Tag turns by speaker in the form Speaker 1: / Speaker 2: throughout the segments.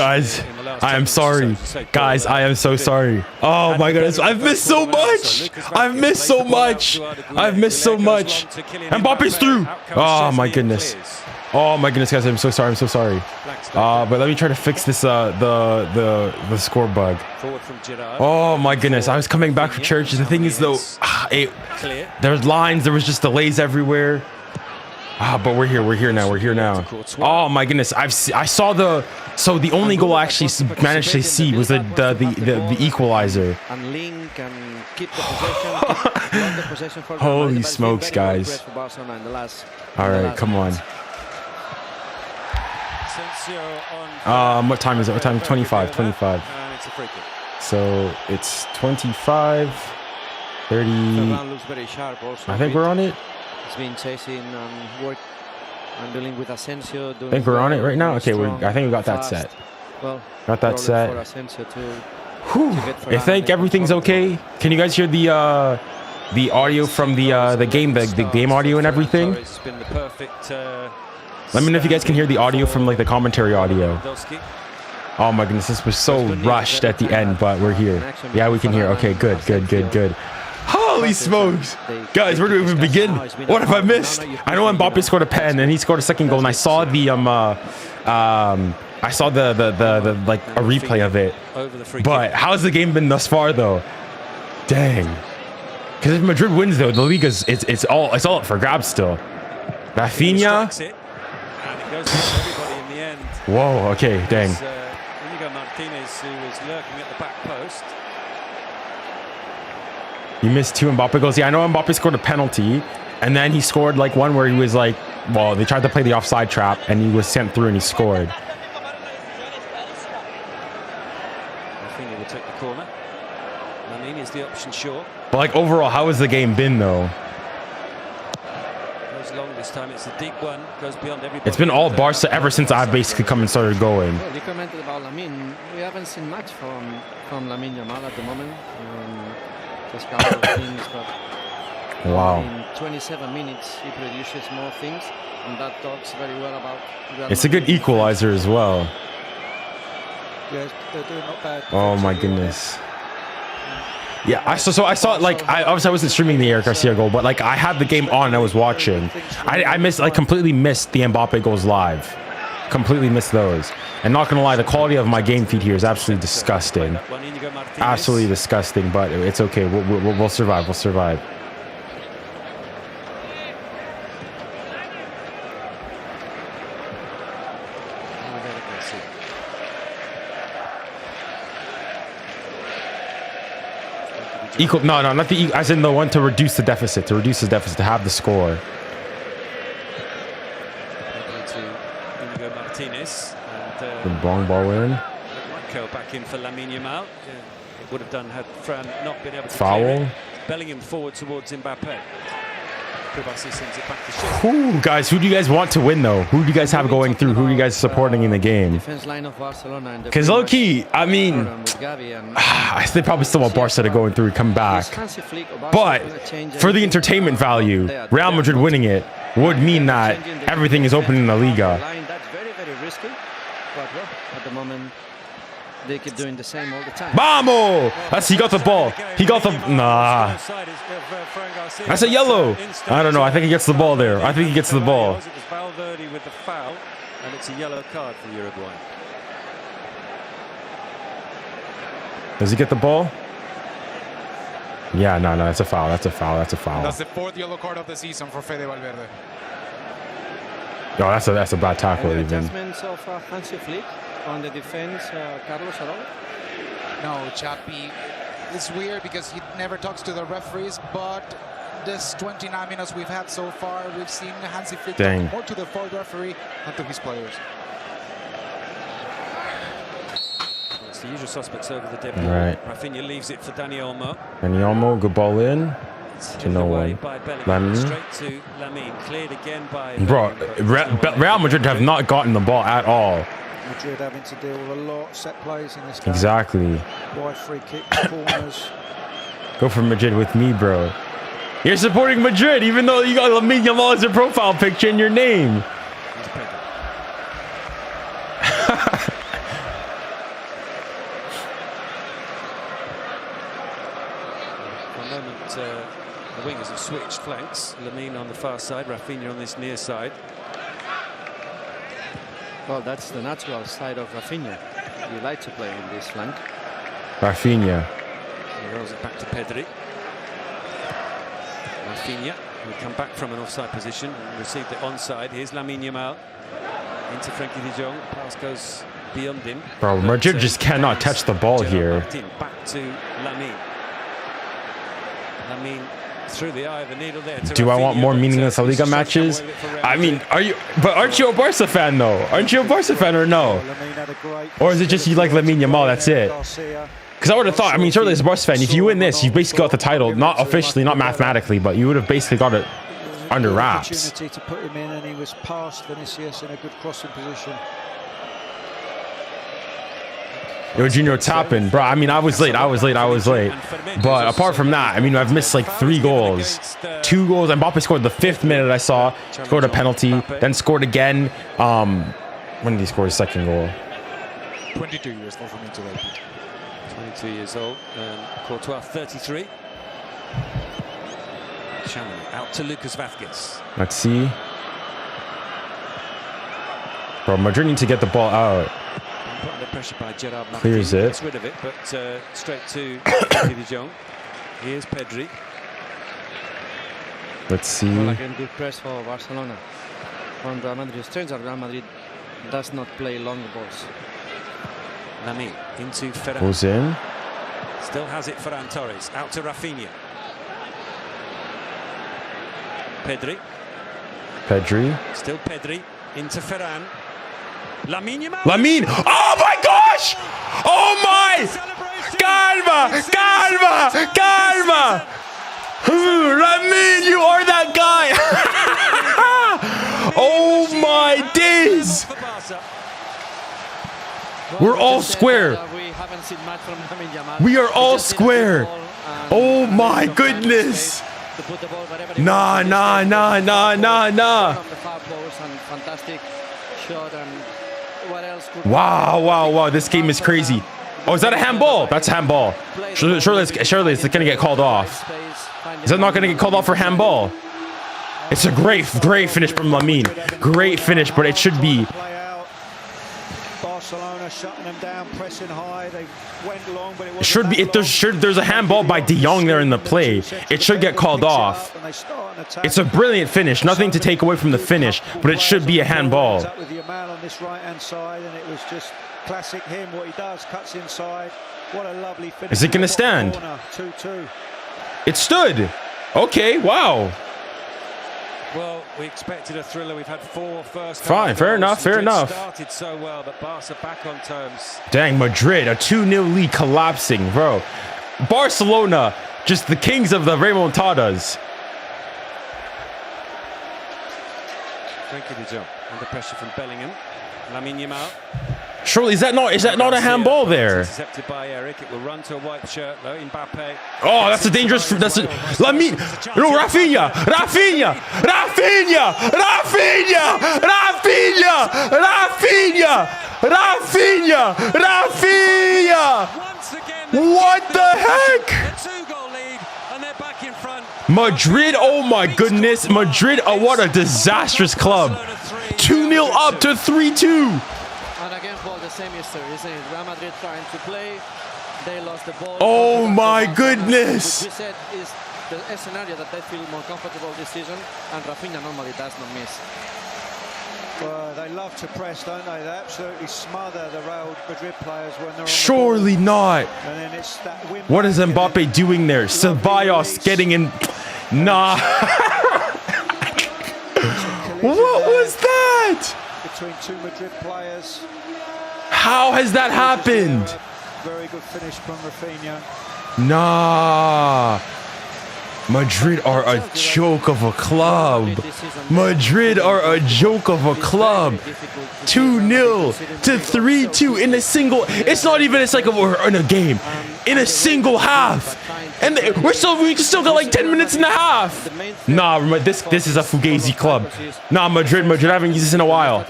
Speaker 1: Guys, I am sorry. Guys, I am so sorry. Oh my goodness, I've missed so much. I've missed so much. I've missed so much. Mbappe's through. Oh my goodness. Oh my goodness, guys, I'm so sorry. I'm so sorry. But let me try to fix this the score bug. Oh my goodness, I was coming back from church. The thing is though, there's lines, there was just delays everywhere. But we're here now. Oh my goodness, I saw the only goal I actually managed to see was the equalizer. Holy smokes, guys. All right, come on. What time is it? What time? 25. So it's 25, 30. I think we're on it.
Speaker 2: He's been chasing work and dealing with Asensio.
Speaker 1: I think we're on it right now. Okay, I think we got that set.
Speaker 2: Well,
Speaker 1: got that set. I think everything's okay. Can you guys hear the audio from the game audio and everything? Let me know if you guys can hear the audio from like the commentary audio. Oh my goodness, this was so rushed at the end, but we're here. Yeah, we can hear. Okay, good. Holy smokes, guys, where do we even begin? What have I missed? I know Mbappe scored a pen and he scored a second goal, and I saw the like a replay of it. But how's the game been thus far though? Dang. Because if Madrid wins though, the Liga's it's all up for grabs still. Rafinha. Whoa, okay, dang.
Speaker 3: Martinez, who was lurking at the back post.
Speaker 1: He missed 2 Mbappe goals. Yeah, I know Mbappe scored a penalty, and then he scored like one where he was like, well, they tried to play the offside trap, and he was sent through and he scored.
Speaker 3: I think he will take the corner. Lamine is the option, sure.
Speaker 1: But like overall, how has the game been though?
Speaker 3: Long this time. It's a deep one, goes beyond everybody.
Speaker 1: It's been all Barca ever since I've basically come and started going.
Speaker 2: Well, you commented about Lamine. We haven't seen much from Lamine Yamal at the moment. Just couple of things, but
Speaker 1: wow.
Speaker 2: In 27 minutes he produces more things, and that talks very well about.
Speaker 1: It's a good equalizer as well.
Speaker 2: Yes, they're doing not bad.
Speaker 1: Oh my goodness. Yeah, I saw it like obviously I wasn't streaming the 𝙎𝙬𝘼𝘋𝙬 goal, but like I had the game on and I was watching. I completely missed the Mbappe goals live. Completely missed those. And not gonna lie, the quality of my game feed here is absolutely disgusting. Absolutely disgusting, but it's okay. We'll survive. We'll survive. Equal, no, not the as in the one to reduce the deficit, to have the score.
Speaker 3: Martinez
Speaker 1: The long ball in.
Speaker 3: Curl back in for Lamine Yamal. It would have done had Fran not been able to
Speaker 1: foul.
Speaker 3: Bellingham forward towards Mbappe. Bassi sends it back to
Speaker 1: Ooh, guys, who do you guys want to win though? Who do you guys have going through? Who are you guys supporting in the game? Because low key, I mean, they probably still want Barca to go through and come back. But for the entertainment value, Real Madrid winning it would mean that everything is open in the Liga.
Speaker 2: That's very, very risky. But well, at the moment, they keep doing the same all the time.
Speaker 1: Vamos! He got the ball. He got the... Nah. That's a yellow. I don't know. I think he gets the ball there. I think he gets the ball.
Speaker 3: It was 𝙬𝙬𝘼𝘋𝙬 with the foul, and it's a yellow card for Uruguay.
Speaker 1: Does he get the ball? Yeah, no, that's a foul. That's a foul. That's a foul.
Speaker 4: That's the 4th yellow card of the season for Fede Valverde.
Speaker 1: No, that's a bad tackle even.
Speaker 2: Adjustments of Hansi Flick on the defense, Carlos Arroyo.
Speaker 4: No, Chappie. It's weird because he never talks to the referees, but this 29 minutes we've had so far, we've seen Hansi Flick talk more to the 4th referee than to his players.
Speaker 3: It's the usual suspects over the dead ball.
Speaker 1: Right.
Speaker 3: Rafinha leaves it for Dani Olmo.
Speaker 1: Dani Olmo, good ball in. To no one. Lamine.
Speaker 3: Straight to Lamine. Cleared again by...
Speaker 1: Bro, Real Madrid have not gotten the ball at all.
Speaker 5: Madrid having to deal with a lot of set plays in this game.
Speaker 1: Exactly.
Speaker 5: Wide free kicks, corners.
Speaker 1: Go for Madrid with me, bro. You're supporting Madrid, even though you got Lamine Yamal as a profile picture in your name.
Speaker 3: wingers have switched flanks. Lamine on the far side, Rafinha on this near side.
Speaker 2: Well, that's the natural side of Rafinha. You like to play in this flank.
Speaker 1: Rafinha.
Speaker 3: He rolls it back to Pedri. Rafinha, who come back from an offside position and received it onside. Here's Lamine Yamal into Frenkie de Jong. Pass goes beyond him.
Speaker 1: Bro, Madrid just cannot touch the ball here.
Speaker 3: Back to Lamine. Lamine through the eye of the needle there.
Speaker 1: Do I want more meaningless La Liga matches? I mean, aren't you a Barca fan though? Aren't you a Barca fan or no? Or is it just you like Lamine Yamal? That's it. Because I would have thought, I mean, surely as a Barca fan, if you win this, you basically got the title, not officially, not mathematically, but you would have basically got it under wraps.
Speaker 5: Opportunity to put him in, and he was past Vinicius in a good crossing position.
Speaker 1: Yo, Junior tapping, bro. I mean, I was late. But apart from that, I mean, I've missed like 3 goals. 2 goals. Mbappe scored the 5th minute I saw. Scored a penalty, then scored again. When did he score his 2nd goal?
Speaker 4: 22 years old for me today.
Speaker 3: 22 years old. Courtois 33. Channel out to 𝙀𝙖𝘋𝙬𝘼𝙍.
Speaker 1: Let's see. Bro, Madrid need to get the ball out.
Speaker 3: Put under pressure by 𝙎𝙊𝘾𝙾𝙖𝙞.
Speaker 1: Clears it.
Speaker 3: Gets rid of it, but straight to Frenkie de Jong. Here's Pedri.
Speaker 1: Let's see.
Speaker 2: Well, again, good press for Barcelona. When Real Madrid turns out, Real Madrid does not play long balls.
Speaker 3: Lamine into Ferran.
Speaker 1: Goes in.
Speaker 3: Still has it Ferran Torres. Out to Rafinha. Pedri. Still Pedri into Ferran. Lamine Yamal.
Speaker 1: Lamine. Oh my gosh! Oh my! Calma! Lamine, you are that guy! Oh my days! We're all square.
Speaker 2: We haven't seen much from Lamine Yamal.
Speaker 1: We are all square. Oh my goodness! Nah.
Speaker 2: Fantastic shot, and what else?
Speaker 1: Wow. This game is crazy. Oh, is that a handball? That's handball. Surely it's gonna get called off. Is that not gonna get called off for handball? It's a great finish from Lamine. Great finish, but it should be.
Speaker 5: Barcelona shutting them down, pressing high. They went long, but it was
Speaker 1: Should be. If there's a handball by De Jong there in the play, it should get called off. It's a brilliant finish. Nothing to take away from the finish, but it should be a handball.
Speaker 5: With Yamal on this right-hand side, and it was just classic him. What he does, cuts inside. What a lovely finish.
Speaker 1: Is it going to stand?
Speaker 5: 2-2.
Speaker 1: It stood. Okay. Wow.
Speaker 3: Well, we expected a thriller. We've had 4 first.
Speaker 1: Fine. Fair enough.
Speaker 3: Started so well, but Barca back on terms.
Speaker 1: Dang, Madrid, a 2-0 lead collapsing, bro. Barcelona, just the kings of the remontadas.
Speaker 3: Frenkie de Jong under pressure from Bellingham. Lamine Yamal.
Speaker 1: Surely is that not a handball there?
Speaker 3: Intercepted by Eric. It will run to a white shirt though. Mbappe.
Speaker 1: Oh, that's a dangerous. Lamine. No, Rafinha. What the heck?
Speaker 3: A 2-goal lead, and they're back in front.
Speaker 1: Madrid, oh my goodness. Madrid, what a disastrous club. 2-0 up to 3-2.
Speaker 2: And again, Paul, the same history, isn't it? Real Madrid trying to play, they lost the ball.
Speaker 1: Oh my goodness!
Speaker 2: What we said is the scenario that they feel more comfortable this season, and Rafinha normally does not miss.
Speaker 5: Well, they love to press, don't they? They absolutely smother the Real Madrid players when they're on
Speaker 1: Surely
Speaker 5: the ball.
Speaker 1: not.
Speaker 5: And then it's that win
Speaker 1: What is
Speaker 5: back,
Speaker 1: Mbappe doing there? 𝙬𝙬𝘋𝙬𝘼𝙎𝙬 getting in. Nah. What was that?
Speaker 5: between 2 Madrid players.
Speaker 1: How has that happened?
Speaker 5: Very good finish from Rafinha.
Speaker 1: Nah. Madrid are a joke of a club. Madrid are a joke of a club. 2-0 to 3-2 in a single. It's not even. It's like we're in a game in a single half, and we still got like 10 minutes and a half. Nah, this is a fugazi club. Nah, Madrid. I haven't used this in a while.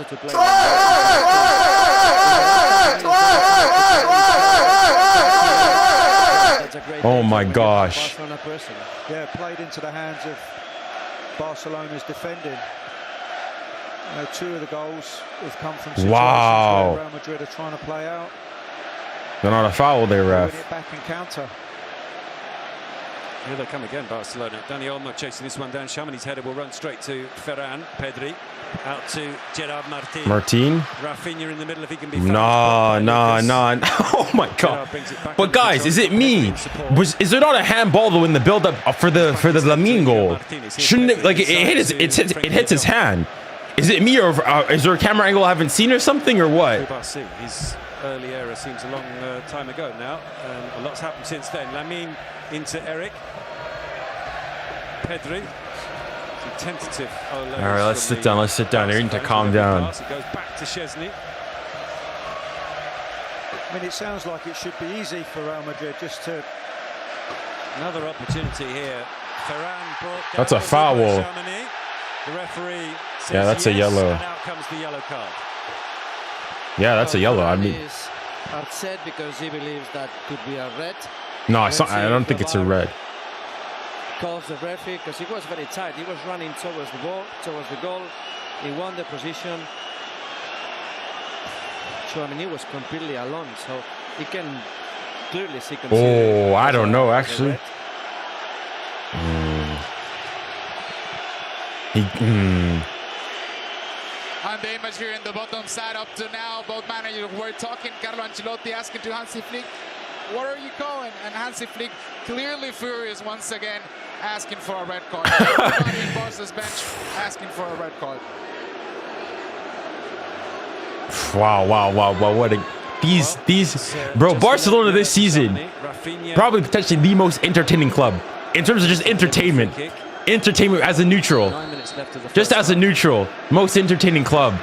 Speaker 2: great
Speaker 1: Oh
Speaker 2: day
Speaker 1: my
Speaker 2: for
Speaker 1: gosh.
Speaker 2: Barcelona person.
Speaker 5: Yeah, played into the hands of Barcelona's defending. You know, 2 of the goals have come from situations
Speaker 1: Wow.
Speaker 5: where Real Madrid are trying to play out.
Speaker 1: They're not a foul there,
Speaker 5: Win
Speaker 1: ref.
Speaker 5: it back and counter.
Speaker 3: Here they come again, Barcelona. 𝙀𝙬𝘼𝘋𝘼 chasing this one down. 𝙬𝙾𝘼's header will run straight to Ferran. Pedri out to Gerard Martin.
Speaker 1: Martin?
Speaker 3: Rafinha in the middle if he can be
Speaker 1: Nah. Oh my god. But guys, is it me? Is there not a handball though in the build up for the Lamine goal? Shouldn't it, like, it hits his hand? Is it me, or is there a camera angle I haven't seen or something, or what?
Speaker 3: Bassi, his early era seems a long time ago now, and a lot's happened since then. Lamine into Eric. Pedri. Some tentative.
Speaker 1: All right, let's sit down. Let's sit down. They need to calm down.
Speaker 3: It goes back to 𝙎𝙊𝘾𝘼𝙎𝙬.
Speaker 5: I mean, it sounds like it should be easy for Real Madrid just to...
Speaker 3: Another opportunity here. Ferran brought down.
Speaker 1: That's a foul.
Speaker 3: 𝙬𝙾𝘼. The referee says
Speaker 1: Yeah, that's a
Speaker 3: yes,
Speaker 1: yellow.
Speaker 3: and out comes the yellow card.
Speaker 1: Yeah, that's a yellow. I mean,
Speaker 2: He's upset because he believes that could be a red.
Speaker 1: no, it's not. I don't think it's a red.
Speaker 2: Calls the referee because he was very tight. He was running towards the ball, towards the goal. He won the position. 𝙬𝙗𝘼 was completely alone, so he can clearly see.
Speaker 1: Oh, I don't know actually.
Speaker 4: And the image here in the bottom side up to now, both managers were talking. Carlo Ancelotti asking to Hansi Flick, what are you calling? And Hansi Flick clearly furious once again, asking for a red card. Everybody in Barca's bench asking for a red card.
Speaker 1: Wow. What a bro, Barcelona this season, probably potentially the most entertaining club in terms of just entertainment. Entertainment as a neutral. Just as a neutral. Most entertaining club.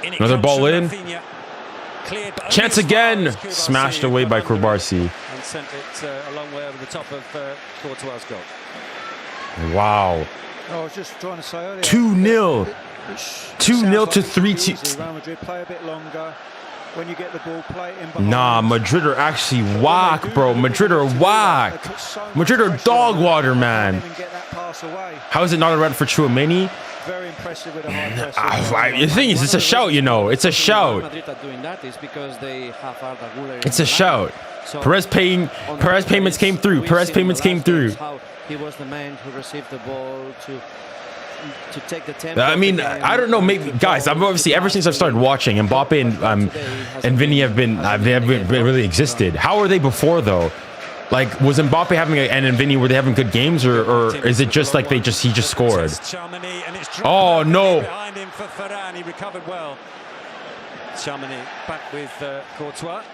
Speaker 1: Another ball in. Chance again. Smashed away by 𝙀𝙬𝘼𝑋𝙏𝑼.
Speaker 3: And sent it a long way over the top of 𝙀𝙁𝑖's goal.
Speaker 1: Wow.
Speaker 5: I was just trying to say earlier.
Speaker 1: 2-0. 2-0 to 3-2.
Speaker 5: Real Madrid play a bit longer. When you get the ball, play it in behind.
Speaker 1: Nah, Madrid are actually whack, bro. Madrid are whack. Madrid are dog water, man. How is it not a red for 𝙬𝙗𝘼?
Speaker 5: Very impressive with a high press.
Speaker 1: The thing is, it's a shout, you know. It's a shout.
Speaker 2: Madrid are doing that is because they have 𝙬𝙗𝘼𝘾𝑝𝑟𝑒𝑠.
Speaker 1: It's a shout. Perez payments came through. Perez payments came through.
Speaker 2: He was the man who received the ball to take the tempo.
Speaker 1: I mean, I don't know. Maybe guys, I've obviously ever since I've started watching, Mbappe and Vinny have been really existed. How were they before though? Like, was Mbappe having and Vinny, were they having good games, or is it just like he just scored? Oh no!
Speaker 3: Behind him for Ferran, he recovered well. 𝙬𝙗𝘼 back with Courtois.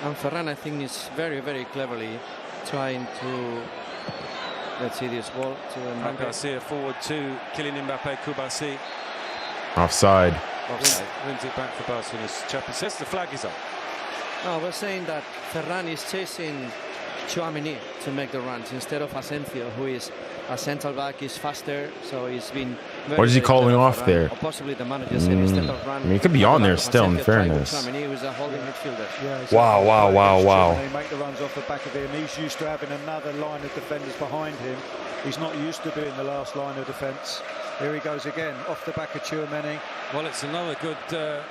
Speaker 2: And Ferran, I think, is very cleverly trying to. Let's see this ball to Mbappe.
Speaker 3: Garcia forward to Kylian Mbappe. 𝙬𝙬𝘼.
Speaker 1: Offside.
Speaker 3: Wins it back for Barcelona. Chappie says the flag is up.
Speaker 2: No, we're saying that Ferran is chasing 𝙬𝙗𝘼 to make the runs instead of Asensio, who is a central back, is faster, so he's been.
Speaker 1: What is he calling off there?
Speaker 2: Or possibly the manager said instead of run.
Speaker 1: I mean, he could be on there still, in fairness.
Speaker 2: 𝙬𝙗𝘼 was a holding midfielder.
Speaker 5: Yeah, exactly.
Speaker 1: Wow.
Speaker 5: They make the runs off the back of him. He's used to having another line of defenders behind him. He's not used to doing the last line of defence. Here he goes again, off the back of 𝙬𝙗𝘼.
Speaker 3: Well, it's another good ball.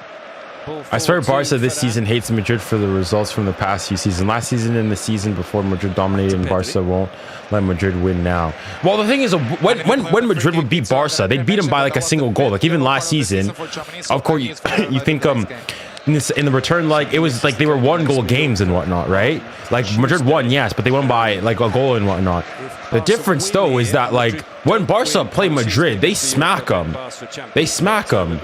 Speaker 1: I swear Barca this season hates Madrid for the results from the past few seasons. Last season and the season before, Madrid dominated, and Barca won't let Madrid win now. Well, the thing is, when Madrid would beat Barca, they'd beat them by like a single goal. Like even last season, of course, you think in the return, like it was like they were 1-goal games and whatnot, right? Like Madrid won, yes, but they won by like a goal and whatnot. The difference though is that like when Barca play Madrid, they smack them. They smack them.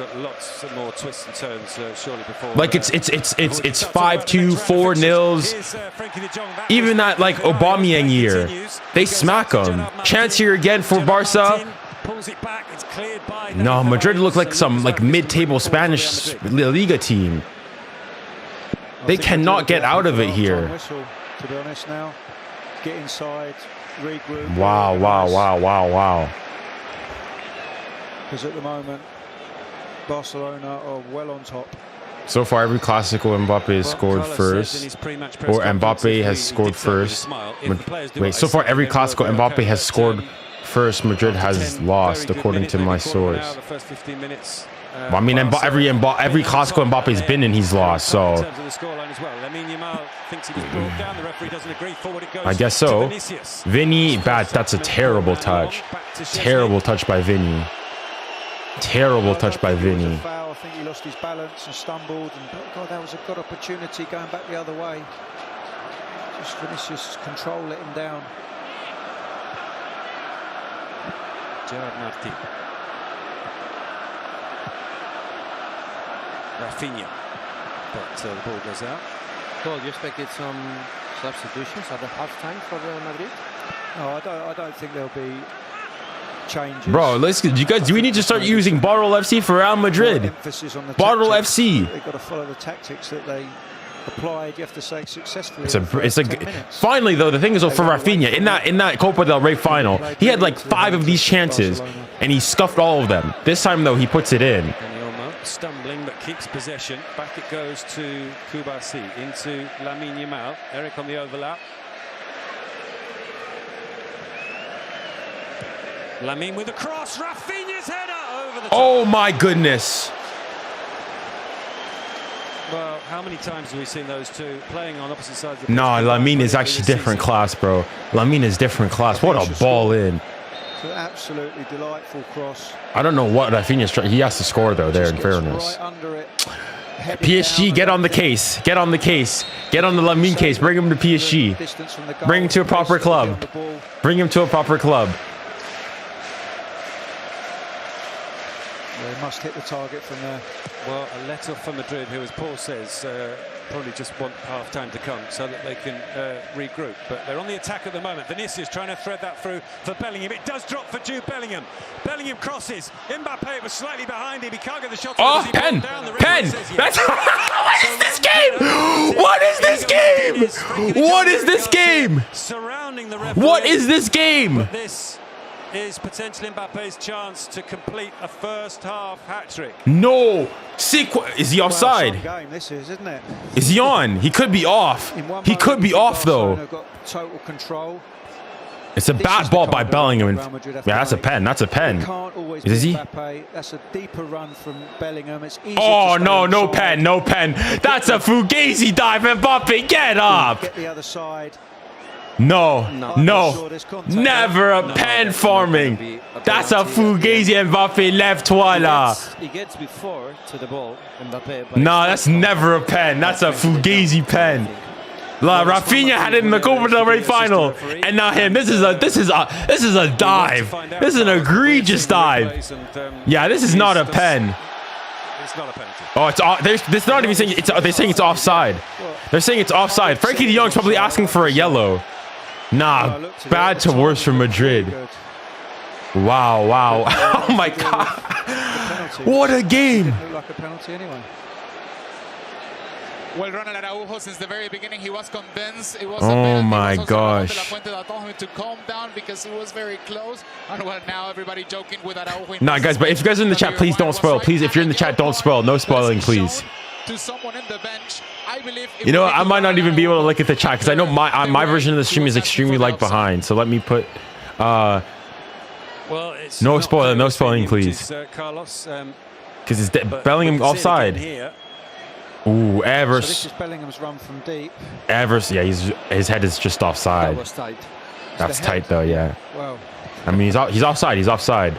Speaker 1: Like it's 5-2, 4-0. Even that like Aubameyang year, they smack them. Chance here again for Barca. No, Madrid look like some like mid-table Spanish Liga team. They cannot get out of it here.
Speaker 5: To be honest now, get inside, regroup.
Speaker 1: Wow.
Speaker 5: Because at the moment, Barcelona are well on top.
Speaker 1: So far, every Classico Mbappe has scored first, or Mbappe has scored first. Wait, so far every Classico Mbappe has scored first. Madrid has lost, according to my source. Well, I mean, every Classico Mbappe's been in, he's lost. So I guess so. Vinny, bad. That's a terrible touch. Terrible touch by Vinny. Terrible touch by Vinny.
Speaker 5: I think he lost his balance and stumbled, and God, that was a good opportunity going back the other way. Just Vinicius control let him down.
Speaker 3: Gerard Martin. Rafinha. But the ball goes out.
Speaker 2: Paul, you expected some substitutions at the half-time for Real Madrid?
Speaker 5: No, I don't think there'll be changes.
Speaker 1: Bro, do we need to start using 𝙎𝙊𝘾𝘼𝙎𝙏 FC for Real Madrid? 𝙎𝙊𝘾𝘼𝘾𝘼 FC.
Speaker 5: They've got to follow the tactics that they applied. You have to say successfully.
Speaker 1: Finally though, the thing is for Rafinha in that Copa del Rey final, he had like 5 of these chances and he scuffed all of them. This time though, he puts it in.
Speaker 3: Stumbling but keeps possession. Back it goes to Bassi into 𝙀𝙀𝘆𝘾𝘼𝙎𝙗. Eric on the overlap. Lamine with the cross. Rafinha's header over the top.
Speaker 1: Oh my goodness.
Speaker 3: Well, how many times have we seen those two playing on opposite sides of the pitch?
Speaker 1: No, Lamine is actually different class, bro. Lamine is different class. What a ball in.
Speaker 5: It's an absolutely delightful cross.
Speaker 1: I don't know what Rafinha's trying. He has to score though. There, in fairness.
Speaker 5: Right under it.
Speaker 1: PSG, get on the case. Get on the case. Get on the Lamine case. Bring him to PSG. Bring him to a proper club. Bring him to a proper club.
Speaker 5: They must hit the target from there.
Speaker 3: Well, a let off for Madrid, who, as Paul says, probably just want half time to come so that they can regroup. But they're on the attack at the moment. Vinicius trying to thread that through for Bellingham. It does drop for 𝙬𝙬𝘼𝘋𝘼. Bellingham crosses. Mbappe was slightly behind him. He can't get the shot.
Speaker 1: Oh, pen! That's what is this game? What is this game? What is this game?
Speaker 3: Surrounding the referee.
Speaker 1: What is this game?
Speaker 3: But this is potentially Mbappe's chance to complete a first half hat-trick.
Speaker 1: No. Is he offside?
Speaker 5: Game this is, isn't it?
Speaker 1: Is he on? He could be off. He could be off though.
Speaker 5: Got total control.
Speaker 1: It's a bad ball by Bellingham. Yeah, that's a pen. That's a pen. Is he?
Speaker 5: That's a deeper run from Bellingham. It's easy.
Speaker 1: Oh no, no pen, no pen. That's a Fugazi dive. Mbappe, get up.
Speaker 5: Get the other side.
Speaker 1: No, never a pen forming. That's a Fugazi Mbappe left voila.
Speaker 2: He gets before to the ball, Mbappe.
Speaker 1: No, that's never a pen. That's a Fugazi pen. Rafinha had it in the Copa del Rey final, and now him. This is a dive. This is an egregious dive. Yeah, this is not a pen.
Speaker 3: It's not a penalty.
Speaker 1: Oh, they're not even saying it's. They're saying it's offside. They're saying it's offside. Frenkie de Jong's probably asking for a yellow. Nah, bad to worse for Madrid. Wow, wow. Oh my God. What a game.
Speaker 5: Like a penalty anyway.
Speaker 4: Well, Ronald Araujo, since the very beginning, he was convinced it was
Speaker 1: a penalty.
Speaker 4: Oh my
Speaker 1: gosh.
Speaker 4: That told him to calm down because it was very close. And well, now everybody joking with Araujo.
Speaker 1: Nah, guys, but if you guys are in the chat, please don't spoil. Please, if you're in the chat, don't spoil. No spoiling, please.
Speaker 4: To someone in the bench, I believe.
Speaker 1: You know what? I might not even be able to look at the chat because I know my version of the stream is extremely lag behind. So let me put.
Speaker 3: Well, it's
Speaker 1: no spoiling, no spoiling, please.
Speaker 3: Carlos,
Speaker 1: because it's Bellingham offside. Ooh, Evers.
Speaker 5: So this is Bellingham's run from deep.
Speaker 1: Evers, yeah, his head is just offside.
Speaker 2: That was tight.
Speaker 1: That's tight though, yeah.
Speaker 5: Well,
Speaker 1: I mean, he's offside. He's offside.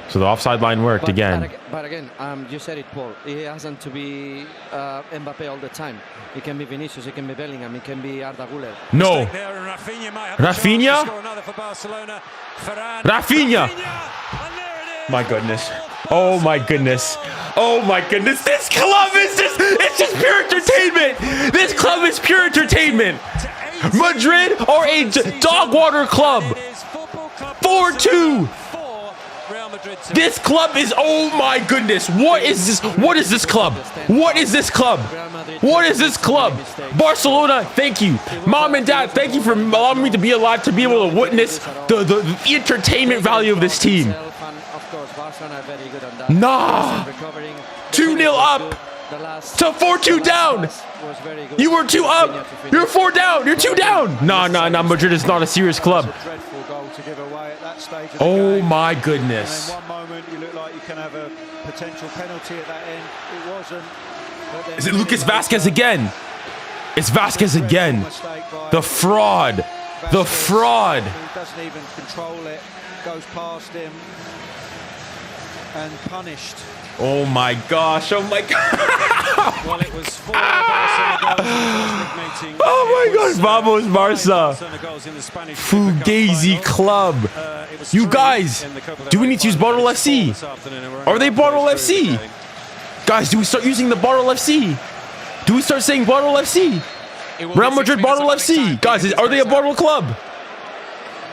Speaker 1: So the offside line worked again.
Speaker 2: But again, you said it, Paul. It hasn't to be Mbappe all the time. It can be Vinicius, it can be Bellingham, it can be 𝙬𝙬𝘼𝘋𝘼.
Speaker 1: No. Rafinha? Rafinha! My goodness. Oh my goodness. Oh my goodness. This club is it's just pure entertainment. This club is pure entertainment. Madrid are a dog water club. 4-2. This club is, oh my goodness. What is this? What is this club? What is this club? What is this club? Barcelona, thank you. Mom and Dad, thank you for allowing me to be alive to be able to witness the entertainment value of this team. Nah. 2-0 up.
Speaker 2: last
Speaker 1: To 4-2 down.
Speaker 2: was very good.
Speaker 1: You were 2 up. You're 4 down. You're 2 down. Nah. Madrid is not a serious club.
Speaker 5: It's a dreadful goal to give away at that stage of the
Speaker 1: Oh
Speaker 5: game.
Speaker 1: my
Speaker 5: And
Speaker 1: goodness.
Speaker 5: in one moment, you look like you can have a potential penalty at that end. It wasn't. But then
Speaker 1: Is it Lucas Vázquez again? It's Vázquez again. The fraud. The fraud.
Speaker 5: He doesn't even control it. Goes past him and punished.
Speaker 1: Oh my gosh. Oh my god.
Speaker 3: Well, it was 4 Barcelona goals in the first league meeting.
Speaker 1: Oh my
Speaker 3: It was,
Speaker 1: God, vamos,
Speaker 3: 5
Speaker 1: Barca.
Speaker 3: Barcelona goals in the Spanish
Speaker 1: Fugazi
Speaker 3: Cup
Speaker 1: Club.
Speaker 3: final. It was
Speaker 1: You
Speaker 3: 3
Speaker 1: guys,
Speaker 3: in the Copa del
Speaker 1: do we
Speaker 3: Rey
Speaker 1: need to use
Speaker 3: final.
Speaker 1: Bottle
Speaker 3: It was
Speaker 1: FC?
Speaker 3: 4 this afternoon, and we're
Speaker 1: Are they
Speaker 3: halfway
Speaker 1: Bottle
Speaker 3: through
Speaker 1: FC?
Speaker 3: the game.
Speaker 1: Guys, do we start using the Bottle FC? Do we start saying Bottle FC? Real Madrid Bottle FC. Guys, are they a bottle club?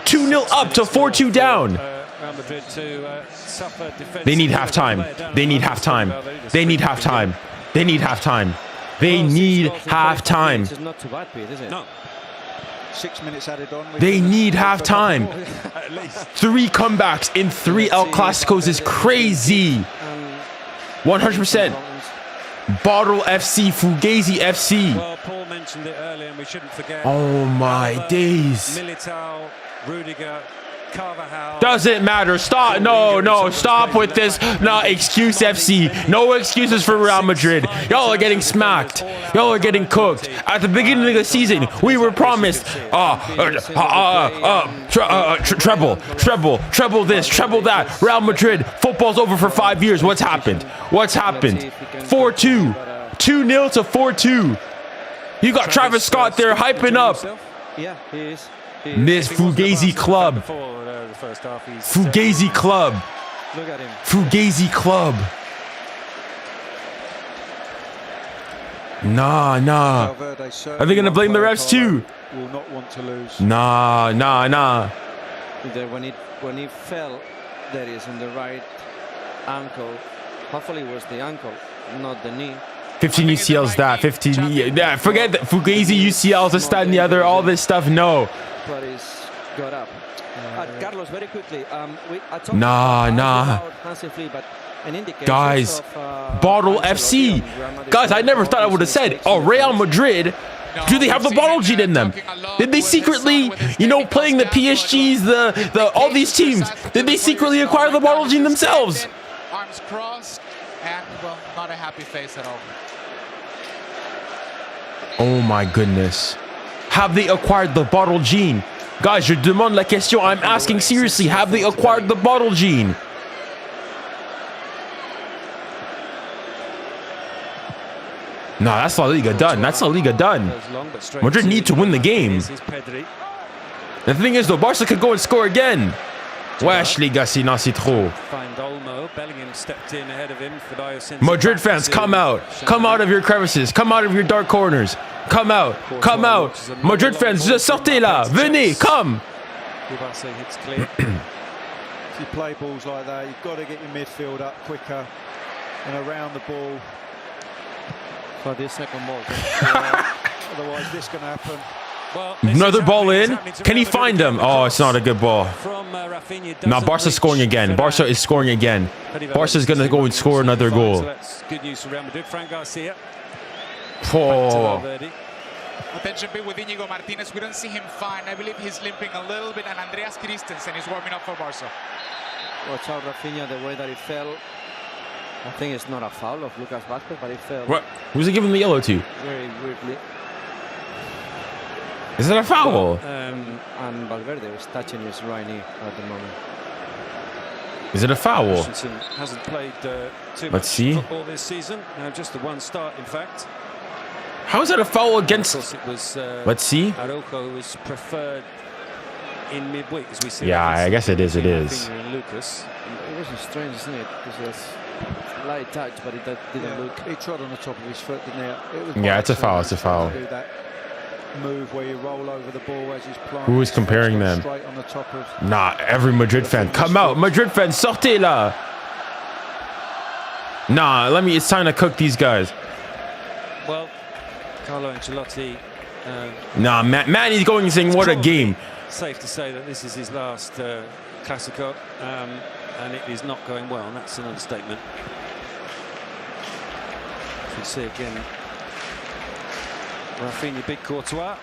Speaker 1: 2-0 up to 4-2 down.
Speaker 3: Real Madrid to suffer defense.
Speaker 1: They need halftime. They need halftime. They need halftime. They need halftime. They need halftime.
Speaker 2: It's not too bad, Pete, is it?
Speaker 3: No,
Speaker 5: 6 minutes added on.
Speaker 1: They need halftime.
Speaker 3: at least.
Speaker 1: 3 comebacks in 3 El Clasicos is crazy. 100%. Bottle FC, Fugazi FC.
Speaker 3: Well, Paul mentioned it earlier, and we shouldn't forget.
Speaker 1: Oh my days.
Speaker 3: 𝙊𝙊𝘾𝘼𝙖𝙞, Rudiger, 𝙊𝙀𝘾𝘼𝘾𝑗𝑎𝑚.
Speaker 1: Doesn't matter. Stop. No. Stop with this. No, excuse FC. No excuses for Real Madrid. Y'all are getting smacked. Y'all are getting cooked. At the beginning of the season, we were promised treble this, treble that. Real Madrid, football's over for 5 years. What's happened? 4-2. 2-0 to 4-2. You got Travis Scott there hyping up.
Speaker 2: Yeah, he is.
Speaker 1: This Fugazi Club. Fugazi Club.
Speaker 2: Look at him.
Speaker 1: Fugazi Club. Nah.
Speaker 5: Valverde
Speaker 1: Are they gonna blame the refs too?
Speaker 5: Will not want to lose.
Speaker 1: Nah.
Speaker 2: When he fell, there is in the right ankle. Hopefully it was the ankle, not the knee.
Speaker 1: 15 UCLs that. 15. Yeah, forget that. Fugazi UCLs, this, that, and the other. All this stuff. No.
Speaker 2: But he's got up. Carlos, very quickly. I talked
Speaker 1: Nah.
Speaker 2: about Hansi Flick, but an indication
Speaker 1: Guys,
Speaker 2: of,
Speaker 1: Bottle
Speaker 2: Ancelotti
Speaker 1: FC.
Speaker 2: and Real Madrid
Speaker 1: Guys, I never thought I would have said, oh, Real Madrid. Do they have the bottle gene in them? Did they secretly, playing the PSGs, the all these teams, did they secretly acquire the bottle gene themselves?
Speaker 4: Arms crossed, and well, not a happy face at all.
Speaker 1: Oh my goodness. Have they acquired the bottle gene? Guys, je demande la question. I'm asking seriously. Have they acquired the bottle gene? Nah, that's La Liga done. That's La Liga done. Madrid need to win the game. The thing is, though, Barca could go and score again. Wesh, les gars, c'est trop. Madrid fans, come out. Come out of your crevices. Come out of your dark corners. Come out. Come out. Madrid fans, sortez là. Venez, come.
Speaker 5: If you play balls like that, you've got to get your midfield up quicker and around the ball.
Speaker 2: for this second ball.
Speaker 5: Otherwise, this can happen.
Speaker 3: Well,
Speaker 1: another ball in. Can he find them? Oh, it's not a good ball. Now Barca's scoring again. Barca is scoring again. Barca's going to go and score another goal.
Speaker 3: So that's good news for Real Madrid. Fran Garcia.
Speaker 1: Oh.
Speaker 4: Attention bit with Íñigo Martínez. We don't see him fine. I believe he's limping a little bit, and Andreas Christensen is warming up for Barca.
Speaker 2: Watch out, Rafinha, the way that he fell. I think it's not a foul of Lucas Vázquez, but he fell.
Speaker 1: What? Who's he giving the yellow to?
Speaker 2: Very weirdly.
Speaker 1: Is it a foul?
Speaker 2: And Valverde is touching his right knee at the moment.
Speaker 1: Is it a foul?
Speaker 3: Christensen hasn't played too
Speaker 1: Let's
Speaker 3: much
Speaker 1: see.
Speaker 3: football this season. Now just the one start, in fact.
Speaker 1: How is that a foul against?
Speaker 3: Of course, it was
Speaker 1: Let's see.
Speaker 3: 𝙁𝙁𝘾 who was preferred in midweek, as we see.
Speaker 1: Yeah, I guess it is. It is.
Speaker 3: And Lucas.
Speaker 2: It was strange, isn't it? Because it was a light touch, but it didn't look.
Speaker 5: He trod on the top of his foot, didn't he? It was
Speaker 1: Yeah, it's a foul. It's a foul.
Speaker 5: do that move where you roll over the ball as he's playing.
Speaker 1: Who is comparing them?
Speaker 5: Straight on the top of.
Speaker 1: Nah, every Madrid fan, come out. Madrid fan, sortez là. Nah, it's time to cook these guys.
Speaker 3: Well, Carlo Ancelotti.
Speaker 1: Nah, Manny's going and saying, what a game.
Speaker 3: Safe to say that this is his last Classico, and it is not going well. And that's an understatement. can see again. Rafinha beat Courtois.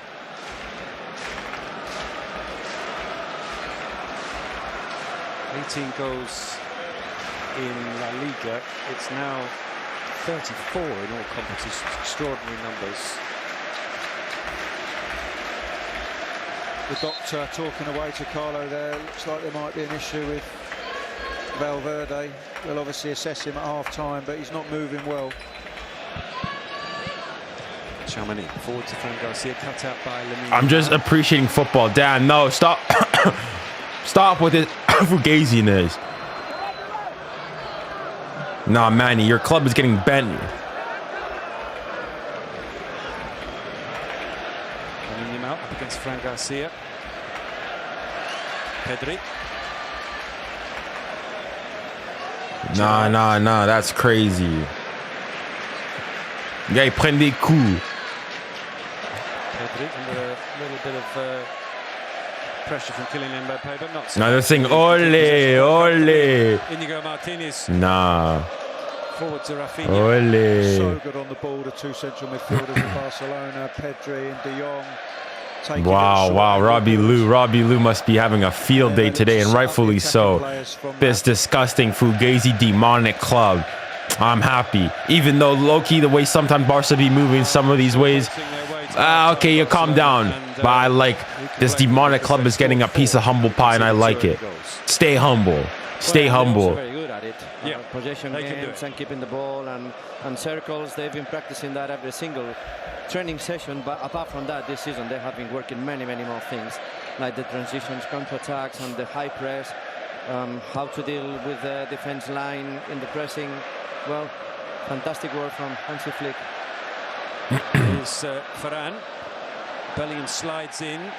Speaker 3: $18 in La Liga. It's now 34 in all competitions. Extraordinary numbers.
Speaker 5: The doctor talking away to Carlo there. Looks like there might be an issue with Valverde. They'll obviously assess him at half-time, but he's not moving well.
Speaker 3: 𝙬𝙾 forward to Fran Garcia, cut out by Lamine.
Speaker 1: I'm just appreciating football. Dan, no, stop. Stop with it. Fugaziness. Nah, Manny, your club is getting bent.
Speaker 3: Running him out up against Fran Garcia. Pedri.
Speaker 1: Nah, that's crazy. Gars, ils prennent des coups.
Speaker 3: Pedri under a little bit of pressure from Kylian Mbappé, but not so.
Speaker 1: Now they're saying, ole, ole.
Speaker 3: Inigo Martinez.
Speaker 1: Nah.
Speaker 3: Forward to Rafinha.
Speaker 1: Ole.
Speaker 5: So good on the ball, the two central midfielders of Barcelona, Pedri and De Jong.
Speaker 1: Wow, Robbie Lou must be having a field day today, and rightfully so. This disgusting Fugazi demonic club. I'm happy. Even though low-key, the way sometimes Barca be moving some of these ways. Okay, you calm down. But I like this demonic club is getting a piece of humble pie, and I like it. Stay humble. Stay humble.
Speaker 2: Very good at it.
Speaker 3: Yeah,
Speaker 2: possession games and keeping the ball and circles. They've been practicing that every single training session. But apart from that, this season they have been working many more things, like the transitions, counter-attacks, and the high press. How to deal with the defense line in the pressing. Well, fantastic work from Hansi Flick.
Speaker 3: Here's Varane. Bellingham slides in.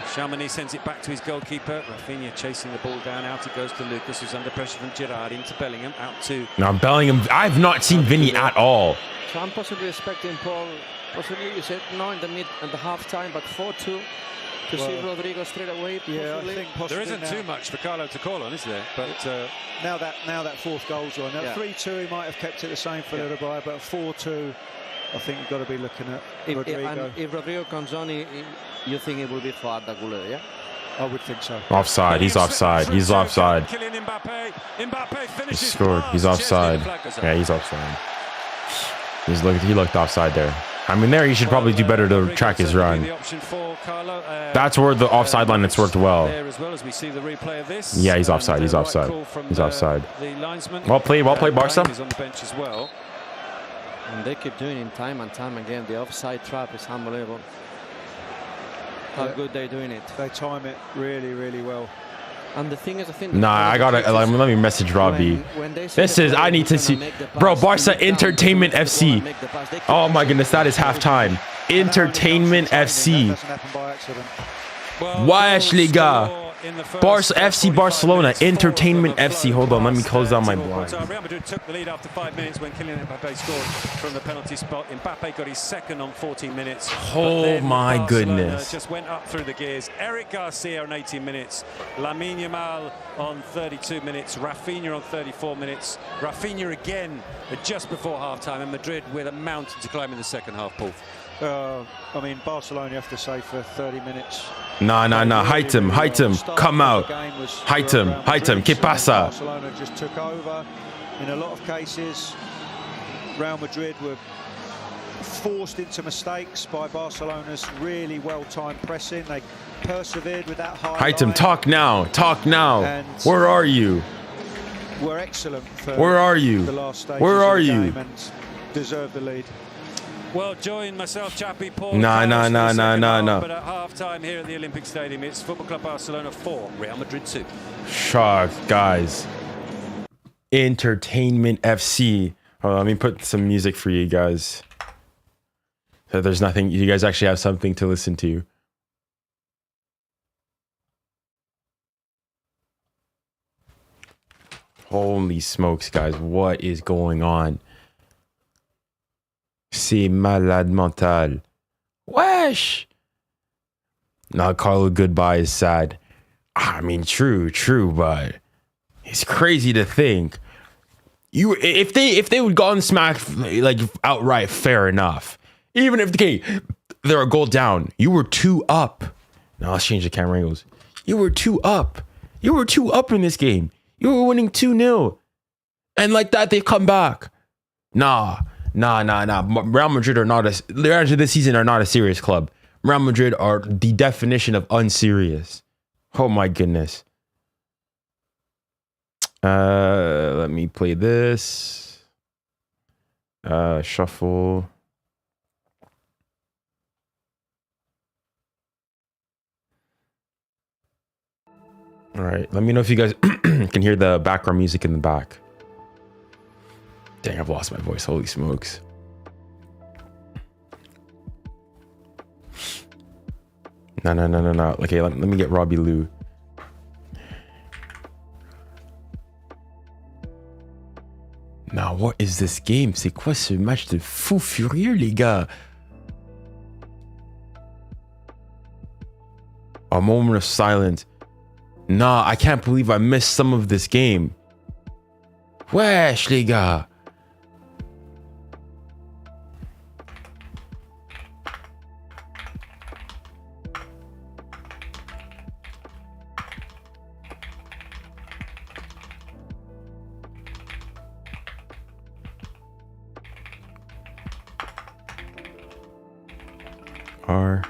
Speaker 3: 𝙬𝙾 sends it back to his goalkeeper. Rafinha chasing the ball down. Out it goes to Lucas, who's under pressure from Gerrard. Into Bellingham. Out to...
Speaker 1: Now, Bellingham, I've not seen Vinny at all.
Speaker 2: So I'm possibly expecting Paul, possibly you said no in the half-time, but 4-2 to see Rodrigo straight away.
Speaker 5: Yeah, I think possibly
Speaker 3: there isn't too much for Carlo to call on, is there? But
Speaker 5: now that fourth goal's on. Now 3-2, he might have kept it the same for a little while, but 4-2, I think you've got to be looking at Rodrigo.
Speaker 2: If Rodrigo comes on, you think it will be for 𝙎𝙬𝘾𝘼𝙎𝑗, yeah?
Speaker 5: I would think so.
Speaker 1: Offside. He's offside. He's offside.
Speaker 3: Kylian Mbappé
Speaker 1: He
Speaker 3: finishes
Speaker 1: scored. He's offside. Yeah, he's offside. He looked offside there. I mean, there he should probably do better to track his run. That's where the offside line, it's worked well. Yeah, he's offside. He's offside. He's offside. Well played, Barca.
Speaker 2: And they keep doing it time and time again. The offside trap is unbelievable. How good they're doing it.
Speaker 5: They time it really well.
Speaker 2: And the thing is, I think...
Speaker 1: Nah, I gotta, let me message Robbie. This is, I need to see. Bro, Barca Entertainment FC. Oh my goodness, that is halftime. Entertainment FC. Wesh, Liga. Barca FC Barcelona. Entertainment FC. Hold on, let me close down my blind.
Speaker 3: Real Madrid took the lead after 5 minutes when Kylian Mbappé scored from the penalty spot. Mbappé got his second on 14 minutes.
Speaker 1: Oh my goodness.
Speaker 3: Just went up through the gears. 𝙂𝙧 Garcia on 18 minutes. Lamine Yamal on 32 minutes. Rafinha on 34 minutes. Rafinha again just before half-time. And Madrid with a mountain to climb in the second half, Paul.
Speaker 5: I mean, Barcelona, you have to say, for 30 minutes.
Speaker 1: Nah. Height him. Come out. Height him. ¿Qué pasa?
Speaker 5: Barcelona just took over. In a lot of cases, Real Madrid were forced into mistakes by Barcelona's really well-timed pressing. They persevered with that high
Speaker 1: Height him.
Speaker 5: line.
Speaker 1: Talk now.
Speaker 5: And
Speaker 1: Where are you?
Speaker 5: were excellent for
Speaker 1: Where are you?
Speaker 5: the last stages
Speaker 1: Where are
Speaker 5: of the
Speaker 1: you?
Speaker 5: game and deserved the lead.
Speaker 3: Well, join myself, Chappie, Paul.
Speaker 1: Nah.
Speaker 3: But at half-time here at the Olympic Stadium, it's Football Club Barcelona 4, Real Madrid 2.
Speaker 1: Shock, guys. Entertainment FC. Hold on, let me put some music for you guys. So there's nothing, you guys actually have something to listen to. Holy smokes, guys. What is going on? C'est malade mental. Wesh! Now, Carlo goodbye is sad. I mean, true, but it's crazy to think if they would gone smacked like outright, fair enough. Even if they're a goal down, you were 2 up. Now let's change the camera angles. You were 2 up. You were 2 up in this game. You were winning 2-0. And like that, they come back. Nah. Real Madrid are not this season are not a serious club. Real Madrid are the definition of unserious. Oh my goodness. Let me play this. Shuffle. All right, let me know if you guys can hear the background music in the back. Dang, I've lost my voice. Holy smokes. No. Okay, let me get Robbie Lou. Now, what is this game? C'est quoi ce match de fou furieux, les gars? A moment of silence. Nah, I can't believe I missed some of this game. Wesh, les gars. R.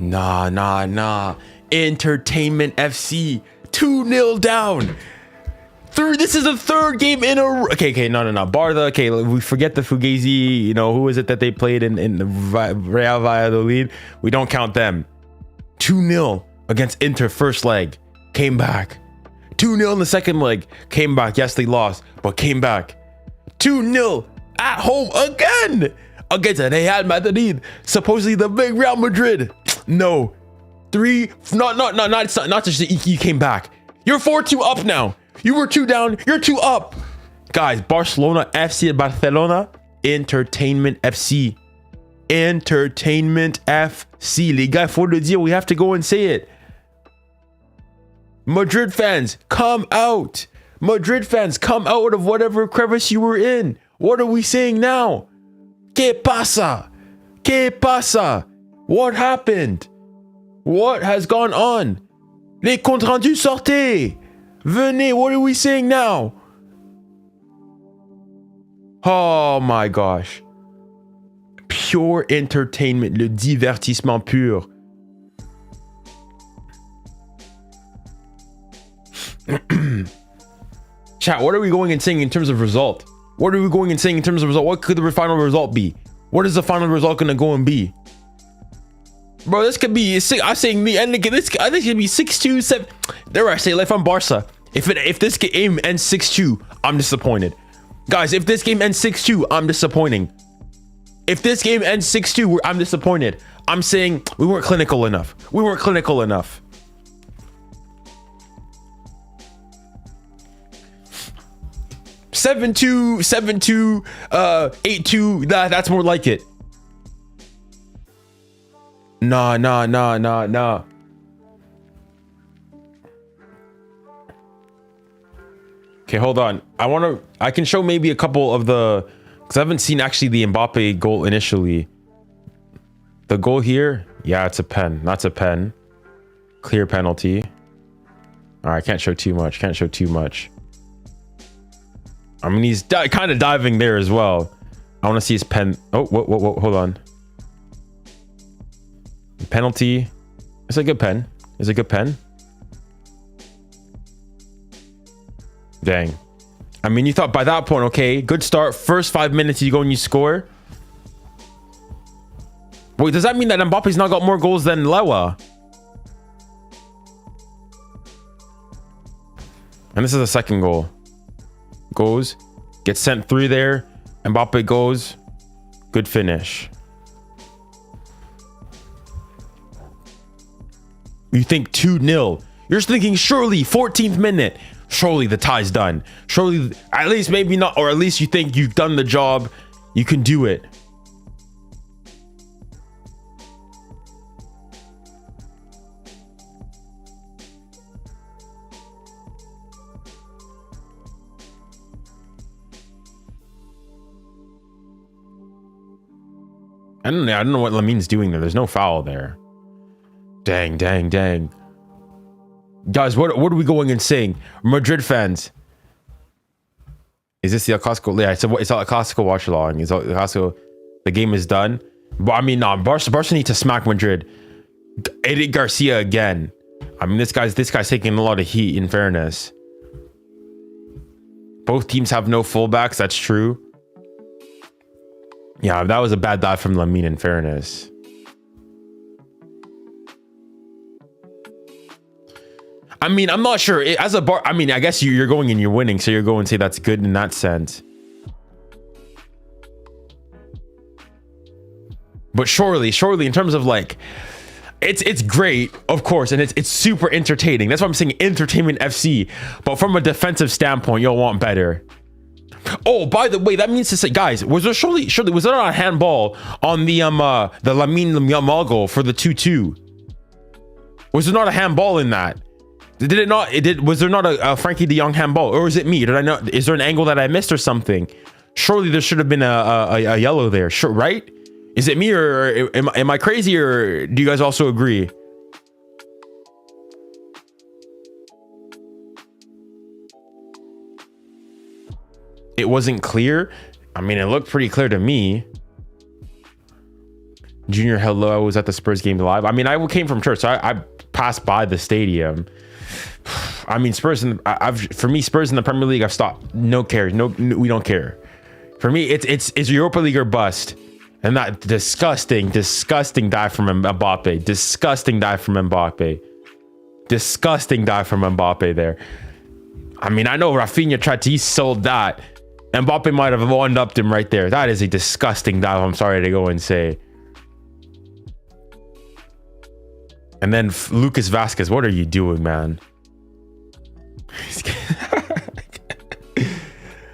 Speaker 1: Nah. Entertainment FC 2-0 down. This is the 3rd game in a row. Okay, no. Barca. Okay, we forget the Fugazi. You know, who is it that they played in the Real Valladolid? We don't count them. 2-0 against Inter first leg. Came back. 2-0 in the second leg. Came back. Yes, they lost, but came back. 2-0 at home again against Real Madrid. Supposedly the big Real Madrid. No. 3. Not just that you came back. You're 4-2 up now. You were 2 down. You're 2 up. Guys, Barcelona FC Barcelona. Entertainment FC. Entertainment FC. Les gars, faut le dire. We have to go and say it. Madrid fans, come out. Madrid fans, come out of whatever crevice you were in. What are we saying now? ¿Qué pasa? ¿Qué pasa? What happened? What has gone on? Les comptes rendus, sortez. Venez, what are we saying now? Oh my gosh. Pure entertainment, le divertissement pur. Chat, what are we going and saying in terms of result? What are we going and saying in terms of result? What could the final result be? What is the final result going to go and be? Bro, this could be, I'm saying the end again. I think it could be 6-2, 7. There I say, like from Barca. If this game ends 6-2, I'm disappointed. Guys, if this game ends 6-2, I'm disappointing. If this game ends 6-2, I'm disappointed. I'm saying we weren't clinical enough. We weren't clinical enough. (7-2, 7-2, 8-2). That's more like it. Nah. Okay, hold on. I can show maybe a couple of the, because I haven't seen actually the Mbappe goal initially. The goal here, yeah, it's a pen. That's a pen. Clear penalty. All right, can't show too much. I mean, he's kind of diving there as well. I want to see his pen. Oh, whoa, hold on. Penalty. It's a good pen. Dang. I mean, you thought by that point, okay, good start. First 5 minutes, you go and you score. Wait, does that mean that Mbappe's not got more goals than Lewa? And this is the second goal. Goes, gets sent through there. Mbappe goes. Good finish. You think 2-0. You're thinking surely 14th minute. Surely the tie's done. Surely, at least maybe not, or at least you think you've done the job. You can do it. I don't know what Lamín's doing there. There's no foul there. Dang. Guys, what are we going and saying? Madrid fans. Is this the El Clasico? Yeah, it's El Clasico watch along. It's El Clasico. The game is done. But I mean, nah, Barca need to smack Madrid. 𝙀𝙬 Garcia again. I mean, this guy's taking a lot of heat, in fairness. Both teams have no fullbacks, that's true. Yeah, that was a bad dive from Lamine, in fairness. I mean, I'm not sure. As a I mean, I guess you're going and you're winning, so you're going and say that's good in that sense. But surely, in terms of like, it's great, of course, and it's super entertaining. That's why I'm saying entertainment FC. But from a defensive standpoint, you'll want better. Oh, by the way, that means to say, guys, was there surely was there not a handball on the Lamine Yamal goal for the 2-2? Was there not a handball in that? Did it not? Was there not a Frankie De Jong handball, or is it me? Did I not? Is there an angle that I missed or something? Surely there should have been a yellow there, sure, right? Is it me, or am I crazy, or do you guys also agree? It wasn't clear. I mean, it looked pretty clear to me. Junior, hello. I was at the Spurs game live. I mean, I came from church, so I passed by the stadium. I mean, Spurs. For me, Spurs in the Premier League, I've stopped. No care. No, we don't care. For me, it's Europa League or bust. And that disgusting dive from Mbappe. Disgusting dive from Mbappe there. I mean, I know Rafinha tried to, he sold that. Mbappe might have one-upped him right there. That is a disgusting dive, I'm sorry to go and say. And then Lucas Vázquez, what are you doing, man?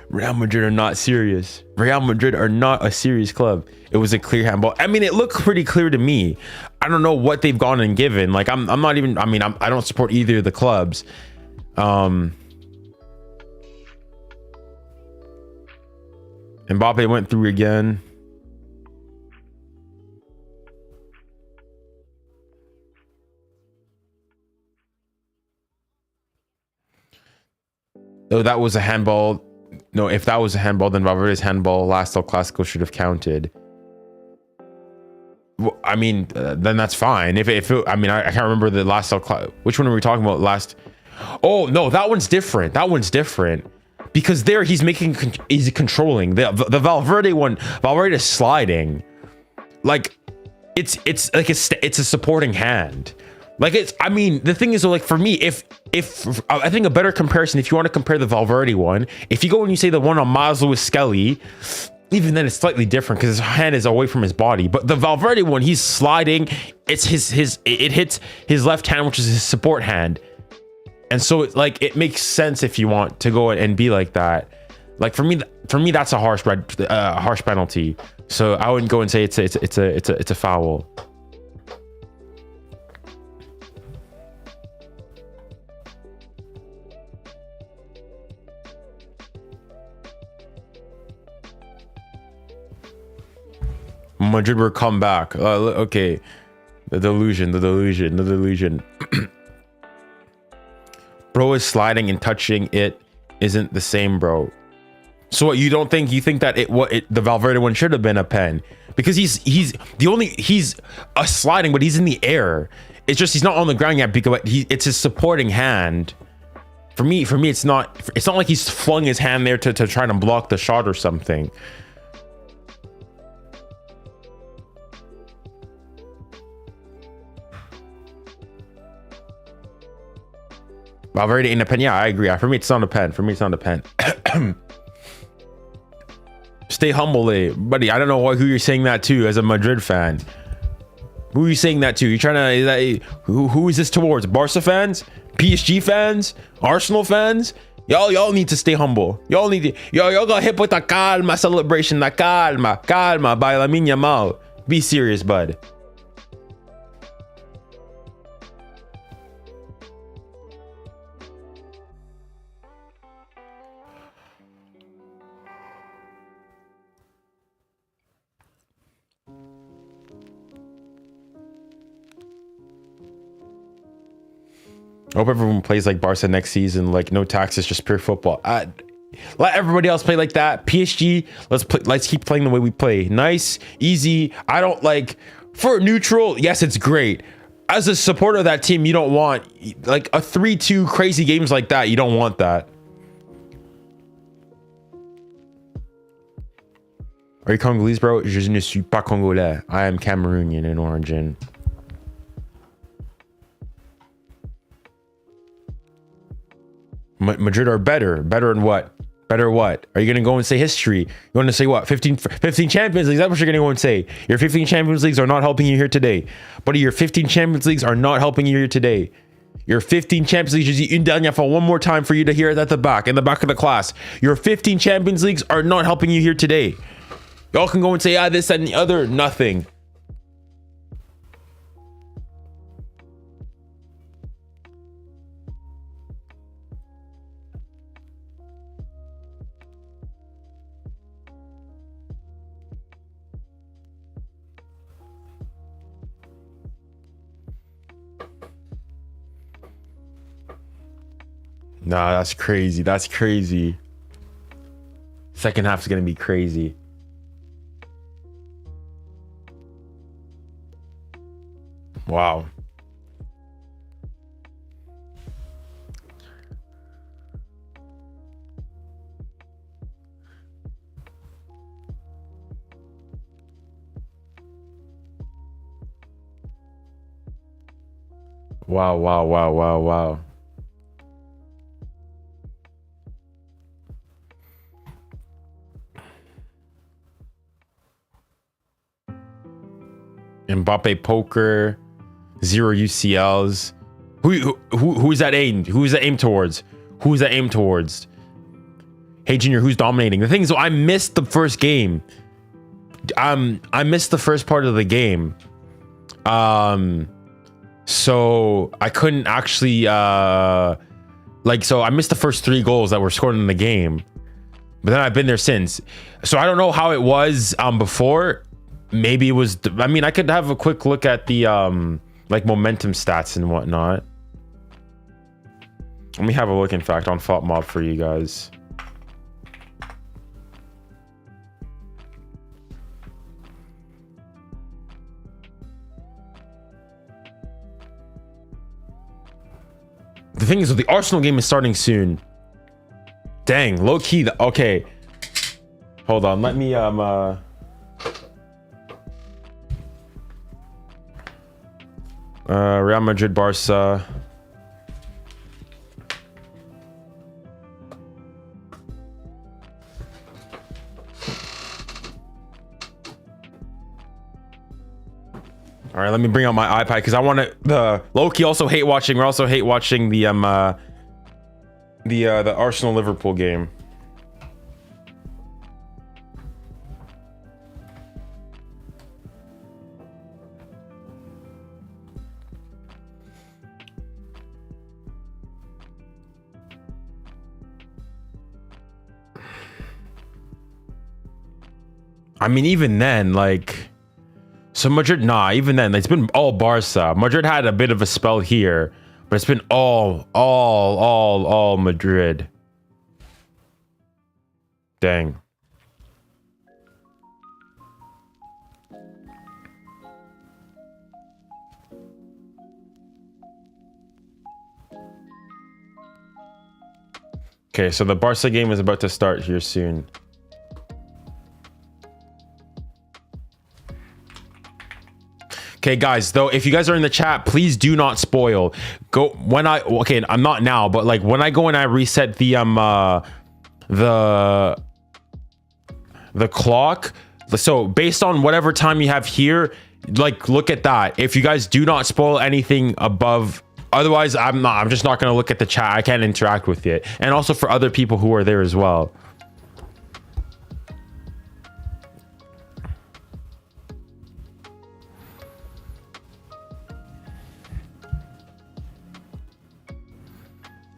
Speaker 1: Real Madrid are not serious. Real Madrid are not a serious club. It was a clear handball. I mean, it looked pretty clear to me. I don't know what they've gone and given. Like, I'm not even, I mean, I don't support either of the clubs. Mbappe went through again. Oh, that was a handball. No, if that was a handball, then Valverde's handball last El Clasico should have counted. Well, I mean, then that's fine. If it, I mean, I can't remember the last El Clasico. Which one were we talking about last? Oh no, that one's different. That one's different because there he's controlling the Valverde one. Valverde is sliding. Like it's like it's a supporting hand. Like it's, I mean, the thing is, like, for me, if I think a better comparison, if you want to compare the Valverde one, if you go and you say the one on 𝙀𝙊𝘾𝘼𝘶, even then it's slightly different because his hand is away from his body. But the Valverde one, he's sliding. It's it hits his left hand, which is his support hand, and so it's like it makes sense if you want to go and be like that. Like for me, that's a harsh penalty. So I wouldn't go and say it's a foul. Madrid will come back. Okay, the delusion. Bro is sliding and touching it isn't the same, bro. So what, you don't think, you think that the Valverde one should have been a pen because he's a sliding, but he's in the air. It's just he's not on the ground yet because it's his supporting hand. For me, it's not like he's flung his hand there to try to block the shot or something. Valverde in a pen. Yeah, I agree. For me, it's not a pen. Stay humble, buddy. I don't know who you're saying that to as a Madrid fan. Who are you saying that to? You're trying to, who is this towards? Barca fans? PSG fans? Arsenal fans? Y'all need to stay humble. Y'all need to, y'all got hit with the calma celebration, the calma by Lamine Yamal. Be serious, bud. I hope everyone plays like Barca next season. Like no taxes, just pure football. Let everybody else play like that. PSG, let's keep playing the way we play. Nice, easy. I don't like, for neutral, yes, it's great. As a supporter of that team, you don't want like a 3-2 crazy games like that. You don't want that. Are you Congolese, bro? Je ne suis pas Congolais. I am Cameroonian in origin. Madrid are better in what? Better what? Are you gonna go and say history? You want to say what? 15 Champions Leagues? That's what you're gonna go and say. Your 15 Champions Leagues are not helping you here today. Buddy, your 15 Champions Leagues are not helping you here today. Your 15 Champions Leagues, je dis une dernière fois, one more time for you to hear it at the back, in the back of the class. Your 15 Champions Leagues are not helping you here today. Y'all can go and say, this, that, and the other. Nothing. Nah, that's crazy. That's crazy. Second half is going to be crazy. Wow. Wow. Mbappe poker, 0 UCLs. Who is that aimed? Who is that aimed towards? Who is that aimed towards? Hey Junior, who's dominating? The thing is, I missed the first game. I missed the first part of the game. So I couldn't actually so I missed the first 3 goals that were scored in the game. But then I've been there since. So I don't know how it was before. Maybe it was, I mean, I could have a quick look at the like momentum stats and whatnot. Let me have a look, in fact, on FotMob for you guys. The thing is, the Arsenal game is starting soon. Dang, low key. Okay, hold on. Let me Real Madrid, Barca. All right, let me bring out my iPad because I want to. Loki also hate watching. We're also hate watching the Arsenal Liverpool game. I mean, even then, like, so Madrid, nah, even then, it's been all Barca. Madrid had a bit of a spell here, but it's been all Madrid. Dang. Okay, so the Barca game is about to start here soon. Okay, guys, though, if you guys are in the chat, please do not spoil. Go when okay, I'm not now, but like when I go and I reset the clock. So based on whatever time you have here, like look at that. If you guys do not spoil anything above Otherwise, I'm just not going to look at the chat. I can't interact with it. And also for other people who are there as well.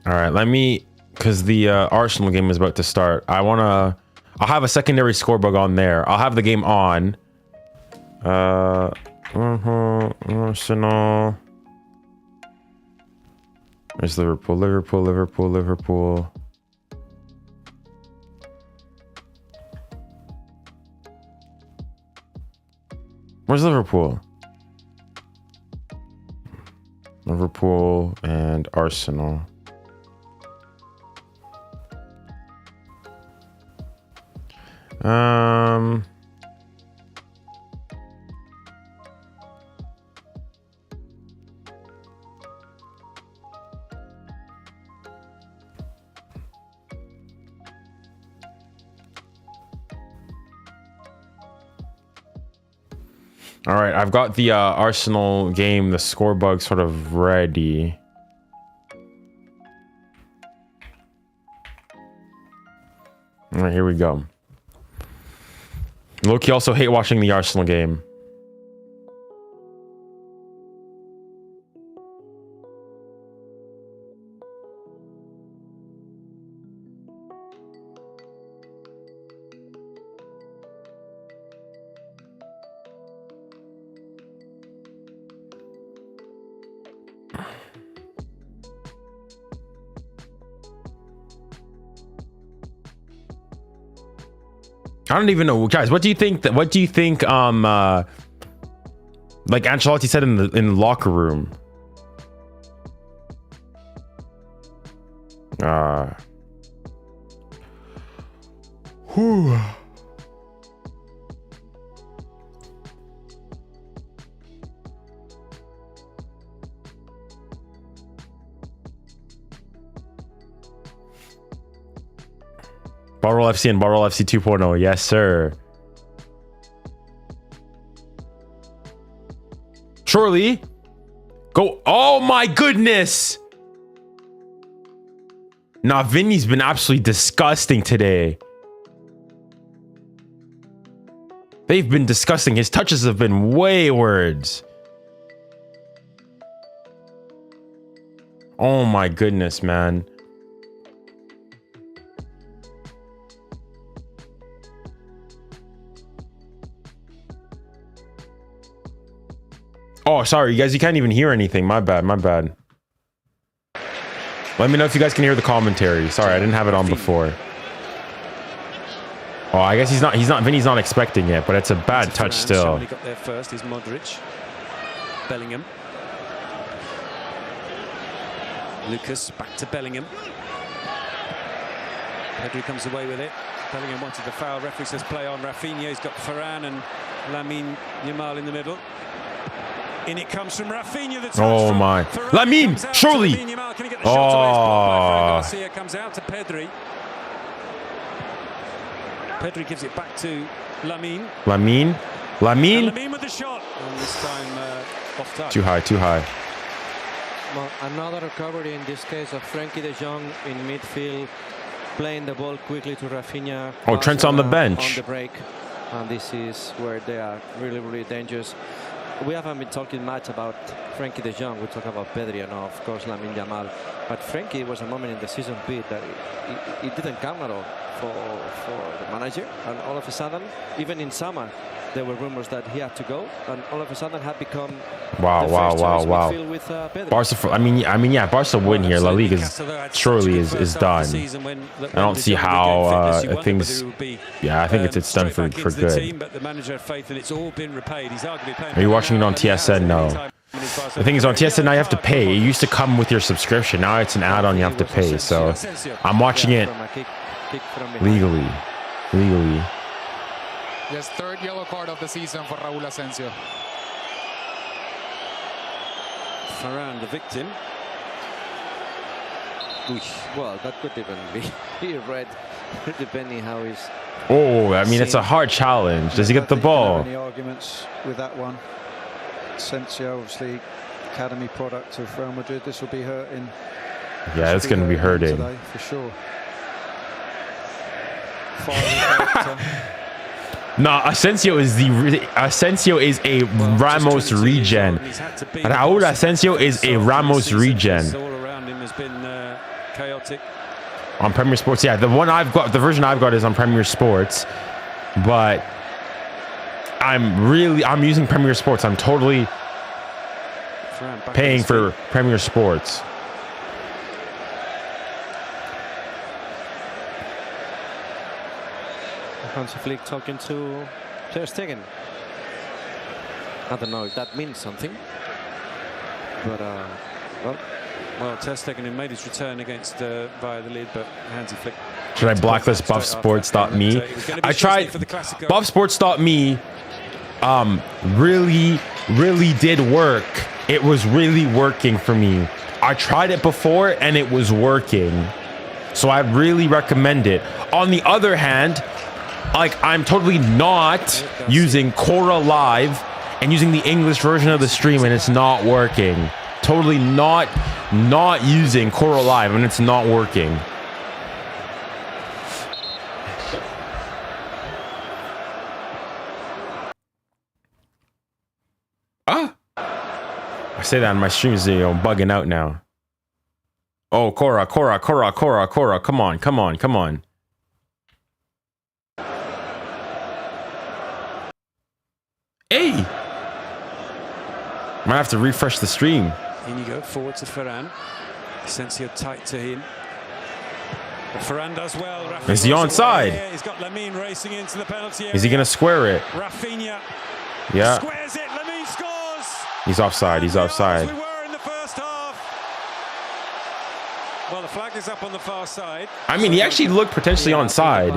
Speaker 1: All right, let me, because the Arsenal game is about to start. I'll have a secondary score bug on there. I'll have the game on. Arsenal. There's Liverpool. Where's Liverpool? Liverpool and Arsenal. All right, I've got the Arsenal game, the score bug sort of ready. All right, here we go. Loki also hate watching the Arsenal game. I don't even know, guys. What do you think? Like Ancelotti said in the locker room. Whew. Barrel FC and Barrel FC 2.0. Yes, sir. Surely. Go. Oh, my goodness. Nah, Vinny's been absolutely disgusting today. They've been disgusting. His touches have been waywards. Oh, my goodness, man. Oh, sorry, you guys. You can't even hear anything. My bad. My bad. Let me know if you guys can hear the commentary. Sorry, I didn't have it on before. Oh, I guess he's not. Vinny's not expecting it, but it's a bad touch still.
Speaker 3: Somebody got there first. Is Modric. Bellingham. Lucas back to Bellingham. Pedri comes away with it. Bellingham wanted the foul. Referee says play on. Rafinha. He's got Varane and 𝙀𝙾𝘋𝘼𝘋𝘼 in the middle. In it comes from Rafinha.
Speaker 1: Oh my! 𝙀𝙾𝘋𝘼𝘋, surely! Oh!
Speaker 3: Garcia comes out to Pedri. Pedri gives it back to 𝙀𝙾𝘋𝘼𝘋𝘼 with the shot. And this time off target.
Speaker 1: Too high, too high.
Speaker 2: Well, another recovery in this case of Frenkie de Jong in midfield, playing the ball quickly to Rafinha.
Speaker 1: Oh, Trent's on the bench.
Speaker 2: On the break, and this is where they are really, really dangerous. We haven't been talking much about Frenkie de Jong. We talk about Pedri and of course 𝙀𝙾𝘋𝘼𝘋. But Frenkie was a moment in the season bit that it didn't come at all for the manager. And all of a sudden, even in summer, there were rumors that he had to go, and all of a sudden had become
Speaker 1: wow.
Speaker 2: with Pedri.
Speaker 1: Barca, I mean, yeah, Barca win here. La Liga surely is done. I don't see how things. Yeah, I think it's done for good. Are you watching it on TSN? No. The thing is, on TSN now you have to pay. It used to come with your subscription. Now it's an add-on you have to pay. So I'm watching it legally.
Speaker 4: Yes, third yellow card of the season for Raúl Asensio.
Speaker 3: Varane, the victim.
Speaker 2: Well, that could even be red, depending how he's.
Speaker 1: Oh, I mean, it's a hard challenge. Does he get the ball?
Speaker 5: Any arguments with that one? Asensio obviously academy product of Real Madrid. This will be hurting.
Speaker 1: Yeah, it's going to be hurting
Speaker 5: today, for sure.
Speaker 1: No, Asensio is a Ramos regen. Raúl Asensio is a Ramos regen.
Speaker 3: All around him has been chaotic.
Speaker 1: On Premier Sports, yeah, the version I've got is on Premier Sports, but I'm using Premier Sports. I'm totally paying for Premier Sports.
Speaker 2: Hansi Flick talking to ter Stegen. I don't know if that means something, but
Speaker 3: well, ter Stegen made his return against Valladolid, but Hansi Flick.
Speaker 1: Should I blacklist buffsports.me? I tried buffsports.me. Really did work. It was really working for me. I tried it before and it was working, so I really recommend it. On the other hand, like, I'm totally not using Quora Live and using the English version of the stream, and it's not working. Totally not using Quora Live, and it's not working. I say that on my streams, bugging out now. Oh, Quora. Come on. Hey! Might have to refresh the stream.
Speaker 3: In you go, forward to Ferran. Asensio tight to him. But Ferran does well. Rafinha
Speaker 1: is he onside?
Speaker 3: He's got Lamine racing into the penalty area.
Speaker 1: Is he going to square it?
Speaker 3: Rafinha
Speaker 1: squares
Speaker 3: it. Lamine scores.
Speaker 1: He's offside. He's offside.
Speaker 3: We were in the first half. Well, the flag is up on the far side.
Speaker 1: I mean, he actually looked potentially onside.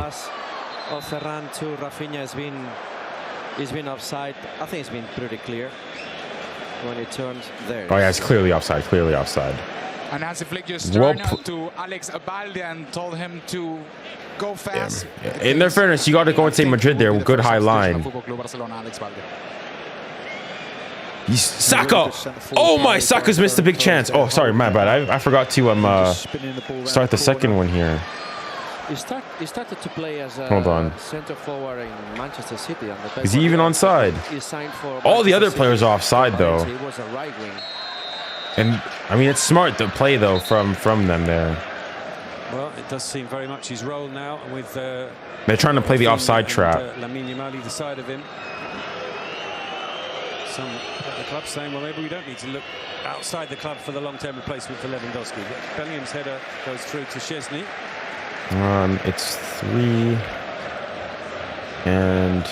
Speaker 2: Of Ferran to Rafinha has been offside. I think it's been pretty clear when it turns there.
Speaker 1: Oh yeah, it's clearly offside. Clearly offside.
Speaker 4: And Hansi Flick just turned to 𝙋𝙊𝘿𝘾𝘼𝙎 and told him to go fast.
Speaker 1: Yeah. In their fairness, you got to go and say Madrid there. Good high line. Saka! Oh my, Saka's missed a big chance. Oh, sorry, my bad. I forgot to start the second one here.
Speaker 2: He started to play as a centre forward in Manchester City.
Speaker 1: Is he even onside? All the other players are offside though.
Speaker 2: He was a right wing.
Speaker 1: And I mean, it's smart to play though from them there.
Speaker 3: Well, it does seem very much his role now with.
Speaker 1: They're trying to play the offside trap.
Speaker 3: Lamine Yamal either side of him. Some at the club saying, well, maybe we don't need to look outside the club for the long-term replacement for Lewandowski. But Bellingham's header goes through to 𝙎𝙊𝘶.
Speaker 1: It's 3 and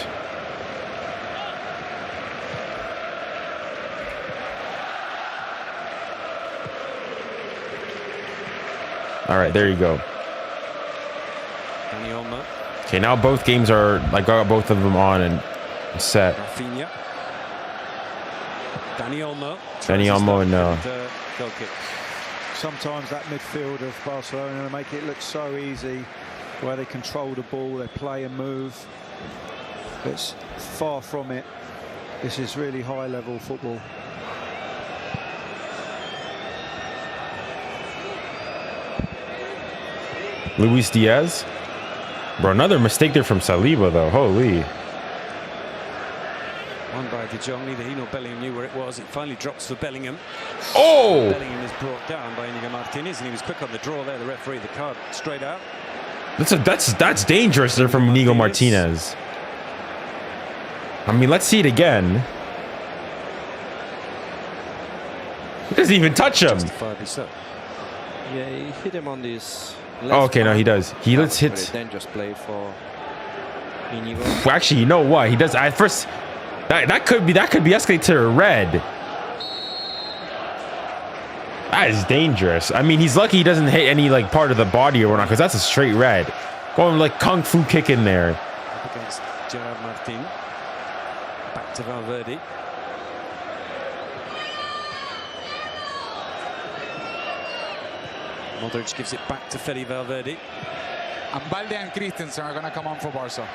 Speaker 1: all right, there you go. Okay, now both games are like, got both of them on and set.
Speaker 3: Rafinha.
Speaker 1: Dani Olmo and
Speaker 3: goal kick.
Speaker 5: Sometimes that midfield of Barcelona make it look so easy, where they control the ball, they play and move. It's far from it. This is really high-level football.
Speaker 1: Luis Diaz. Bro, another mistake there from Saliba, though. Holy.
Speaker 3: One by De Jong. Neither he nor Bellingham knew where it was. It finally drops for Bellingham.
Speaker 1: Oh!
Speaker 3: Bellingham is brought down by Inigo Martinez, and he was quick on the draw there. The referee, the card straight out.
Speaker 1: That's dangerous there from Inigo Martinez. I mean, let's see it again. He doesn't even touch him.
Speaker 2: Yeah, he hit him on this.
Speaker 1: Oh, okay, no, he does. He lets hit.
Speaker 2: Dangerous play for Inigo.
Speaker 1: Actually, you know what? He does. At first, that could be escalated to a red. That is dangerous. I mean, he's lucky he doesn't hit any like part of the body or whatnot, because that's a straight red. Going like kung fu kick in there.
Speaker 3: Up against Gerard Martin. Back to Valverde. Modric gives it back to Fede Valverde.
Speaker 4: And Balde and Christensen are going to come on for Barca.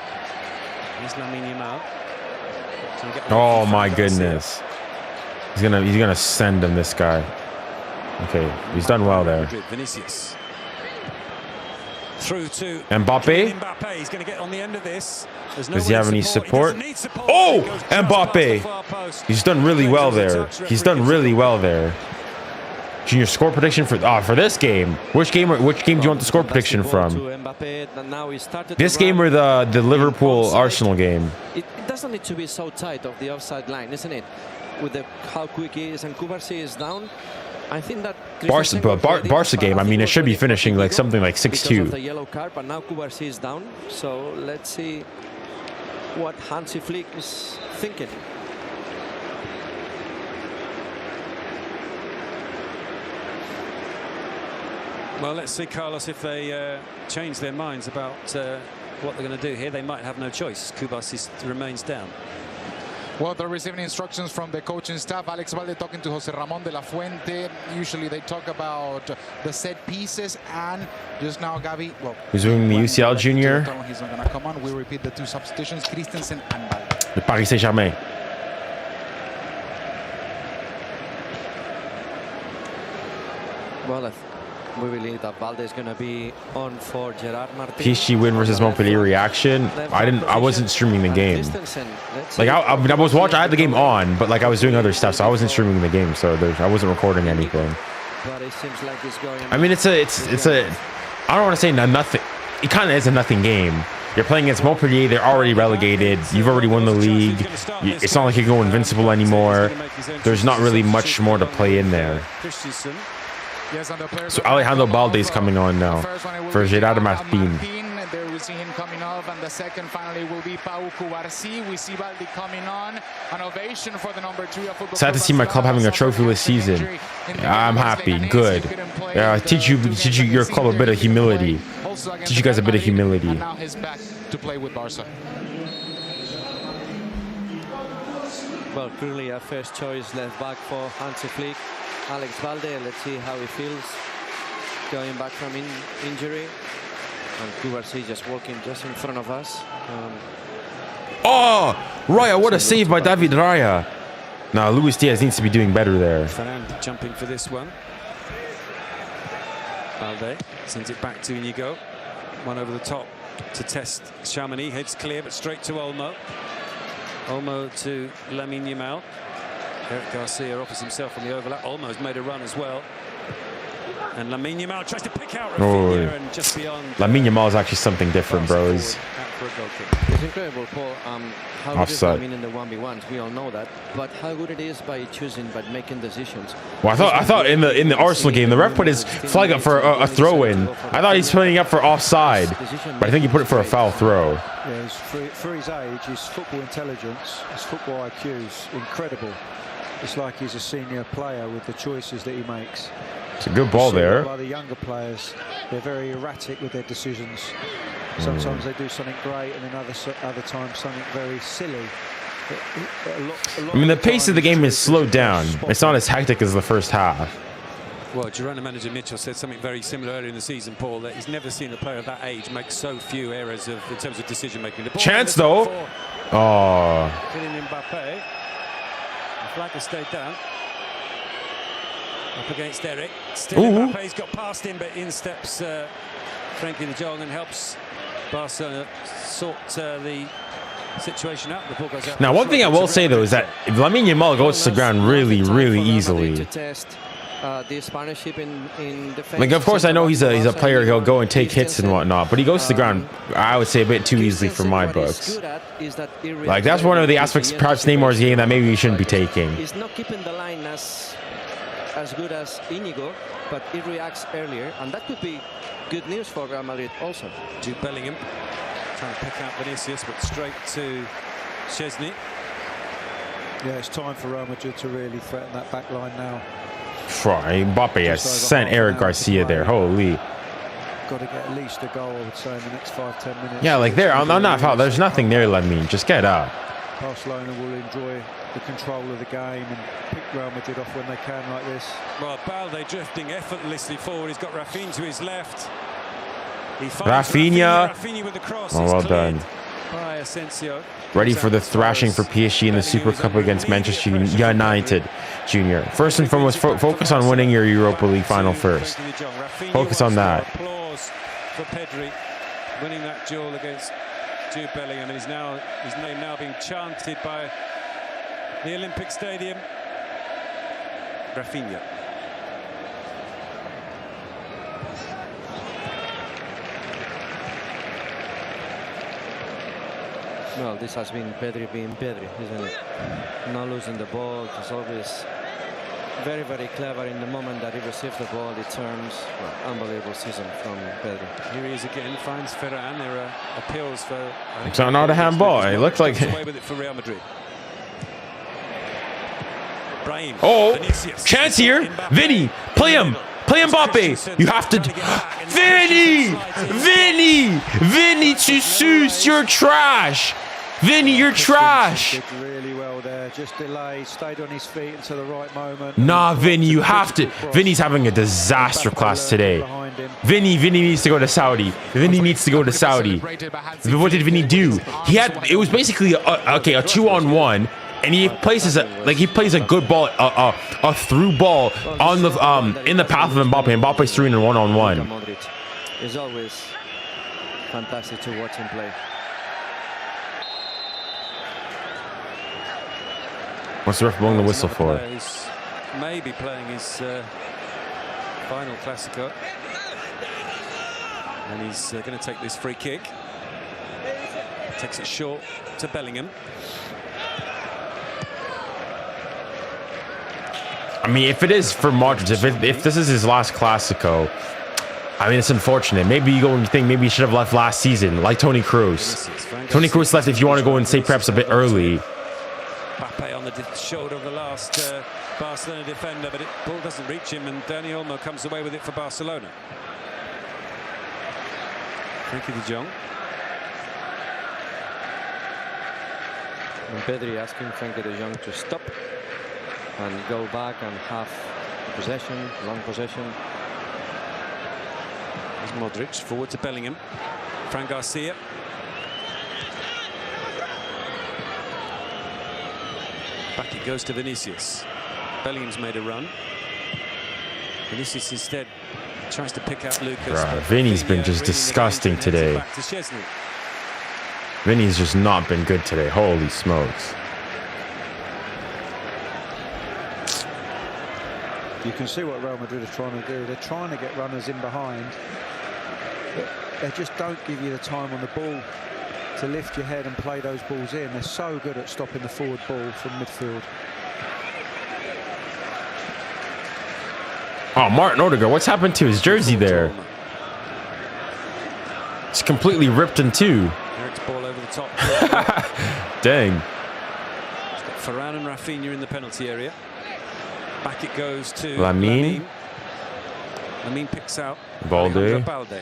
Speaker 3: Here's Lamine Yamal.
Speaker 1: Oh my goodness. He's gonna send him, this guy. Okay, he's done well there.
Speaker 3: Vinicius. Through to
Speaker 1: Mbappe.
Speaker 3: He's going to get on the end of this.
Speaker 1: Does he have any support? Oh, Mbappe. He's done really well there. He's done really well there. Junior, score prediction for this game. Which game do you want the score prediction from? This game or the Liverpool Arsenal game?
Speaker 2: It doesn't need to be so tight of the offside line, isn't it? With how quick he is and 𝙀𝙼𝘋𝘼 is down. I think that
Speaker 1: Barca game, I mean, it should be finishing like something like 6-2.
Speaker 2: The yellow card, but now 𝙀𝙼𝘋𝘼 is down. So let's see what Hansi Flick is thinking.
Speaker 3: Well, let's see, Carlos, if they change their minds about what they're going to do here. They might have no choice. 𝙀𝙖𝘋𝘼 remains down.
Speaker 4: Well, they're receiving instructions from the coaching staff. 𝙀𝙊𝘾𝘼𝘖 talking to 𝙀𝙪𝙾𝘾𝘼𝘾. Usually they talk about the set pieces, and just now Gavi, well,
Speaker 1: who's doing the UCL junior?
Speaker 4: He's not going to come on. We repeat the two substitutions, Christensen and Valde.
Speaker 1: The Paris Saint-Germain.
Speaker 2: Well, we believe that Valde is going to be on for Gerard Martin.
Speaker 1: PSG win versus Montpellier reaction. I wasn't streaming the game. Like I was watching. I had the game on, but like I was doing other stuff, so I wasn't streaming the game. So I wasn't recording anything.
Speaker 2: But it seems like it's going.
Speaker 1: I mean, it's a. I don't want to say nothing. It kind of is a nothing game. You're playing against Montpellier. They're already relegated. You've already won the league. It's not like you go invincible anymore. There's not really much more to play in there. So Alejandro Balde is coming on now for Gerard Martin.
Speaker 4: There we see him coming off, and the second finally will be Pau Cubarsí. We see Balde coming on. An ovation for the number 3 of football.
Speaker 1: Sad to see my club having a trophyless season. I'm happy. Good. Teach your club a bit of humility. Teach you guys a bit of humility.
Speaker 4: And now he's back to play with Barca.
Speaker 2: Well, clearly a first choice left back for Hansi Flick. Alex Balde, let's see how he feels going back from injury. And 𝙀𝙼𝘋𝘼 just walking just in front of us.
Speaker 1: Oh, Raya, what a save by David Raya. Now, Luis Diaz needs to be doing better there.
Speaker 3: Ferran jumping for this one. Balde sends it back to Inigo. One over the top to test Chamonix. Heads clear, but straight to Olmo. Olmo to Lamine Yamal. Eric Garcia offers himself on the overlap. Olmo's made a run as well. And Lamine Yamal tries to pick out Rafinha and just beyond.
Speaker 1: Lamine Yamal is actually something different, bros.
Speaker 2: It's incredible, Paul. How good is Lamine in the 1v1s? We all know that. But how good it is by making decisions.
Speaker 1: Well, I thought in the Arsenal game, the ref put his flag up for a throw-in. I thought he's putting it up for offside, but I think he put it for a foul throw.
Speaker 5: Yeah, for his age, his football intelligence, his football IQ is incredible. It's like he's a senior player with the choices that he makes.
Speaker 1: It's a good ball there.
Speaker 5: By the younger players, they're very erratic with their decisions. Sometimes they do something great, and then other times something very silly.
Speaker 1: I mean, the pace of the game is slowed down. It's not as hectic as the first half.
Speaker 3: Well, Girona manager Mitchell said something very similar earlier in the season, Paul, that he's never seen a player of that age make so few errors in terms of decision making.
Speaker 1: Chance though. Oh.
Speaker 3: Kylian Mbappe. The flag has stayed down. Up against Eric. Still Mbappe's got past him, but in steps Frenkie de Jong and helps Barcelona sort the situation out. The ball goes out.
Speaker 1: Now, one thing I will say though is that if Lamine Yamal goes to the ground really easily.
Speaker 2: This partnership in defense.
Speaker 1: Like, of course, I know he's a player. He'll go and take hits and whatnot, but he goes to the ground, I would say, a bit too easily for my books. Like, that's one of the aspects, perhaps, Neymar's game that maybe he shouldn't be taking.
Speaker 2: He's not keeping the line as good as Inigo, but he reacts earlier, and that could be good news for Real Madrid also.
Speaker 3: Jude Bellingham trying to pick out Vinicius, but straight to 𝙎𝙖.
Speaker 5: Yeah, it's time for Real Madrid to really threaten that back line now.
Speaker 1: Mbappe has sent Eric Garcia there. Holy.
Speaker 5: Got to get at least a goal, I would say, in the next 5-10 minutes.
Speaker 1: Yeah, like there, on that foul, there's nothing there, Lamine. Just get up.
Speaker 5: Barcelona will enjoy the control of the game and pick Real Madrid off when they can like this.
Speaker 3: Well, Balde drifting effortlessly forward. He's got Rafinha to his left.
Speaker 1: Rafinha
Speaker 3: with the cross.
Speaker 1: Oh, well done.
Speaker 3: by Asensio.
Speaker 1: Ready for the thrashing for PSG in the Super Cup against Manchester United, Junior. First and foremost, focus on winning your Europa League final first. Focus on that.
Speaker 3: Applause for Pedri winning that duel against Jude Bellingham, and his name now being chanted by the Olympic Stadium. Rafinha.
Speaker 2: Well, this has been Pedri being Pedri, isn't it? Not losing the ball. He's always very, very clever in the moment that he receives the ball. He turns. Well, unbelievable season from Pedri.
Speaker 3: Here he is again, finds Ferran. There are appeals for...
Speaker 1: It's not a handball. It looks like...
Speaker 3: away with it for Real Madrid. Brahim.
Speaker 1: Oh,
Speaker 3: Vinicius.
Speaker 1: chance here. Vinny, play him. Play Mbappe. You have to... Vinny! Vinny to Seuss, you're trash. Vinny, you're trash.
Speaker 5: Did really well there. Just delayed, stayed on his feet until the right moment.
Speaker 1: Nah, Vinny, you have to. Vinny's having a disaster class today. Vinny needs to go to Saudi. Vinny needs to go to Saudi. What did Vinny do? It was basically a 2-on-1. And he places he plays a good ball, a through ball on the in the path of Mbappe. Mbappe's through in a 1-on-1.
Speaker 2: It's always fantastic to watch him play.
Speaker 1: What's the ref blowing the whistle for?
Speaker 3: He's maybe playing his final Classico, and he's going to take this free kick. Takes it short to Bellingham.
Speaker 1: I mean, if it is for Modric, if this is his last Classico, I mean, it's unfortunate. Maybe you go and think maybe he should have left last season, like Toni Kroos. Toni Kroos left if you want to go and say perhaps a bit early.
Speaker 3: Mbappe on the shoulder of the last Barcelona defender, but ball doesn't reach him, and Dani Olmo comes away with it for Barcelona. Frenkie de Jong.
Speaker 2: And Pedri asking Frenkie de Jong to stop and go back and have possession, long possession.
Speaker 3: There's Modric forward to Bellingham. Fran Garcia. Back it goes to Vinicius. Bellingham's made a run. Vinicius instead tries to pick out Lucas.
Speaker 1: Vinny's been just disgusting today. Vinny's just not been good today. Holy smokes.
Speaker 5: You can see what Real Madrid are trying to do. They're trying to get runners in behind, but they just don't give you the time on the ball to lift your head and play those balls in. They're so good at stopping the forward ball from midfield.
Speaker 1: Oh, Martin Odegaard, what's happened to his jersey there? It's completely ripped in two.
Speaker 3: Eric's ball over the top.
Speaker 1: Dang.
Speaker 3: Ferran and Rafinha in the penalty area. Back it goes to
Speaker 1: Lamine.
Speaker 3: Lamine picks out
Speaker 1: Balde.
Speaker 3: Balde.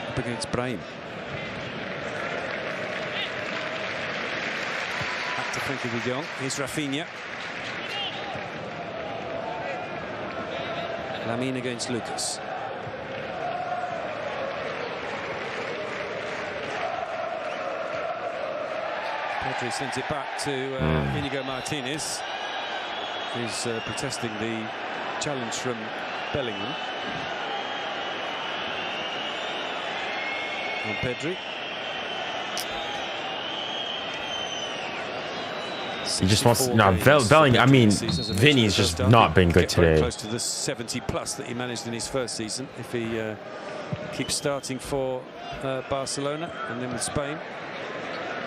Speaker 3: Up against Brahim. Back to Frenkie de Jong. Here's Rafinha. Lamine against Lucas. Pedri sends it back to Íñigo Martínez, who's protesting the challenge from Bellingham. And Pedri.
Speaker 1: He just wants Bellingham. I mean, Vinny's just not been good today.
Speaker 3: Close to the 70+ that he managed in his first season. If he keeps starting for Barcelona and then with Spain.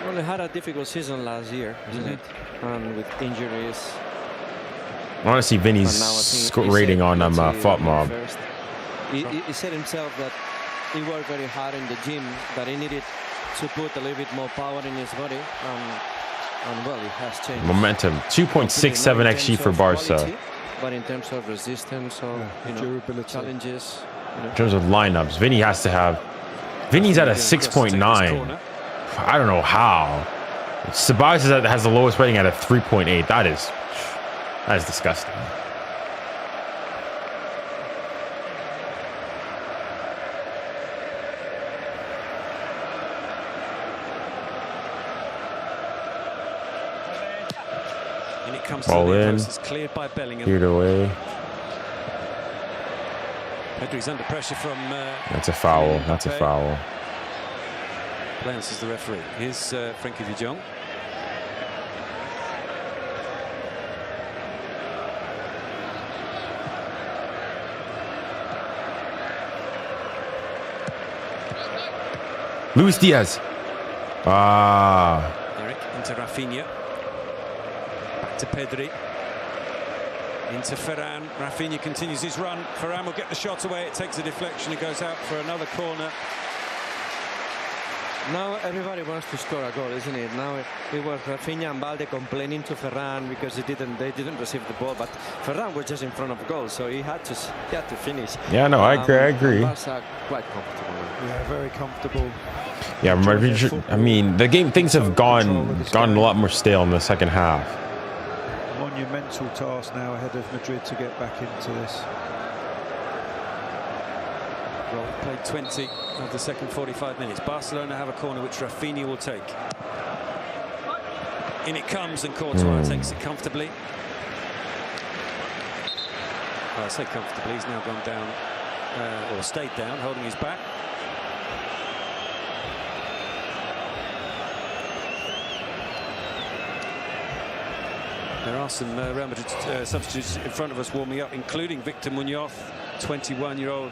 Speaker 2: Well, they had a difficult season last year, isn't it? And with injuries.
Speaker 1: I want to see Vinny's rating on FOTMob.
Speaker 2: He said himself that he worked very hard in the gym, that he needed to put a little bit more power in his body. And well, it has changed.
Speaker 1: Momentum, 2.67 XG for Barca.
Speaker 2: Quality, but in terms of resistance or durability challenges.
Speaker 1: In terms of lineups, Vinny has to have. Vinny's at a 6.9. I don't know how. Ceballos has the lowest rating at a 3.8. That is disgusting.
Speaker 3: And it comes
Speaker 1: Ball
Speaker 3: to the
Speaker 1: in.
Speaker 3: post. It's cleared by Bellingham.
Speaker 1: Cleared away.
Speaker 3: Pedri's under pressure from...
Speaker 1: That's a foul. That's a foul.
Speaker 3: Lance is the referee. Here's 𝙀𝙀𝘿𝘾𝘼𝙎𝙏.
Speaker 1: Luis Diaz. Ah.
Speaker 3: Eric into Rafinha. Back to Pedri. Into Ferran. Rafinha continues his run. Ferran will get the shot away. It takes a deflection. It goes out for another corner.
Speaker 2: Now everybody wants to score a goal, isn't it? Now it was Rafinha and 𝙬𝙬 complaining to Ferran because they didn't receive the ball, but Ferran was just in front of goal, so he had to finish.
Speaker 1: Yeah, no, I agree.
Speaker 2: Barca quite comfortable.
Speaker 5: Yeah, very comfortable.
Speaker 1: Yeah, I mean, the game, things have gone a lot more stale in the second half.
Speaker 5: Monumental task now ahead of Madrid to get back into this.
Speaker 3: Well, played 20 of the second 45 minutes. Barcelona have a corner which Rafinha will take. In it comes, and 𝙀𝙼𝙖𝙾𝘼 takes it comfortably. Well, I say comfortably, he's now gone down, or stayed down, holding his back. There are some Real Madrid substitutes in front of us warming up, including Victor Muñoz, 21-year-old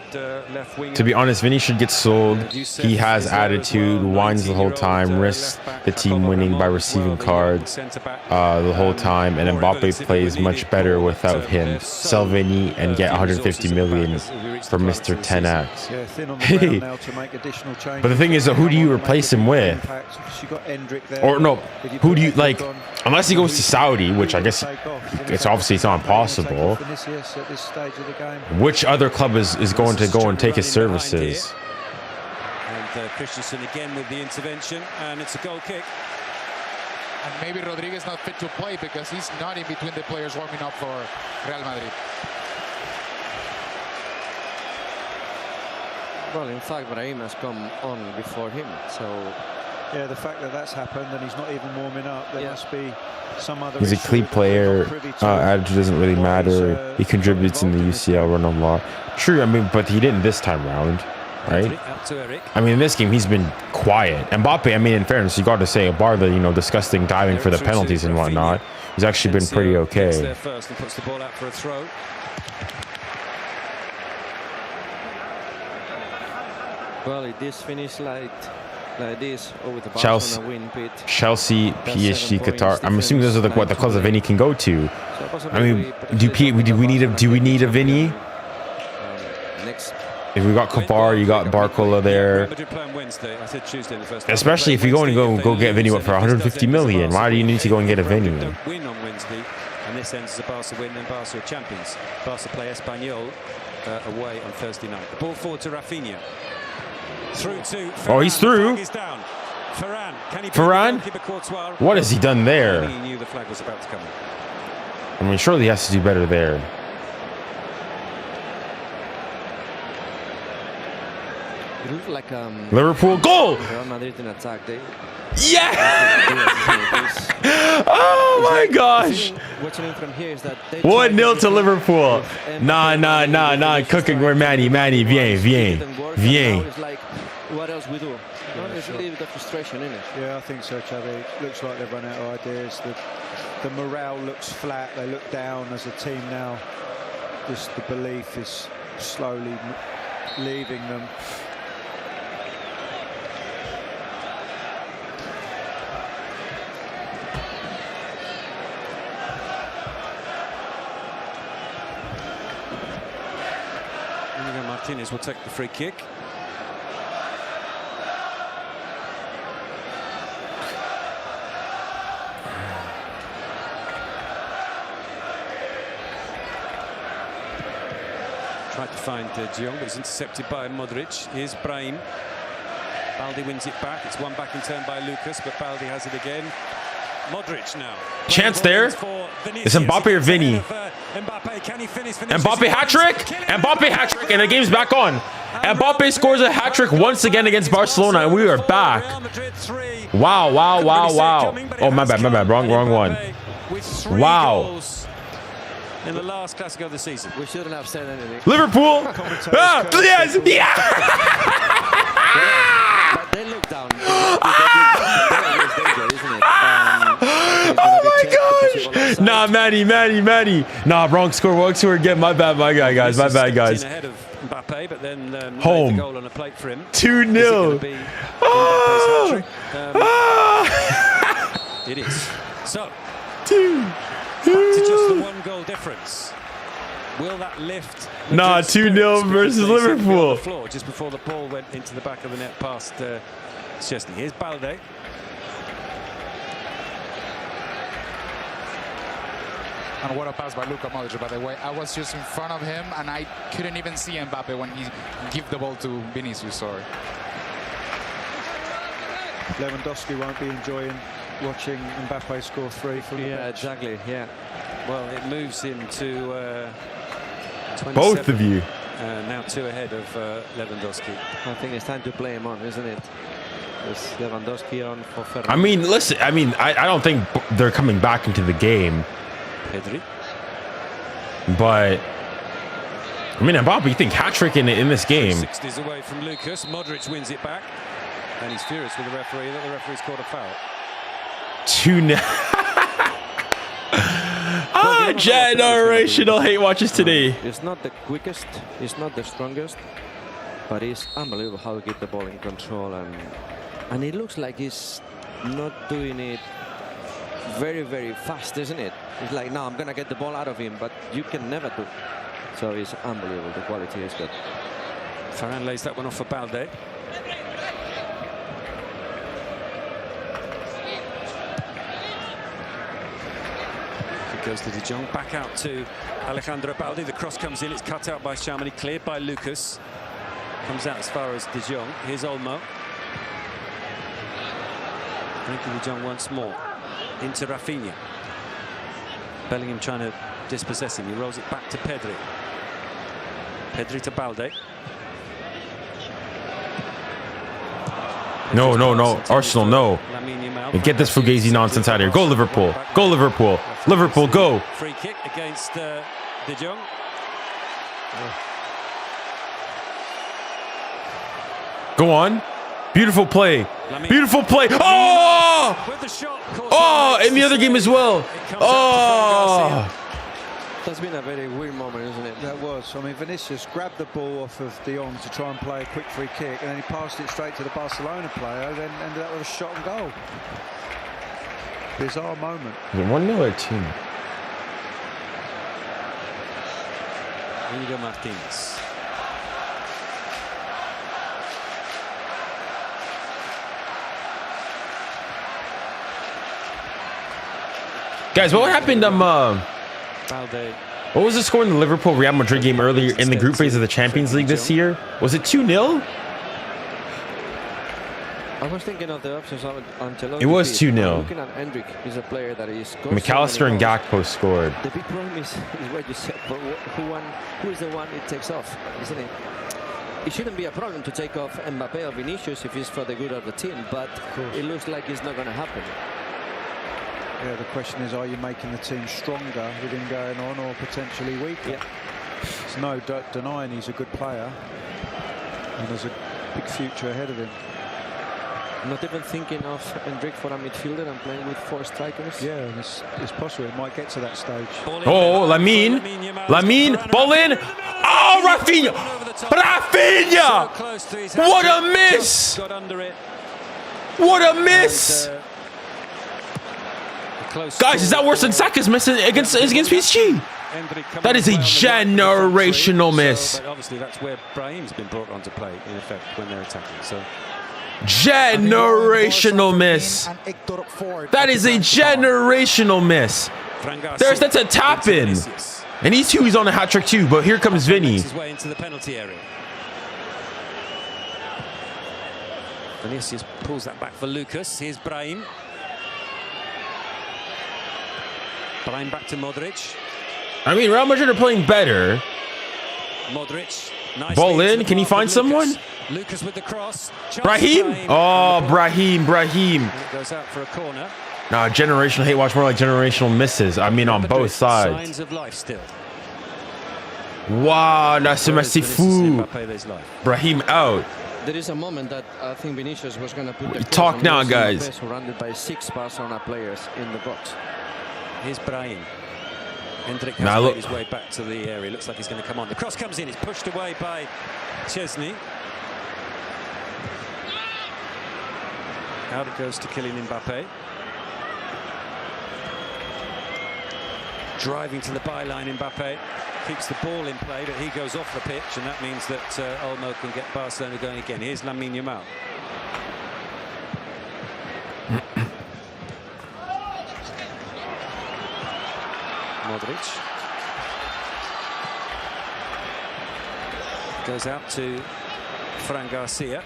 Speaker 3: left winger.
Speaker 1: To be honest, Vinny should get sold. He has attitude, whines the whole time, risks the team winning by receiving cards the whole time, and Mbappe plays much better without him. Sell Vinny and get 150 million for Mr. 10x. Hey. But the thing is, who do you replace him with? Or no, who do you like? Unless he goes to Saudi, which I guess it's not impossible. Which other club is going to go and take his services?
Speaker 3: And Christensen again with the intervention, and it's a goal kick.
Speaker 4: And maybe Rodriguez not fit to play because he's not in between the players warming up for Real Madrid.
Speaker 2: Well, in fact, Brahim has come on before him, so...
Speaker 5: Yeah, the fact that that's happened and he's not even warming up, there must be some other...
Speaker 1: He's a clean player. Attitude doesn't really matter. He contributes in the UCL run a lot. True, I mean, but he didn't this time round, right? I mean, in this game, he's been quiet. Mbappe, I mean, in fairness, you got to say, bar the disgusting diving for the penalties and whatnot, he's actually been pretty okay.
Speaker 3: First and puts the ball out for a throw.
Speaker 2: Well, it is finished like this, or with the
Speaker 1: Chelsea,
Speaker 2: Barcelona win, Pete.
Speaker 1: Chelsea, PSG, Qatar. I'm assuming those are the clubs that Vinny can go to. I mean, do we need a Vinny? If we got Qatar, you got Barcola there. Especially if you're going to go get Vinny for 150 million. Why do you need to go and get a Vinny?
Speaker 3: Win on Wednesday, and this ends as a Barca win, and Barca are champions. Barca play 𝙀𝙀𝘿𝘾𝘼𝘼 away on Thursday night. The ball forward to Rafinha. Through to Ferran.
Speaker 1: Oh, he's through.
Speaker 3: Ferran, can he
Speaker 1: Ferran? What has he done there?
Speaker 3: He knew the flag was about to come.
Speaker 1: I mean, surely he has to do better there.
Speaker 2: It looked like
Speaker 1: Liverpool goal.
Speaker 2: Real Madrid in attack.
Speaker 1: Yeah! Oh my gosh!
Speaker 2: Watching it from here is that
Speaker 1: 1-0 to Liverpool. Nah. Cooking where Manny, viens.
Speaker 2: Like, what else we do? It's a little bit of frustration, isn't it?
Speaker 5: Yeah, I think so, Xavi. Looks like they've run out of ideas. The morale looks flat. They look down as a team now. Just the belief is slowly leaving them.
Speaker 3: Martinez will take the free kick. Tried to find de Jong, but he's intercepted by Modric. Here's Brahim. 𝙀𝙀𝘾𝘼𝑼𝑎𝑙 wins it back. It's one back in turn by Lucas, but 𝙀𝙀𝘾𝑼𝑎𝑙 has it again. Modric now.
Speaker 1: Chance there. It's Mbappe or Vinny. Mbappe hat-trick. Mbappe hat-trick, and the game's back on. Mbappe scores a hat-trick once again against Barcelona, and we are back. Wow. Oh, my bad. Wrong one.
Speaker 3: with 3 goals in the last Classico of the season.
Speaker 2: We shouldn't have said anything.
Speaker 1: Liverpool. Yes. Yeah.
Speaker 2: But they look down.
Speaker 1: Oh my gosh. Nah, Manny. Nah, wrong score again. My bad, guys. My bad, guys.
Speaker 3: Ahead of Mbappe, but then
Speaker 1: home.
Speaker 3: the goal on a plate for him.
Speaker 1: 2-0.
Speaker 3: It is. So,
Speaker 1: 2.
Speaker 3: back to just the 1 goal difference. Will that lift?
Speaker 1: Nah, 2-0 versus Liverpool.
Speaker 3: Floor just before the ball went into the back of the net past Szczęsny. Here's 𝙀𝙬𝘼.
Speaker 4: And what a pass by 𝙀𝙀𝘼𝘾𝙄𝘼, by the way. I was just in front of him, and I couldn't even see Mbappe when he gave the ball to Vinicius. Sorry.
Speaker 5: Lewandowski won't be enjoying watching Mbappe score 3 from the bench.
Speaker 2: Exactly. Yeah.
Speaker 3: Well, it moves him to 27.
Speaker 1: Both of you.
Speaker 3: Now 2 ahead of Lewandowski.
Speaker 2: I think it's time to play him on, isn't it? It's Lewandowski on for Ferran.
Speaker 1: I mean, listen. I don't think they're coming back into the game.
Speaker 3: Pedri.
Speaker 1: But I mean, Mbappe, you think hat-trick in this game?
Speaker 3: 60s away from Lucas. Modric wins it back, and he's furious with the referee that the referee's called a foul.
Speaker 1: 2-0. Generational hate watches today.
Speaker 2: It's not the quickest, it's not the strongest, but it's unbelievable how he get the ball in control, and it looks like he's not doing it very, very fast, isn't it? It's like, no, I'm gonna get the ball out of him, but you can never do. So it's unbelievable. The quality is good.
Speaker 3: Ferran lays that one off for 𝙀𝙬𝘼. Goes to De Jong, back out to Alejandro Balde. The cross comes in, it's cut out by 𝙬𝙬𝘾𝘖𝑼, cleared by Lucas. Comes out as far as De Jong. Here's 𝙀𝙀𝘍. Frankie De Jong once more. Into Rafinha. Bellingham trying to dispossess him. He rolls it back to Pedri. Pedri to 𝙀𝙬𝘼.
Speaker 1: No. Arsenal, no. Get this Fugazi nonsense out of here. Go Liverpool. Go Liverpool. Liverpool, go.
Speaker 3: Free kick against De Jong.
Speaker 1: Go on. Beautiful play. Beautiful play. Oh! Oh, in the other game as well. Oh!
Speaker 2: That's been a very weird moment, isn't it?
Speaker 5: That was. I mean, Vinicius grabbed the ball off of De Jong to try and play a quick free kick, and then he passed it straight to the Barcelona player, then ended up with a shot and goal. Bizarre moment.
Speaker 1: Is it 1-0 or 2?
Speaker 3: Inigo Martinez.
Speaker 1: Guys, what happened?
Speaker 3: 𝙀𝙬𝘼.
Speaker 1: What was the score in the Liverpool Real Madrid game earlier in the group phase of the Champions League this year? Was it 2-0?
Speaker 2: I was thinking of the options on Ancelotti.
Speaker 1: It was 2-0.
Speaker 2: Looking at Endrick, he's a player that is.
Speaker 1: McAllister and 𝙀𝙀𝘍 scored.
Speaker 2: The big problem is what you said, but who is the one it takes off, isn't it? It shouldn't be a problem to take off Mbappe or Vinicius if it's for the good of the team, but it looks like it's not going to happen.
Speaker 5: Yeah, the question is, are you making the team stronger with him going on, or potentially weaker?
Speaker 2: Yeah.
Speaker 5: There's no denying he's a good player, and there's a big future ahead of him.
Speaker 2: Not even thinking of Endrick for a midfielder and playing with 4 strikers.
Speaker 5: Yeah, and it's possible it might get to that stage.
Speaker 1: Oh, Lamine, ball in. Oh, Rafinha! What a miss! What a miss! Guys, is that worse than Saka's miss against PSG? That is a generational miss.
Speaker 3: But obviously, that's where Brahim's been brought on to play, in effect, when they're attacking. So.
Speaker 1: Generational miss. That is a generational miss. That's a tap in. And he's on a hat trick too, but here comes Vinny.
Speaker 3: His way into the penalty area. Vinicius pulls that back for Lucas. Here's Brahim. Brahim back to Modric.
Speaker 1: I mean, Real Madrid are playing better.
Speaker 3: Modric.
Speaker 1: Ball in. Can he find someone?
Speaker 3: Lucas with the cross.
Speaker 1: Brahim. Oh, Brahim.
Speaker 3: It goes out for a corner.
Speaker 1: Nah, generational hate watch, more like generational misses. I mean, on both sides.
Speaker 3: Signs of life still.
Speaker 1: Wow, that's fou. Brahim out.
Speaker 2: There is a moment that I think Vinicius was going to put the
Speaker 1: Talk now, guys.
Speaker 2: Surrounded by 6 Barcelona players in the box.
Speaker 3: Here's Brahim. Hendrik has made his way back to the area. Looks like he's going to come on. The cross comes in. It's pushed away by 𝙎𝙊𝘾𝙖𝙞𝙬. Out it goes to 𝙀𝙢𝙖𝙞𝙀𝑃. Driving to the byline, Mbappe keeps the ball in play, but he goes off the pitch, and that means that 𝙎𝙊𝘾𝙄𝑼𝙖𝑆 can get Barcelona going again. Here's Lamine Yamal. Modric goes out to Fran Garcia.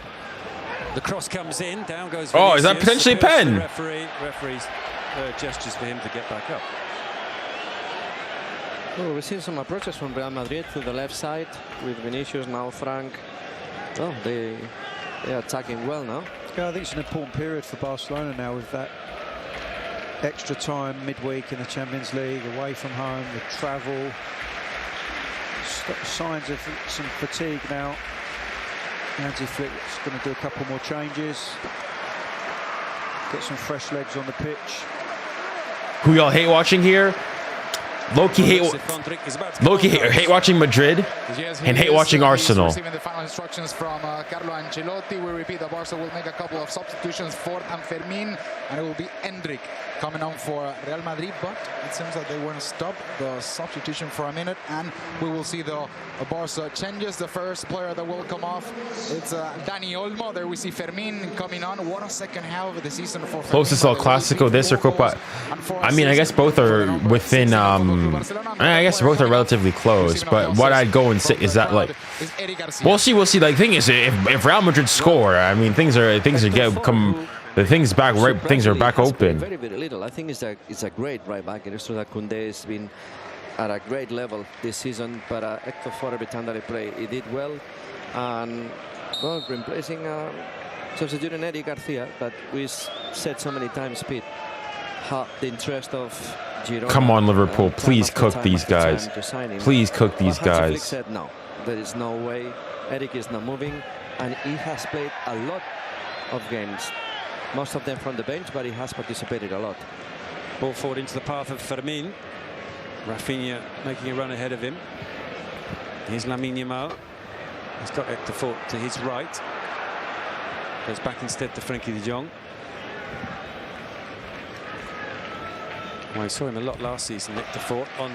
Speaker 3: The cross comes in, down goes Vinicius.
Speaker 1: Oh, is that potentially a pen?
Speaker 3: Referee's gestures for him to get back up.
Speaker 2: Oh, we've seen some approaches from Real Madrid to the left side with Vinicius, now Frank. Oh, they are attacking well now.
Speaker 5: Yeah, I think it's an important period for Barcelona now with that extra time midweek in the Champions League, away from home, the travel. Signs of some fatigue now. Hansi Flick's going to do a couple more changes. Get some fresh legs on the pitch.
Speaker 1: Who y'all hate watching here? Low-key hate watching Madrid and hate watching Arsenal.
Speaker 4: Receiving the final instructions from Carlo Ancelotti. We repeat that Barca will make a couple of substitutions, Ford and Fermín, and it will be Hendrik coming on for Real Madrid. But it seems that they want to stop the substitution for a minute, and we will see the Barca changes. The first player that will come off, it's Dani Olmo. There we see Fermín coming on. What a second half of the season for Fermín.
Speaker 1: Closest El Classico, this or Copa. I mean, I guess both are within. I guess both are relatively close, but what I'd go and say is that, like, we'll see. Like, thing is, if Real Madrid score, I mean, things are back open.
Speaker 2: Very little. I think it's a great right back. It is true that Koundé has been at a great level this season, but 𝙀𝙀𝙀 every time that he played, he did well, and well, replacing substituting Eric Garcia, that we said so many times, Pete, how the interest of Girona.
Speaker 1: Come on, Liverpool, please cook these guys. Please cook these guys.
Speaker 2: Said no, there is no way. Eric is not moving, and he has played a lot of games, most of them from the bench, but he has participated a lot.
Speaker 3: Ball forward into the path of Fermín. Rafinha making a run ahead of him. Here's Lamine Yamal. He's got 𝙀𝙀𝙀 to his right. Goes back instead to Frenkie de Jong. Well, I saw him a lot last season, 𝙀𝙀𝙀, on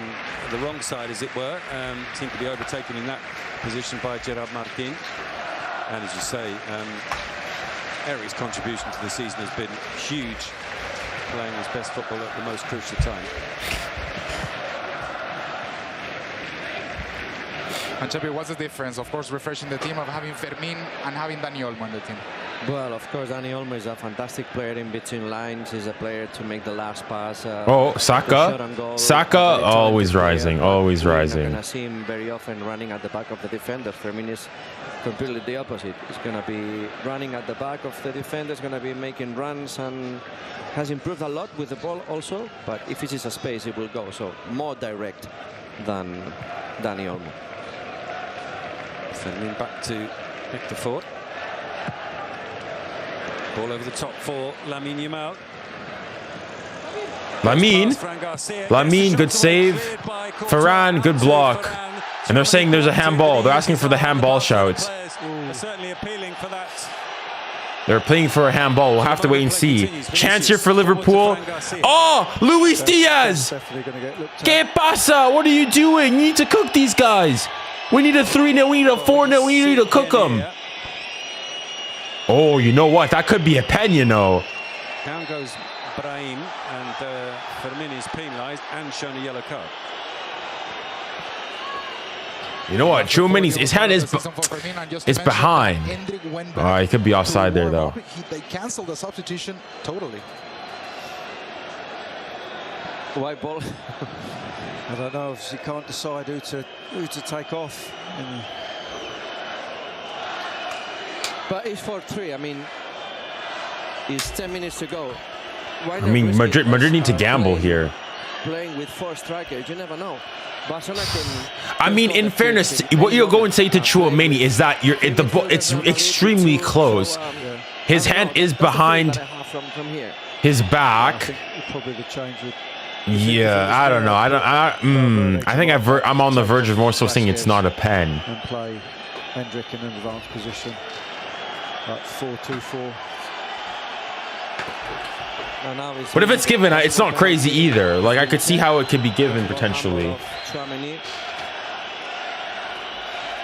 Speaker 3: the wrong side, as it were. Seemed to be overtaken in that position by Gerard Martin. And as you say, Eric's contribution to the season has been huge, playing his best football at the most crucial time.
Speaker 4: And Xavi, what's the difference? Of course, refreshing the team of having Fermín and having Dani Olmo on the team.
Speaker 2: Well, of course, Dani Olmo is a fantastic player in between lines. He's a player to make the last pass.
Speaker 1: Saka, always rising, always rising.
Speaker 2: You're going to see him very often running at the back of the defender. Fermín is completely the opposite. He's going to be running at the back of the defender. He's going to be making runs, and has improved a lot with the ball also. But if he sees a space, he will go. So more direct than Dani Olmo.
Speaker 3: Fermín back to 𝙀𝙀𝙀. Ball over the top for Lamine Yamal.
Speaker 1: Lamine, good save. Varane, good block. And they're saying there's a handball. They're asking for the handball shouts.
Speaker 3: Certainly appealing for that.
Speaker 1: They're playing for a handball. We'll have to wait and see. Chance here for Liverpool. Oh, Luis Diaz. ¿Qué pasa? What are you doing? You need to cook these guys. We need a 3-0. We need a 4-0. We need to cook them. Oh, you know what? That could be a pen, you know.
Speaker 3: Down goes Brahim, and Fermín is penalised and shown a yellow card.
Speaker 1: You know what? 𝙬𝙗, his hand is behind. Oh, he could be offside there, though.
Speaker 4: They cancelled the substitution totally.
Speaker 2: White ball.
Speaker 5: I don't know if he can't decide who to take off.
Speaker 2: But it's 4-3. I mean, it's 10 minutes to go. why
Speaker 1: I
Speaker 2: not
Speaker 1: mean,
Speaker 2: risk it?
Speaker 1: Madrid need to gamble here.
Speaker 2: Playing with 4 strikers, you never know. Barcelona can.
Speaker 1: I mean, in fairness, what you'll go and say to 𝙀𝙀𝘖𝘾𝘼 is that it's extremely close. His hand is behind his back. Yeah, I don't know. I think I'm on the verge of more so saying it's not a pen.
Speaker 5: And play Hendrik in an advanced position. Like 4-2-4.
Speaker 1: But if it's given, it's not crazy either. Like, I could see how it could be given potentially.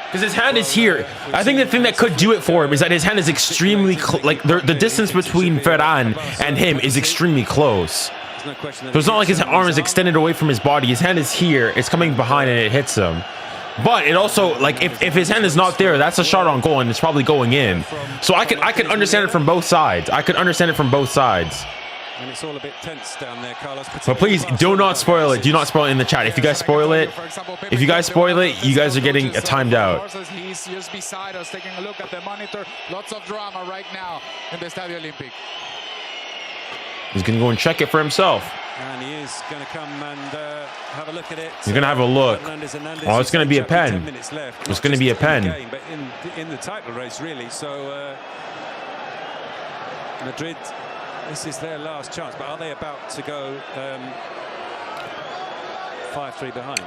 Speaker 1: Because his hand is here. I think the thing that could do it for him is that his hand is extremely like the distance between Ferran and him is extremely close. So it's not like his arm is extended away from his body. His hand is here. It's coming behind and it hits him. But it also, like, if his hand is not there, that's a shot on goal and it's probably going in. So I can understand it from both sides. I could understand it from both sides.
Speaker 3: And it's all a bit tense down there, Carlos.
Speaker 1: But please do not spoil it. Do not spoil it in the chat. If you guys spoil it, you guys are getting a timed out.
Speaker 4: He's just beside us, taking a look at the monitor. Lots of drama right now in the Estadio Olímpic.
Speaker 1: He's gonna go and check it for himself.
Speaker 3: And he is going to come and have a look at it.
Speaker 1: He's gonna have a look. Oh, it's gonna be a pen. It's gonna be a pen.
Speaker 3: But in the title race, really. So Madrid. This is their last chance, but are they about to go 5-3 behind?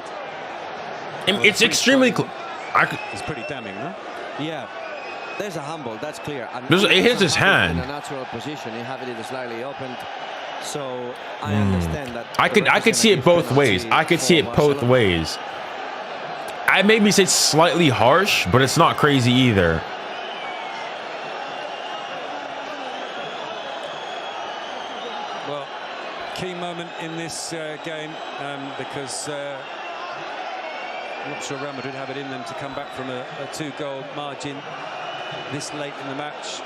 Speaker 1: It's extremely close.
Speaker 3: It's pretty damning, no?
Speaker 2: Yeah, there's a handball, that's clear. And
Speaker 1: it hits his hand.
Speaker 2: In a natural position, he have it slightly opened. So I understand that.
Speaker 1: I could see it both ways. I could see it both ways. I maybe say it's slightly harsh, but it's not crazy either.
Speaker 3: Key moment in this game because I'm not sure Real Madrid have it in them to come back from a 2-goal margin this late in the match.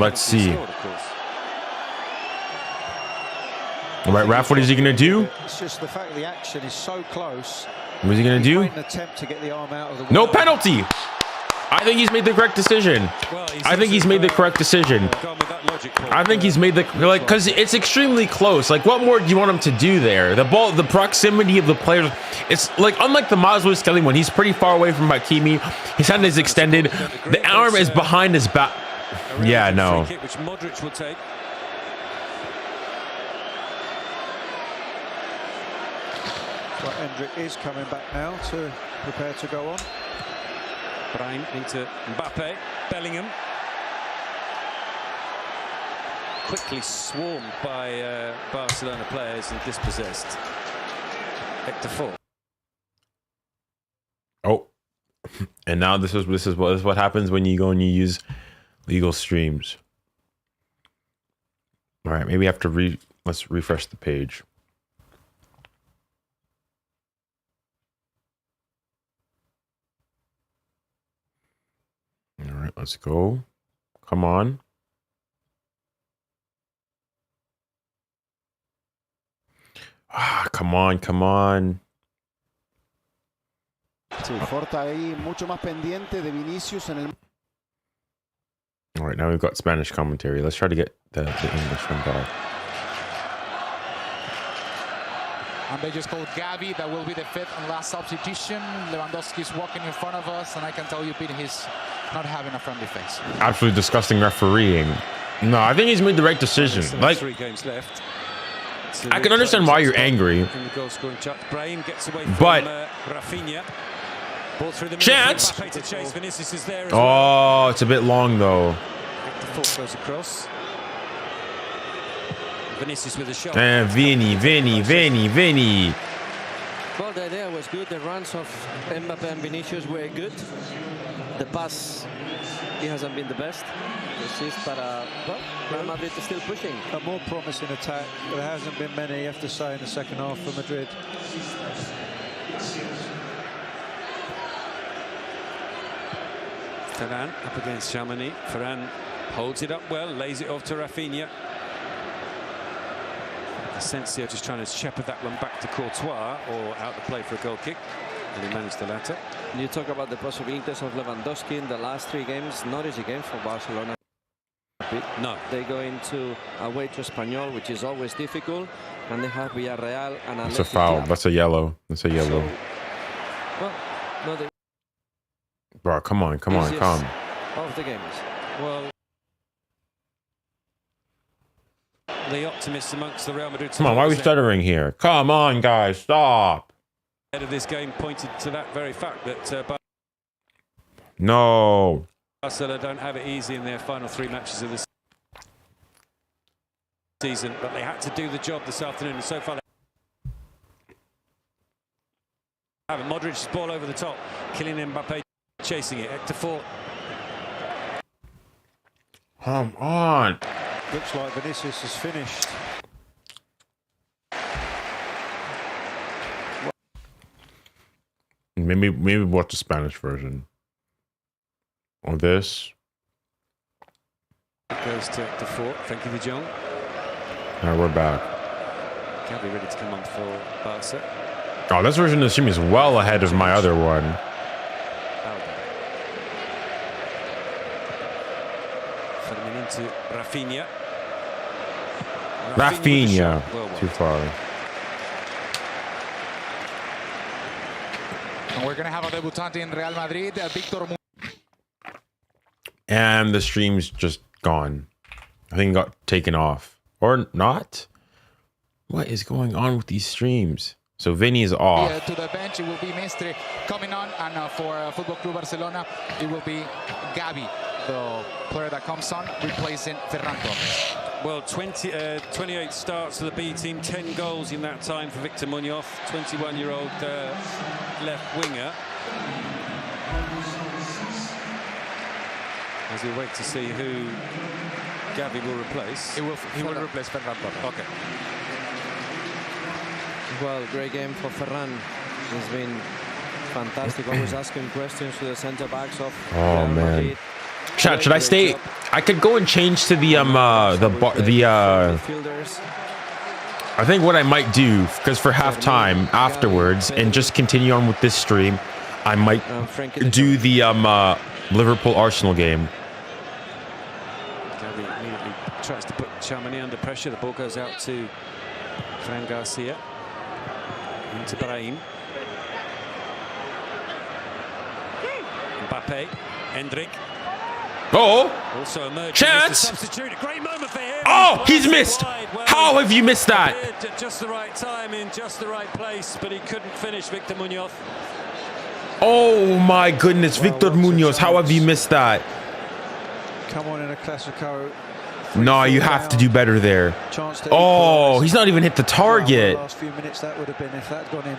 Speaker 1: Let's see. All right, Raf, what is he going to do?
Speaker 5: It's just the fact the action is so close.
Speaker 1: What is he going to do?
Speaker 5: An attempt to get the arm out of the way.
Speaker 1: No penalty. I think he's made the correct decision. I think he's made the correct decision. I think he's made the, like, because it's extremely close. Like, what more do you want him to do there? The ball, the proximity of the players. It's like, unlike the 𝙀𝙖𝘋𝘼𝘾 one, he's pretty far away from 𝙀𝙀𝘼. His hand is extended. The arm is behind his back. Yeah, no.
Speaker 3: Which Modric will take.
Speaker 5: So Hendrik is coming back now to prepare to go on.
Speaker 3: Brahim into Mbappe, Bellingham. Quickly swarmed by Barcelona players and dispossessed. Hector Ford.
Speaker 1: Oh, and now this is what happens when you go and you use legal streams. All right, maybe I have to let's refresh the page. All right, let's go. Come on. Ah, come on, come on.
Speaker 6: Sí, Forta ahí mucho más pendiente de Vinicius en el.
Speaker 1: All right, now we've got Spanish commentary. Let's try to get the English one back.
Speaker 4: And they just called Gavi. That will be the 5th and last substitution. Lewandowski's walking in front of us, and I can tell you, Peter, he's not having a friendly face.
Speaker 1: Absolutely disgusting refereeing. No, I think he's made the right decision. Like,
Speaker 3: 3 games left.
Speaker 1: I can understand why you're angry, but chance. Oh, it's a bit long though.
Speaker 3: Vinicius with a shot.
Speaker 1: And Vini.
Speaker 2: Well, the idea was good. The runs of Mbappe and Vinicius were good. The pass, he hasn't been the best. But well, Real Madrid is still pushing.
Speaker 5: A more promising attack, but there hasn't been many, you have to say, in the second half for Madrid.
Speaker 3: Ferran up against 𝙀𝙀𝘾𝘼. Ferran holds it up well, lays it off to Rafinha. Asensio just trying to shepherd that one back to Courtois, or out the play for a goal kick, and he managed the latter.
Speaker 2: You talk about the possibilities of Lewandowski in the last 3 games. Not easy game for Barcelona. No. They go into away to Espanyol, which is always difficult, and they have Villarreal and
Speaker 1: That's a foul. That's a yellow. That's a yellow.
Speaker 2: So, well, no, they
Speaker 1: bro, come on, come on, come.
Speaker 2: Of the games.
Speaker 3: Well, the optimists amongst the Real Madrid.
Speaker 1: Come on, why are we stuttering here? Come on, guys, stop.
Speaker 3: Head of this game pointed to that very fact that
Speaker 1: no.
Speaker 3: Barcelona don't have it easy in their final 3 matches of the season, but they had to do the job this afternoon, and so far they haven't. Modric's ball over the top. Kylian Mbappe chasing it. 𝙭𝙬𝙾.
Speaker 1: Come on.
Speaker 5: Looks like Vinicius is finished.
Speaker 1: Maybe watch the Spanish version. On this.
Speaker 3: It goes to 𝙭𝙬𝙾. Thank you, De Jong.
Speaker 1: All right, we're back.
Speaker 3: Gavi ready to come on for Barca.
Speaker 1: Oh, this version of the stream is well ahead of my other one.
Speaker 3: Into Rafinha.
Speaker 1: Rafinha. Too far.
Speaker 4: And we're going to have a debutant in Real Madrid, 𝙬𝙬𝙾𝘼𝙎.
Speaker 1: And the stream's just gone. I think it got taken off. Or not? What is going on with these streams? So Vinny is off.
Speaker 4: Yeah, to the bench, it will be Mestre coming on. And for Football Club Barcelona, it will be Gavi, the player that comes on, replacing Ferran Torres.
Speaker 3: Well, 28 starts for the B team, 10 goals in that time for Victor Muñoz, 21-year-old left winger. As we wait to see who Gavi will replace. He will replace Ferran Torres. Okay.
Speaker 2: Well, great game for Ferran. He's been fantastic. Always asking questions to the centre backs of
Speaker 1: Real Madrid. Chat, should I stay? I could go and change to the I think what I might do, because for halftime afterwards, and just continue on with this stream, I might do the Liverpool Arsenal game.
Speaker 3: Gavi immediately tries to put 𝙬𝙗𝘖 under pressure. The ball goes out to Fran Garcia. Into Brahim. Mbappe. Hendrik.
Speaker 1: Oh!
Speaker 3: Also emerging.
Speaker 1: Chance!
Speaker 3: A great moment for him.
Speaker 1: Oh, he's missed!
Speaker 3: Well,
Speaker 1: how have you missed that?
Speaker 3: At just the right time, in just the right place, but he couldn't finish. Victor Muñoz.
Speaker 1: Oh my goodness, Victor Muñoz, how have you missed that?
Speaker 5: Come on in a Classico.
Speaker 1: No, you have to do better there. Oh, he's not even hit the target.
Speaker 5: Last few minutes that would have been if that had gone in.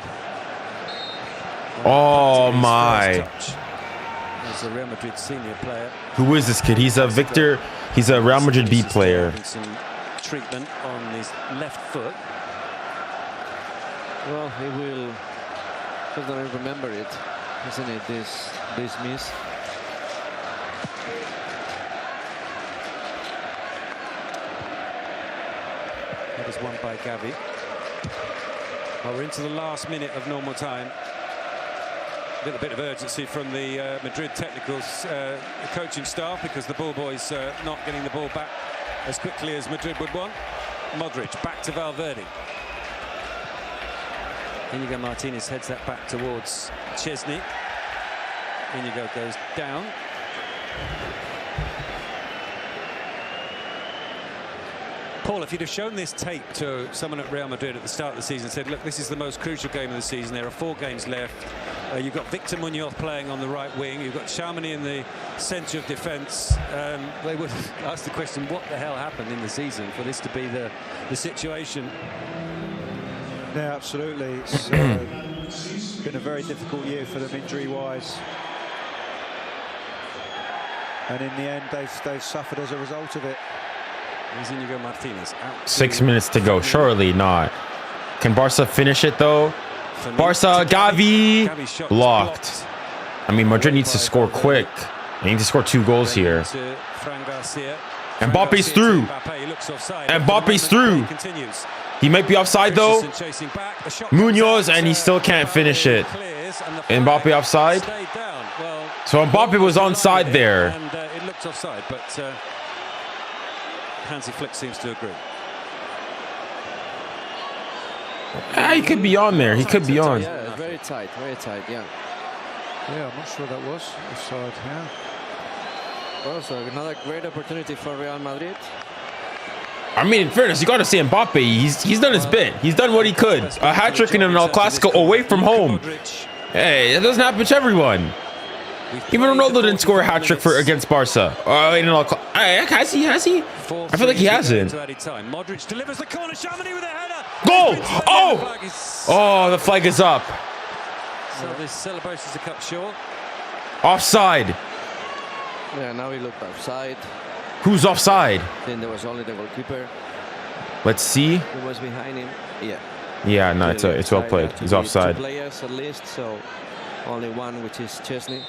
Speaker 1: Oh my.
Speaker 3: He's a Real Madrid senior player.
Speaker 1: Who is this kid? He's a Victor. He's a Real Madrid B player.
Speaker 3: Some treatment on his left foot.
Speaker 2: Well, he will certainly remember it, isn't it? This miss.
Speaker 3: That is won by Gavi. Well, we're into the last minute of normal time. A little bit of urgency from the Madrid technical coaching staff, because the ball boys not getting the ball back as quickly as Madrid would want. Modric back to Valverde. Inigo Martinez heads that back towards 𝙬𝙬𝙀. Inigo goes down. Paul, if you'd have shown this tape to someone at Real Madrid at the start of the season, said, look, this is the most crucial game of the season, there are 4 games left, you've got Victor Muñoz playing on the right wing, you've got 𝙬𝙬𝙾𝘼 in the centre of defence, they would have asked the question, what the hell happened in the season for this to be the situation?
Speaker 5: Yeah, absolutely. It's been a very difficult year for them injury-wise. And in the end, they've suffered as a result of it.
Speaker 3: Inigo Martinez out.
Speaker 1: 6 minutes to go. Surely not. Can Barca finish it though? Barca, Gavi blocked. I mean, Madrid needs to score quick. They need to score 2 goals here. Mbappe's through. Mbappe's through. He might be offside though. Muñoz, and he still can't finish it. Mbappe offside. So Mbappe was onside there.
Speaker 3: It looked offside, but Hansi Flick seems to agree.
Speaker 1: He could be on there. He could be on.
Speaker 2: Yeah, very tight, yeah.
Speaker 5: Yeah, I'm not sure that was offside. Yeah.
Speaker 2: Well, so another great opportunity for Real Madrid.
Speaker 1: I mean, in fairness, you got to say Mbappe. He's done his bit. He's done what he could. A hat-trick in an El Clasico away from home. Hey, it doesn't happen to everyone. Even Ronaldo didn't score a hat-trick against Barca. Has he? I feel like he hasn't.
Speaker 3: Modric delivers the corner. 𝙊𝙾𝘾𝘼𝙎𝙏 with a header.
Speaker 1: Goal! Oh, the flag is up.
Speaker 3: So this celebrations are cut short.
Speaker 1: Offside.
Speaker 2: Yeah, now he looked offside.
Speaker 1: Who's offside?
Speaker 2: Then there was only the goalkeeper.
Speaker 1: Let's see.
Speaker 2: Who was behind him? Yeah.
Speaker 1: Yeah, no, it's well played. He's offside.
Speaker 2: 2 players at least, so only one, which is 𝙊𝙾𝘾𝘼𝑖𝑎𝑙.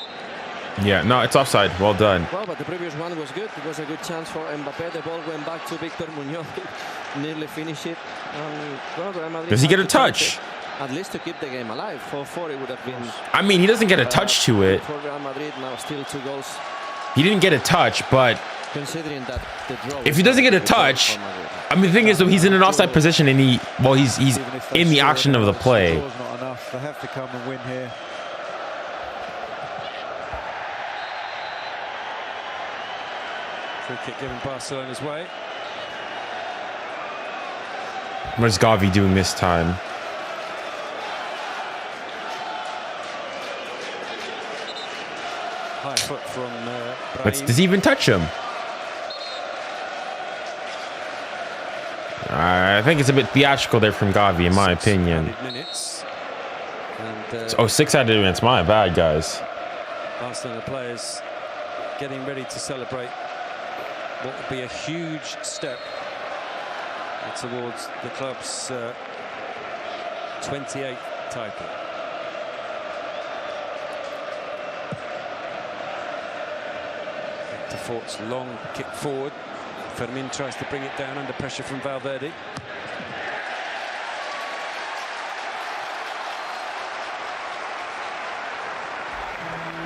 Speaker 1: Yeah, no, it's offside. Well done.
Speaker 2: Well, but the previous one was good. It was a good chance for Mbappé. The ball went back to 𝙀𝙀𝘖𝘋𝑗𝑟. Nearly finished it. Well, Real Madrid
Speaker 1: Does he get a touch?
Speaker 2: At least to keep the game alive. 4-4 it would have been.
Speaker 1: I mean, he doesn't get a touch to it.
Speaker 2: For Real Madrid now, still 2 goals.
Speaker 1: He didn't get a touch, but
Speaker 2: Considering that the draw
Speaker 1: if he doesn't get a touch, I mean, the thing is, though, he's in an offside position and he's in the action of the play.
Speaker 5: Not enough. They have to come and win here.
Speaker 3: Free kick given Barcelona's way.
Speaker 1: What's Gavi doing this time?
Speaker 3: High foot from
Speaker 1: Does he even touch him? I think it's a bit theatrical there from Gavi, in my opinion. Oh, 6 added minutes. My bad, guys.
Speaker 3: Barcelona players getting ready to celebrate what would be a huge step towards the club's 28th title. Fort's long kick forward. Fermin tries to bring it down under pressure from Valverde.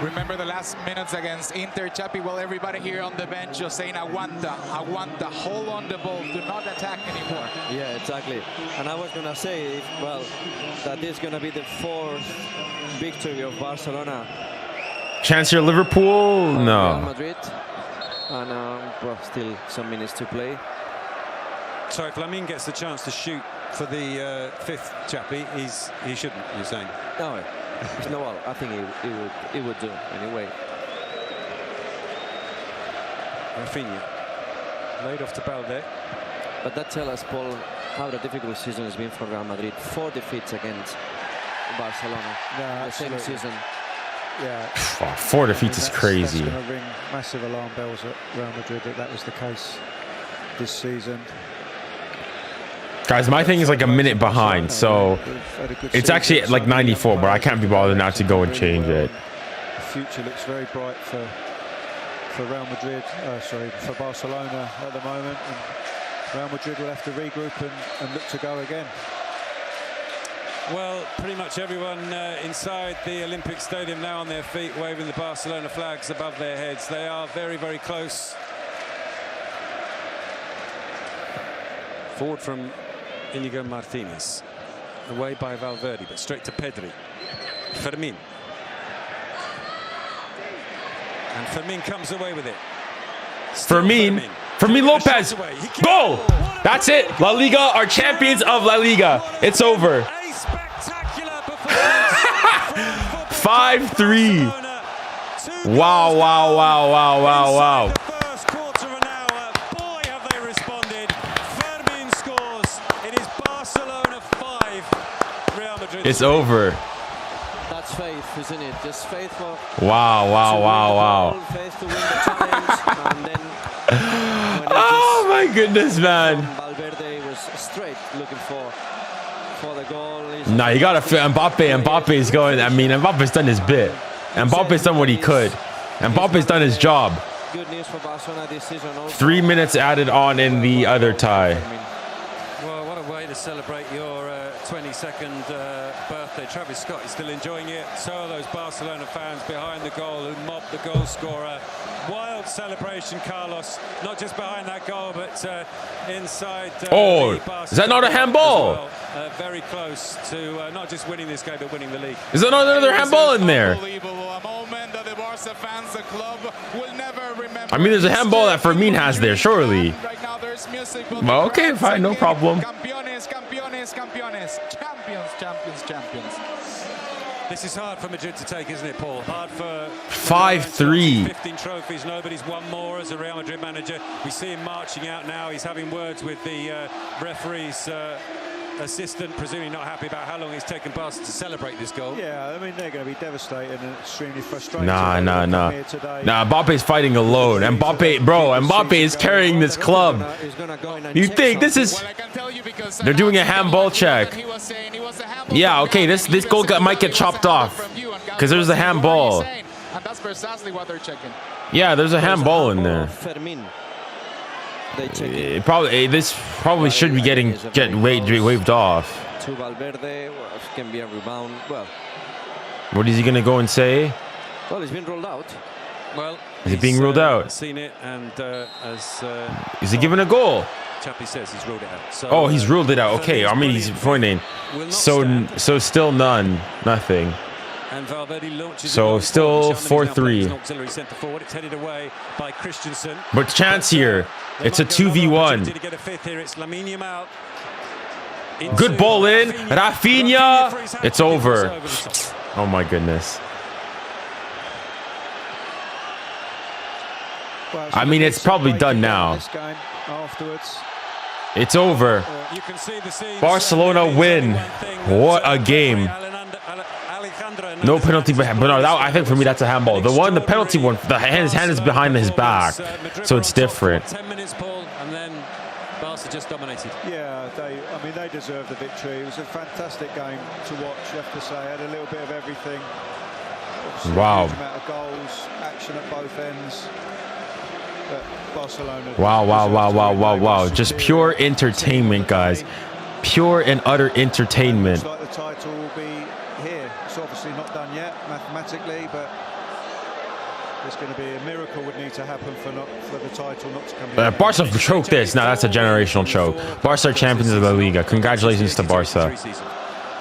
Speaker 4: Remember the last minutes against Inter, Chapi? Well, everybody here on the bench just saying, aguanta, aguanta, hold on the ball, do not attack anymore.
Speaker 2: Yeah, exactly. And I was going to say, well, that is going to be the 4th victory of Barcelona.
Speaker 1: Chance here, Liverpool?
Speaker 2: Real
Speaker 1: No.
Speaker 2: Madrid. And well, still some minutes to play.
Speaker 3: So if Lamine gets the chance to shoot for the 5th, Chappie, he shouldn't, you're saying?
Speaker 2: No, it's no. Well, I think he would do anyway.
Speaker 3: Rafinha laid off to Balde.
Speaker 2: But that tells us, Paul, how the difficult season has been for Real Madrid. 4 defeats against Barcelona.
Speaker 5: Yeah,
Speaker 2: the same season.
Speaker 5: Yeah.
Speaker 1: 4 defeats is crazy.
Speaker 5: That's going to ring massive alarm bells at Real Madrid that was the case this season.
Speaker 1: Guys, my thing is like a minute behind, so it's actually at like 94, but I can't be bothered now to go and change it.
Speaker 5: The future looks very bright for Real Madrid, for Barcelona at the moment, and Real Madrid will have to regroup and look to go again.
Speaker 3: Well, pretty much everyone inside the Olympic Stadium now on their feet, waving the Barcelona flags above their heads. They are very, very close. Forward from Íñigo Martínez. Away by Valverde, but straight to Pedri. Fermin. And Fermin comes away with it.
Speaker 1: Fermin Lopez. Goal! That's it. La Liga are champions of La Liga. It's over. 5-3. Wow, wow, wow, wow, wow, wow.
Speaker 3: First quarter of an hour. Boy, have they responded. Fermin scores. It is Barcelona 5. Real Madrid.
Speaker 1: It's over.
Speaker 2: That's faith, isn't it? Just faith for.
Speaker 1: Wow, wow, wow, wow.
Speaker 2: Faith to win the challenge, and then.
Speaker 1: Oh my goodness, man.
Speaker 2: Valverde was straight looking for the goal.
Speaker 1: Nah, you gotta fit Mbappe. Mbappe's going. I mean, Mbappe's done his bit. Mbappe's done what he could. Mbappe's done his job.
Speaker 2: Good news for Barcelona this season.
Speaker 1: 3 minutes added on in the other tie.
Speaker 3: Well, what a way to celebrate your 22nd birthday. Travis Scott is still enjoying it. So are those Barcelona fans behind the goal who mobbed the goal scorer. Wild celebration, Carlos. Not just behind that goal, but inside.
Speaker 1: Is that not a handball?
Speaker 3: Well. Very close to not just winning this game, but winning the league.
Speaker 1: Is there another handball in there? I mean, there's a handball that Fermin has there, surely. Well, okay, fine, no problem.
Speaker 4: Champions.
Speaker 3: This is hard for Madrid to take, isn't it, Paul? Hard for
Speaker 1: 5-3.
Speaker 3: 15 trophies. Nobody's won more as a Real Madrid manager. We see him marching out now. He's having words with the referee's assistant, presumably not happy about how long it's taken Barca to celebrate this goal.
Speaker 5: Yeah, I mean, they're going to be devastated and extremely frustrated.
Speaker 1: Nah. Mbappe's fighting alone. Mbappe is carrying this club. You think this is... They're doing a handball check. Yeah, okay, this goal might get chopped off because there's a handball.
Speaker 4: And that's precisely what they're checking.
Speaker 1: Yeah, there's a handball in there. This probably should be waved off.
Speaker 2: To Valverde, can be a rebound. Well,
Speaker 1: what is he gonna go and say?
Speaker 2: well, it's been ruled out.
Speaker 3: Well,
Speaker 1: is it being ruled out?
Speaker 3: Seen it, and
Speaker 1: is he giving a goal?
Speaker 3: Chappie says he's ruled it out. So,
Speaker 1: oh, he's ruled it out. Okay, I mean he's pointing. So still nothing.
Speaker 3: And Valverde launches
Speaker 1: so still 4-3.
Speaker 3: Auxiliary centre forward. It's headed away by Christensen.
Speaker 1: But chance here. It's a 2v1. Good ball in. Rafinha. It's over. Oh my goodness. I mean, it's probably done now. It's over. Barcelona win. What a game. No penalty, but no, I think for me that's a handball. The penalty one, his hand is behind his back, so it's different.
Speaker 3: 10 minutes, Paul, and then Barca just dominated.
Speaker 5: Yeah, I mean, they deserve the victory. It was a fantastic game to watch, you have to say. Had a little bit of everything.
Speaker 1: Wow.
Speaker 5: A huge amount of goals, action at both ends. But Barcelona.
Speaker 1: Wow. Just pure entertainment, guys. Pure and utter entertainment.
Speaker 5: Looks like the title will be here. It's obviously not done yet mathematically, but there's going to be a miracle would need to happen for the title not to come here.
Speaker 1: Barca choked this. Now that's a generational choke. Barca are champions of the Liga. Congratulations to Barca.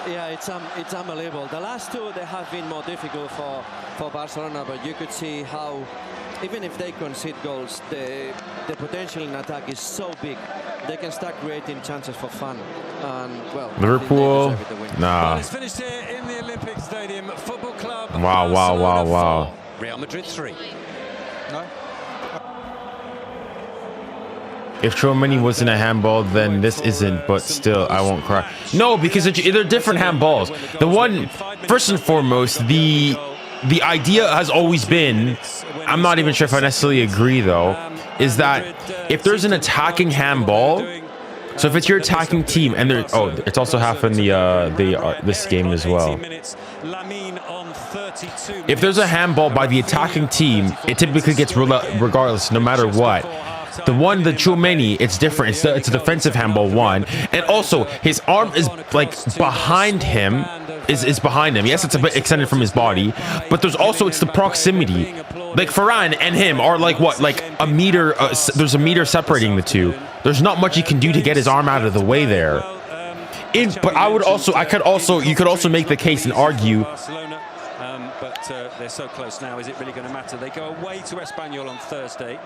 Speaker 2: Yeah, it's unbelievable. The last two, they have been more difficult for Barcelona, but you could see how, even if they concede goals, the potential in attack is so big. They can start creating chances for fun. And, well,
Speaker 1: Liverpool, nah.
Speaker 3: Well, it's finished here in the Olympic Stadium. Football Club.
Speaker 1: Wow.
Speaker 3: Real Madrid 3.
Speaker 4: No?
Speaker 1: If 𝙀𝙬𝘼 wasn't a handball, then this isn't, but still, I won't cry. No, because they're different handballs. The one, first and foremost, the idea has always been, I'm not even sure if I necessarily agree though, is that if there's an attacking handball, so if it's your attacking team, and it's also happened this game as well. If there's a handball by the attacking team, it typically gets ruled out regardless, no matter what. The 𝙀𝙬𝘼, it's different. It's a defensive handball one, and also his arm is like behind him. Is behind him. Yes, it's a bit extended from his body, but there's also it's the proximity. Like Varane and him are like what, like a meter. There's a meter separating the two. There's not much he can do to get his arm out of the way there. But you could also make the case and argue.
Speaker 3: They're so close now. Is it really going to matter? They go away to Espanyol on Thursday,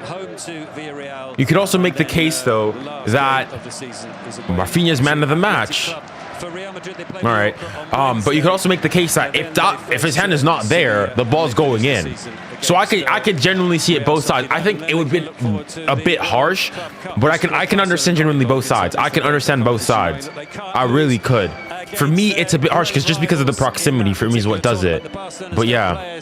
Speaker 3: home to Villarreal.
Speaker 1: You could also make the case, though, that Rafinha's man of the match. All right, but you could also make the case that if his hand is not there, the ball's going in. So I could genuinely see it both sides. I think it would be a bit harsh, but I can understand genuinely both sides. I can understand both sides. I really could. For me, it's a bit harsh just because of the proximity. For me, is what does it. But yeah.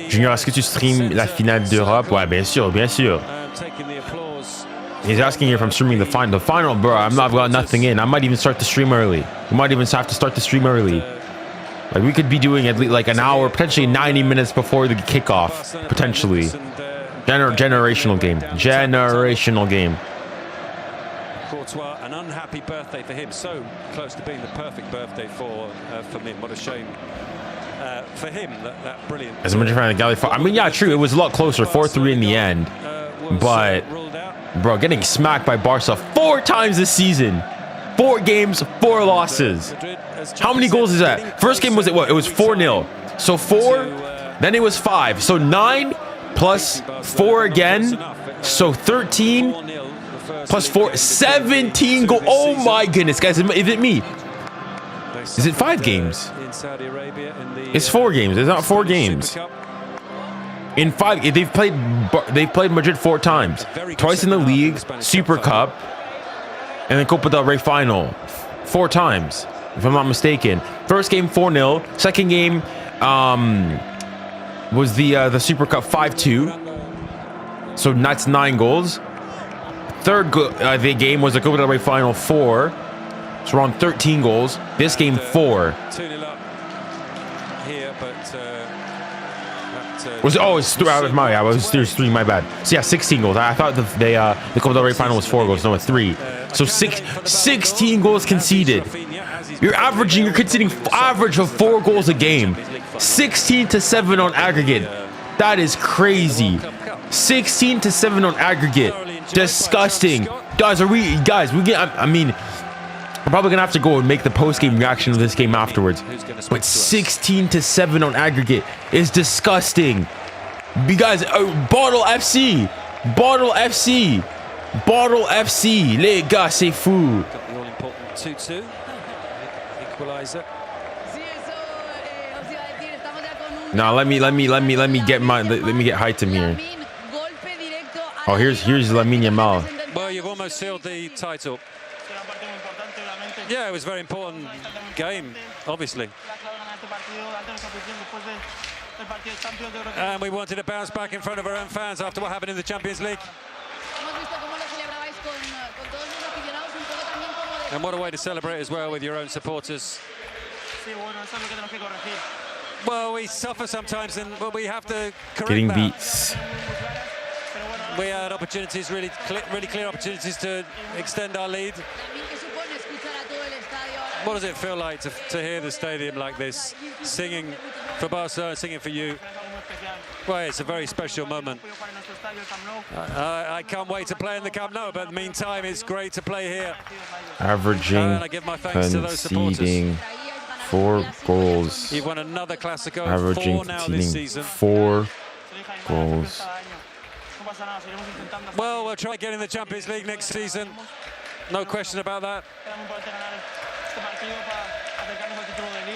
Speaker 1: Junior, est-ce que tu streams la finale d'Europe? Ouais, bien sûr. He's asking if I'm streaming the final. The final, bro, I've got nothing in. I might even start the stream early. We might even have to start the stream early. Like, we could be doing at least like an hour, potentially 90 minutes before the kickoff. Potentially. Generational game. Generational game.
Speaker 3: Courtois, an unhappy birthday for him. So close to being the perfect birthday for me. What a shame. for him, that brilliant.
Speaker 1: As a Madrid fan, I mean, yeah, true. It was a lot closer, 4-3 in the end. But, bro, getting smacked by Barca 4 times this season. 4 games, 4 losses. How many goals is that? First game was what? It was 4-0. So 4, then it was 5. So 9 plus 4 again. So 13 plus 4, 17 goals. Oh my goodness, guys! Is it me? Is it 5 games? It's 4 games. It's not 4 games. In 5, they've played Madrid 4 times. Twice in the league, Super Cup, and then Copa del Rey final. 4 times, if I'm not mistaken. First game 4-0. Second game was the Super Cup 5-2. So that's 9 goals. Third the game was the Copa del Rey final 4. So around 13 goals. This game 4.
Speaker 3: 2-0 up here, but
Speaker 1: It's 3 out of my. There's 3. My bad. So yeah, 16 goals. I thought the Copa del Rey final was 4 goals. No, it's 3. So 16 goals conceded. You're conceding average of 4 goals a game. 16 to 7 on aggregate. That is crazy. 16 to 7 on aggregate. Disgusting. Guys, we get. I mean, I'm probably gonna have to go and make the post-game reaction of this game afterwards. But 16 to 7 on aggregate is disgusting. You guys, Bottle FC, Bottle FC, Bottle FC. Les gars, c'est fou.
Speaker 3: got the all-important 2-2 equalizer.
Speaker 1: Now let me get 𝙋𝙊𝘾𝘼𝙎𝘾 here. Oh, here's 𝙀𝙀𝘼𝘾𝘼𝘾𝘼𝘋.
Speaker 3: Well, you've almost sealed the title. Yeah, it was a very important game, obviously. And we wanted to bounce back in front of our own fans after what happened in the Champions League. And what a way to celebrate as well with your own supporters. Well, we suffer sometimes, and we have to correct
Speaker 1: Getting
Speaker 3: that.
Speaker 1: beats.
Speaker 3: We had opportunities, really clear opportunities to extend our lead. What does it feel like to hear the stadium like this, singing for Barcelona, singing for you? Well, it's a very special moment. I can't wait to play in the Camp Nou, but in the meantime, it's great to play here.
Speaker 1: Averaging,
Speaker 3: And I give my thanks to those supporters.
Speaker 1: conceding 4 goals.
Speaker 3: You've won another Classico,
Speaker 1: Averaging,
Speaker 3: 4 now this
Speaker 1: conceding
Speaker 3: season.
Speaker 1: 4 goals.
Speaker 3: Well, we'll try getting the Champions League next season. No question about that.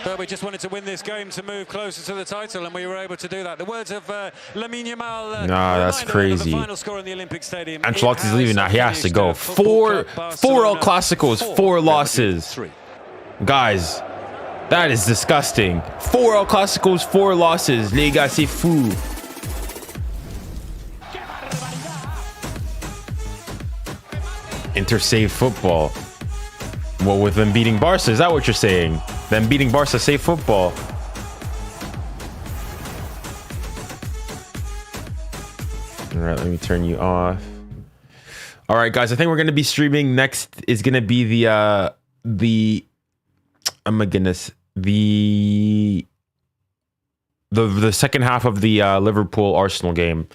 Speaker 3: But we just wanted to win this game to move closer to the title, and we were able to do that. The words of 𝙀𝙾𝘼𝘋𝘼𝘋.
Speaker 1: Nah, that's crazy.
Speaker 3: The final score in the Olympic Stadium.
Speaker 1: Ancelotti's leaving now. He has to go. 4 El Clasicos, 4 losses. Guys, that is disgusting. 4 El Clasicos, 4 losses. Les gars, c'est fou. Inter save football. Well, with them beating Barca, is that what you're saying? Them beating Barca save football. All right, let me turn you off. All right, guys, I think we're going to be streaming. Next is going to be the oh my goodness, the second half of the Liverpool Arsenal game.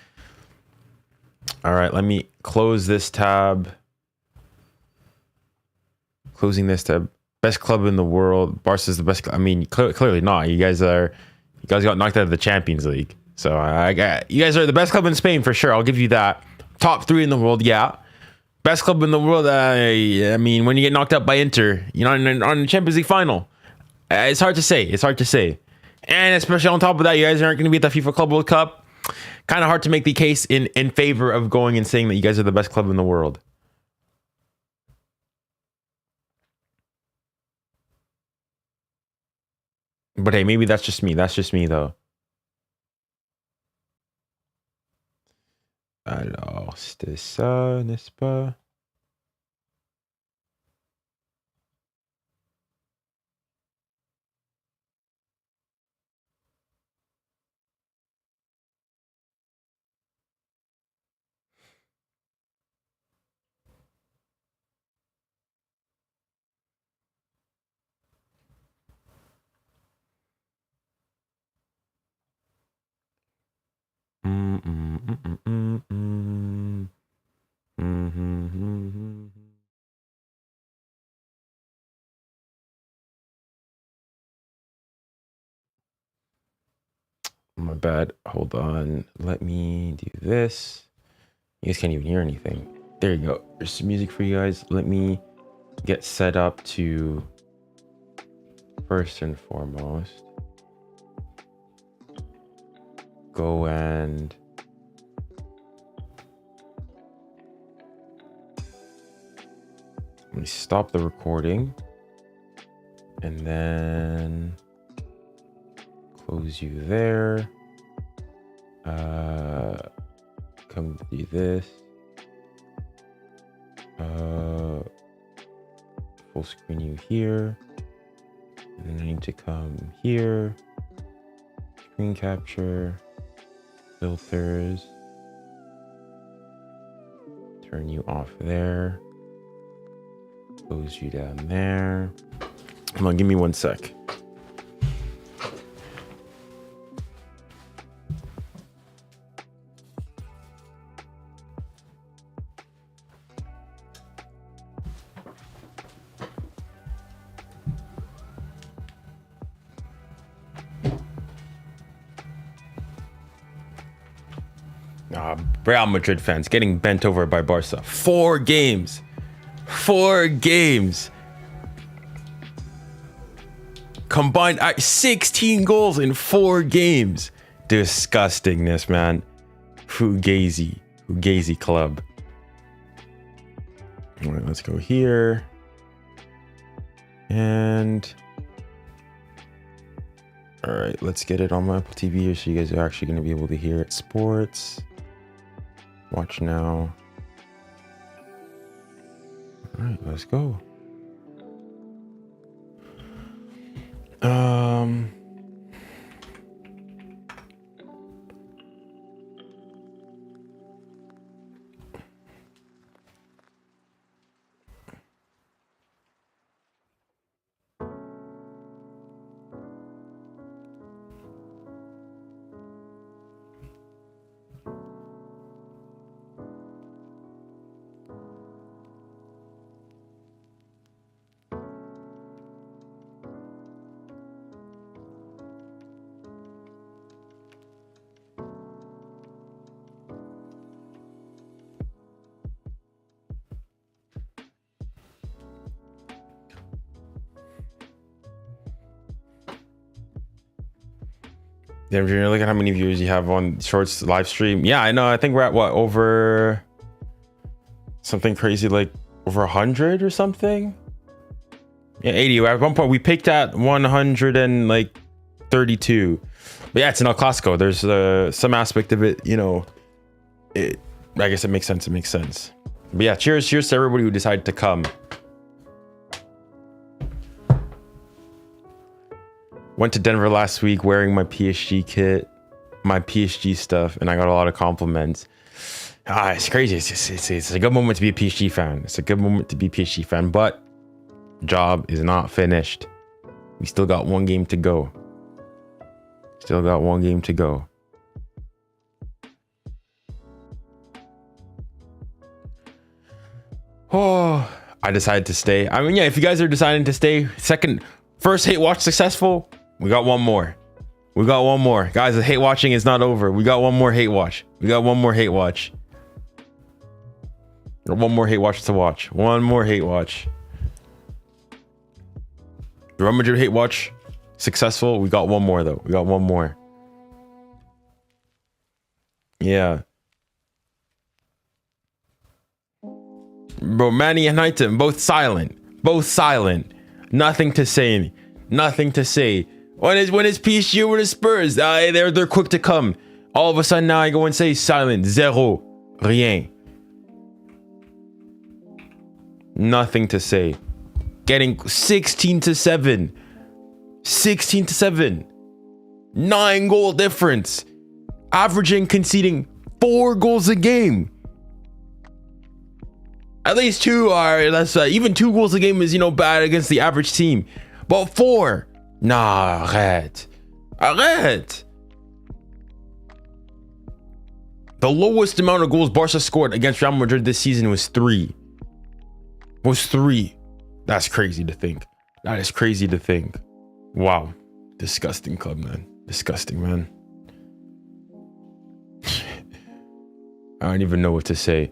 Speaker 1: All right, let me close this tab. Closing this tab. Best club in the world. Barca's the best. I mean, clearly not. You guys got knocked out of the Champions League. So you guys are the best club in Spain for sure. I'll give you that. Top 3 in the world, yeah. Best club in the world. I mean, when you get knocked out by Inter, you're not on the Champions League final. It's hard to say. It's hard to say. And especially on top of that, you guys aren't going to be at the FIFA Club World Cup. Kind of hard to make the case in favor of going and saying that you guys are the best club in the world. But hey, maybe that's just me. That's just me, though. Alors, c'était ça, n'est-ce pas? My bad. Hold on. Let me do this. You guys can't even hear anything. There you go. There's some music for you guys. Let me get set up to first and foremost go and let me stop the recording and then close you there. Come do this. Full screen you here. And then I need to come here. Screen capture. Filters. Turn you off there. Close you down there. Come on, give me 1 sec. Real Madrid fans getting bent over by Barca. 4 games. 4 games. Combined 16 goals in 4 games. Disgustingness, man. 𝙀𝙬𝘼𝙋𝙬𝘼𝙖 club. All right, let's go here. And all right, let's get it on my Apple TV here so you guys are actually going to be able to hear it. Sports. Watch now. All right, let's go. Damn, Junior, look at how many viewers you have on Shorts live stream. Yeah, I know. I think we're at what, over something crazy, like over 100 or something. Yeah, 80. At one point we peaked at 132. But yeah, it's an El Clasico. There's some aspect of it, you know. I guess it makes sense. It makes sense. But yeah, cheers to everybody who decided to come. Went to Denver last week wearing my PSG kit, my PSG stuff, and I got a lot of compliments. It's crazy. It's a good moment to be a PSG fan. It's a good moment to be a PSG fan, but job is not finished. We still got 1 game to go. Still got 1 game to go. Oh, I decided to stay. I mean, yeah, if you guys are deciding to stay, first hate watch successful. We got 1 more. We got 1 more. Guys, the hate watching is not over. We got 1 more hate watch. We got 1 more hate watch. 1 more hate watch to watch. 1 more hate watch. The Real Madrid hate watch successful. We got 1 more though. We got 1 more. Yeah. Bro, Manny and Knighton, both silent. Both silent. Nothing to say. Nothing to say. When it's PSG with the Spurs, they're quick to come. All of a sudden now I go and say silent. Zéro. Rien. Nothing to say. Getting 16-7. 16-7. 9 goal difference. Averaging, conceding 4 goals a game. At least 2 are, even 2 goals a game is, bad against the average team. But 4. Nah, arrête. Arrête. The lowest amount of goals Barca scored against Real Madrid this season was 3. That's crazy to think. That is crazy to think. Wow. Disgusting club, man. Disgusting, man. I don't even know what to say.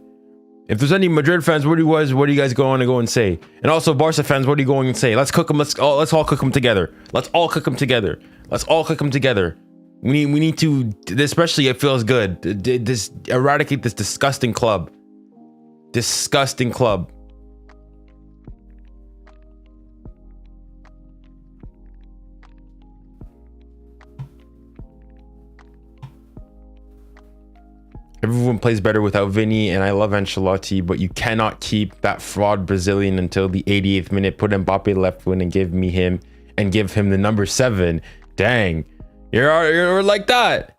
Speaker 1: If there's any Madrid fans, what do you guys go on and go and say? And also Barca fans, what are you going and say? Let's cook them. Let's all cook them together. Let's all cook them together. Let's all cook them together. We need to, especially it feels good. This eradicate this disgusting club. Disgusting club. Everyone plays better without Vini, and I love Ancelotti, but you cannot keep that fraud Brazilian until the 88th minute. Put Mbappe left wing and give him the number 7. Dang, you're like that.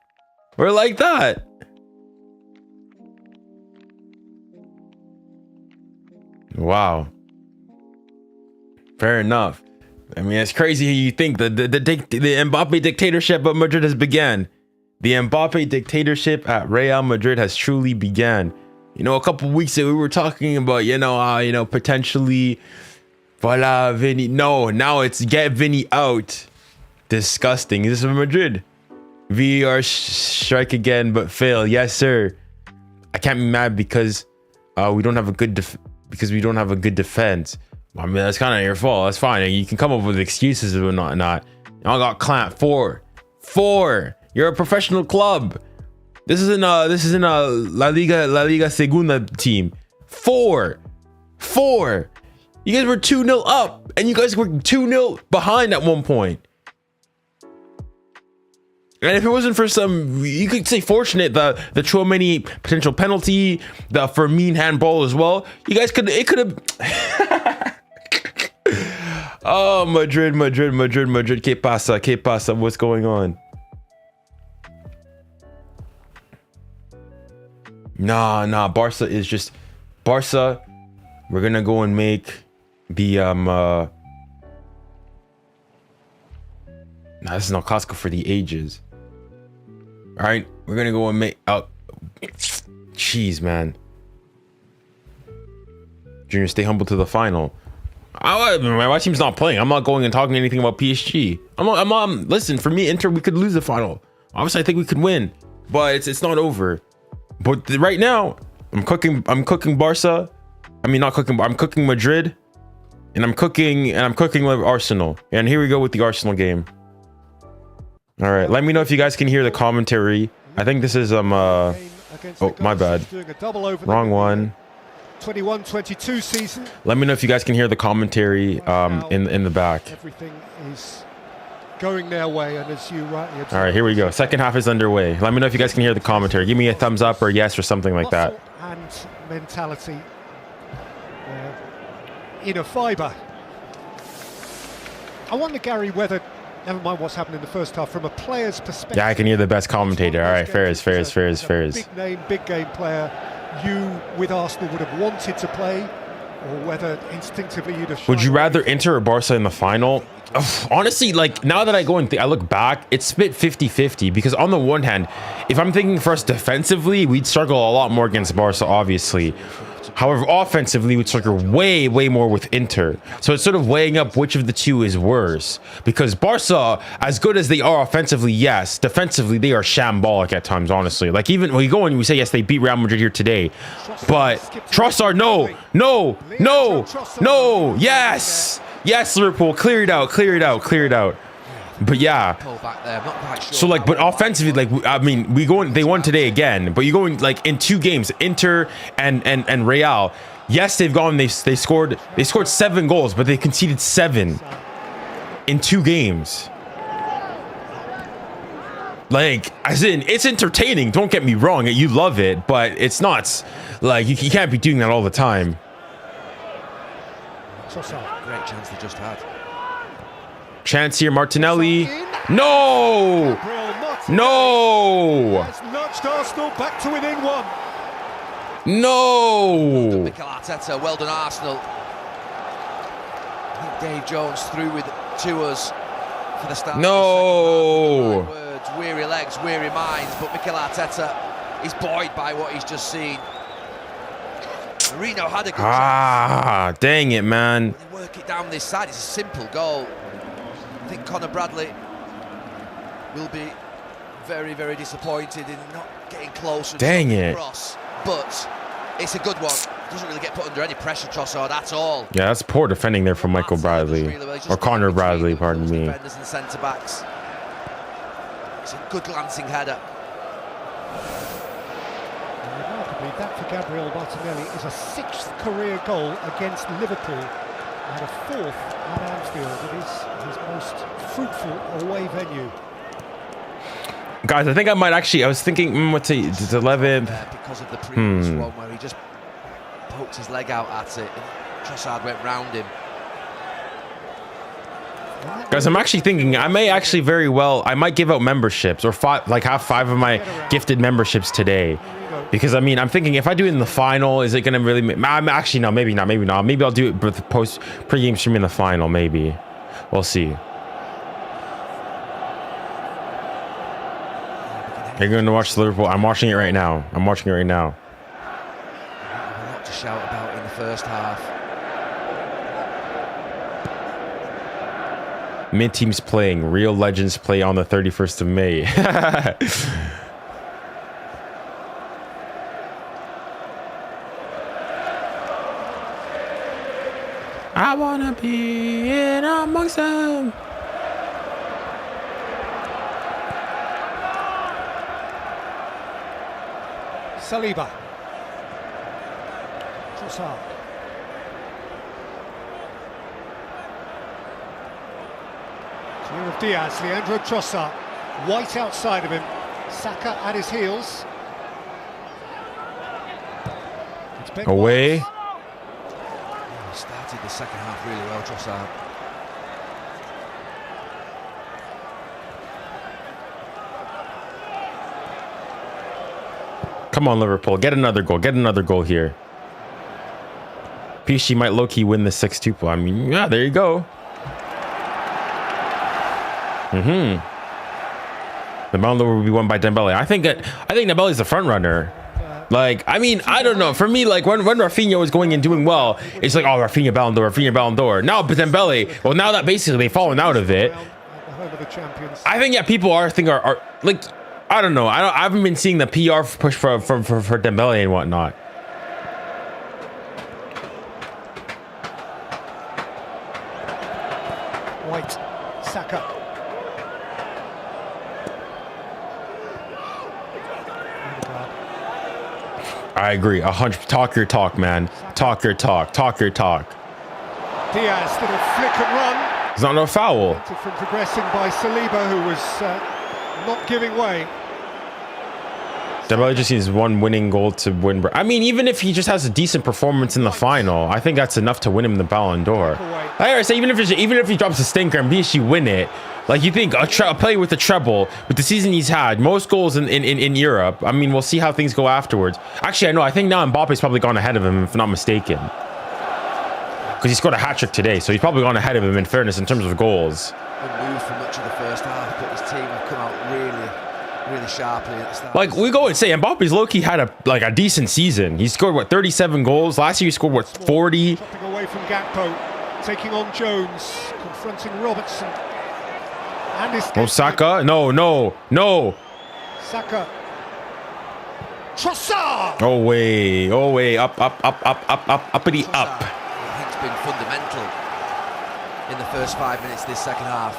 Speaker 1: We're like that. Wow. Fair enough. I mean, it's crazy how you think the Mbappe dictatorship of Madrid has began. The Mbappe dictatorship at Real Madrid has truly began. You know, a couple weeks ago we were talking about, potentially, voila, Vini. No, now it's get Vini out. Disgusting. This is Madrid. VAR strike again, but fail. Yes, sir. I can't be mad because we don't have a good defense. I mean, that's kind of your fault. That's fine. You can come up with excuses and whatnot. I got clamped. 4. You're a professional club. This isn't a La Liga Segunda team. 4. You guys were 2-0 up, and you guys were 2-0 behind at one point. And if it wasn't for some, you could say fortunate, the 𝙀𝙬𝘼 potential penalty, the Fermin handball as well. You guys could have. Oh, Madrid. ¿Qué pasa? What's going on? Nah. Barca is just Barca. We're gonna go and make the this is not Classico for the ages. All right, we're gonna go and make out. Jeez, man. Junior, stay humble to the final. My team's not playing. I'm not going and talking anything about PSG. I'm not. Listen, for me, Inter, we could lose the final. Obviously, I think we could win, but it's not over. But right now, I'm cooking Barca. I mean, not cooking. I'm cooking Madrid, and I'm cooking with Arsenal. And here we go with the Arsenal game. All right, let me know if you guys can hear the commentary. I think this is oh, my bad. Wrong one.
Speaker 7: 21-22 season.
Speaker 1: Let me know if you guys can hear the commentary in the back.
Speaker 7: Everything is going their way, and as you rightly observed.
Speaker 1: All right, here we go. Second half is underway. Let me know if you guys can hear the commentary. Give me a thumbs up or yes or something like that.
Speaker 7: And mentality, inner fibre. I wonder, Gary, whether, never mind what's happened in the first half, from a player's perspective.
Speaker 1: Yeah, I can hear the best commentator. All right, fair is.
Speaker 7: Big name, big game player. You with Arsenal would have wanted to play, or whether instinctively you'd have.
Speaker 1: Would you rather Inter or Barca in the final? Honestly, like, now that I go and I look back, it's split 50-50, because on the one hand, if I'm thinking for us defensively, we'd struggle a lot more against Barca, obviously. However, offensively, we'd struggle way more with Inter. So it's sort of weighing up which of the two is worse. Because Barca, as good as they are offensively, yes, defensively, they are shambolic at times, honestly. Like, even when we go and we say, yes, they beat Real Madrid here today. But Trossard, no, yes, Liverpool, clear it out. But yeah, so like, but offensively, like, I mean, they won today again, but you go in, like, in 2 games, Inter and Real, yes, they scored 7 goals, but they conceded 7 in 2 games. Like, as in, it's entertaining, don't get me wrong, you love it, but it's not, like, you can't be doing that all the time.
Speaker 8: Great chance they just had.
Speaker 1: Chance here, Martinelli. No!
Speaker 7: It's nudged Arsenal back to within 1.
Speaker 1: No!
Speaker 8: Mikel Arteta, well done, Arsenal. I think Dave Jones through with 2 us for the start.
Speaker 1: No!
Speaker 8: Words, weary legs, weary minds, but Mikel Arteta He's buoyed by what he's just seen. Marino had a good chance.
Speaker 1: Dang it, man.
Speaker 8: They work it down this side. It's a simple goal. I think Conor Bradley will be very, very disappointed in not getting closer.
Speaker 1: Dang it.
Speaker 8: Cross, but it's a good one. Doesn't really get put under any pressure, Trossard, at all.
Speaker 1: Yeah, that's poor defending there from Michael Bradley.
Speaker 8: Really well.
Speaker 1: Or Conor Bradley, pardon me.
Speaker 8: Defenders and centre-backs. It's a good glancing header.
Speaker 7: Remarkably, that for 𝙬𝙬𝘼𝘾𝘼𝘖 is a 6th career goal against Liverpool and a 4th at Anfield. It is his most fruitful away venue.
Speaker 1: Guys, I think I might actually, I was thinking, what's it, it's 11th.
Speaker 8: Because of the previous one where he just poked his leg out at it and Trossard went round him.
Speaker 1: Guys, I'm actually thinking I may actually very well, I might give out memberships or have 5 of my gifted memberships today. Because I mean, I'm thinking if I do it in the final, is it going to really, I'm actually, no, maybe not. Maybe I'll do it with the pre-game stream in the final, maybe. We'll see. You're going to watch Liverpool. I'm watching it right now. A lot
Speaker 8: to shout about in the first half.
Speaker 1: Mid-teams playing. Real legends play on the 31st of May. I want to be in amongst them.
Speaker 7: Saliba. Trossard. Clear of Diaz, Leandro Trossard. White outside of him. Saka at his heels.
Speaker 1: Away.
Speaker 8: He started the second half really well, Trossard.
Speaker 1: Come on, Liverpool. Get another goal. Get another goal here. PSG might low-key win the 6-2. I mean, yeah, there you go. The Ballon d'Or will be won by Dembele. I think Dembele is the front runner. Like, I mean, I don't know. For me, like when Rafinha was going and doing well, it's like, oh, Rafinha Ballon d'Or, Rafinha Ballon d'Or. Now, but Dembele, well, now that basically they've fallen out of it, I think yeah, people are like, I don't know. I haven't been seeing the PR push for Dembele and whatnot.
Speaker 7: White, Saka.
Speaker 1: I agree. 100. Talk your talk, man. Talk your talk. Talk your talk.
Speaker 7: Diaz, little flick and run.
Speaker 1: It's not no foul.
Speaker 7: From progressing by Saliba, who was not giving way.
Speaker 1: Dembele just needs one winning goal to win. I mean, even if he just has a decent performance in the final, I think that's enough to win him the Ballon d'Or. Like I say, even if he drops a stinker and PSG win it, like you think a play with the treble, with the season he's had, most goals in Europe. I mean, we'll see how things go afterwards. Actually, I know. I think now Mbappe's probably gone ahead of him, if I'm not mistaken, because he scored a hat-trick today, so he's probably gone ahead of him in fairness in terms of goals.
Speaker 8: Good move for much of the first half, but his team have come out really sharply at the start.
Speaker 1: Like we go and say Mbappe's low-key had a decent season. He scored what, 37 goals last year. He scored what, 40.
Speaker 7: Chopping away from Gakpo, taking on Jones, confronting Robertson.
Speaker 1: Oh, Saka, no.
Speaker 7: Saka. Trossard.
Speaker 1: Oh way, uppity up.
Speaker 8: I think it's been fundamental in the first 5 minutes of this second half.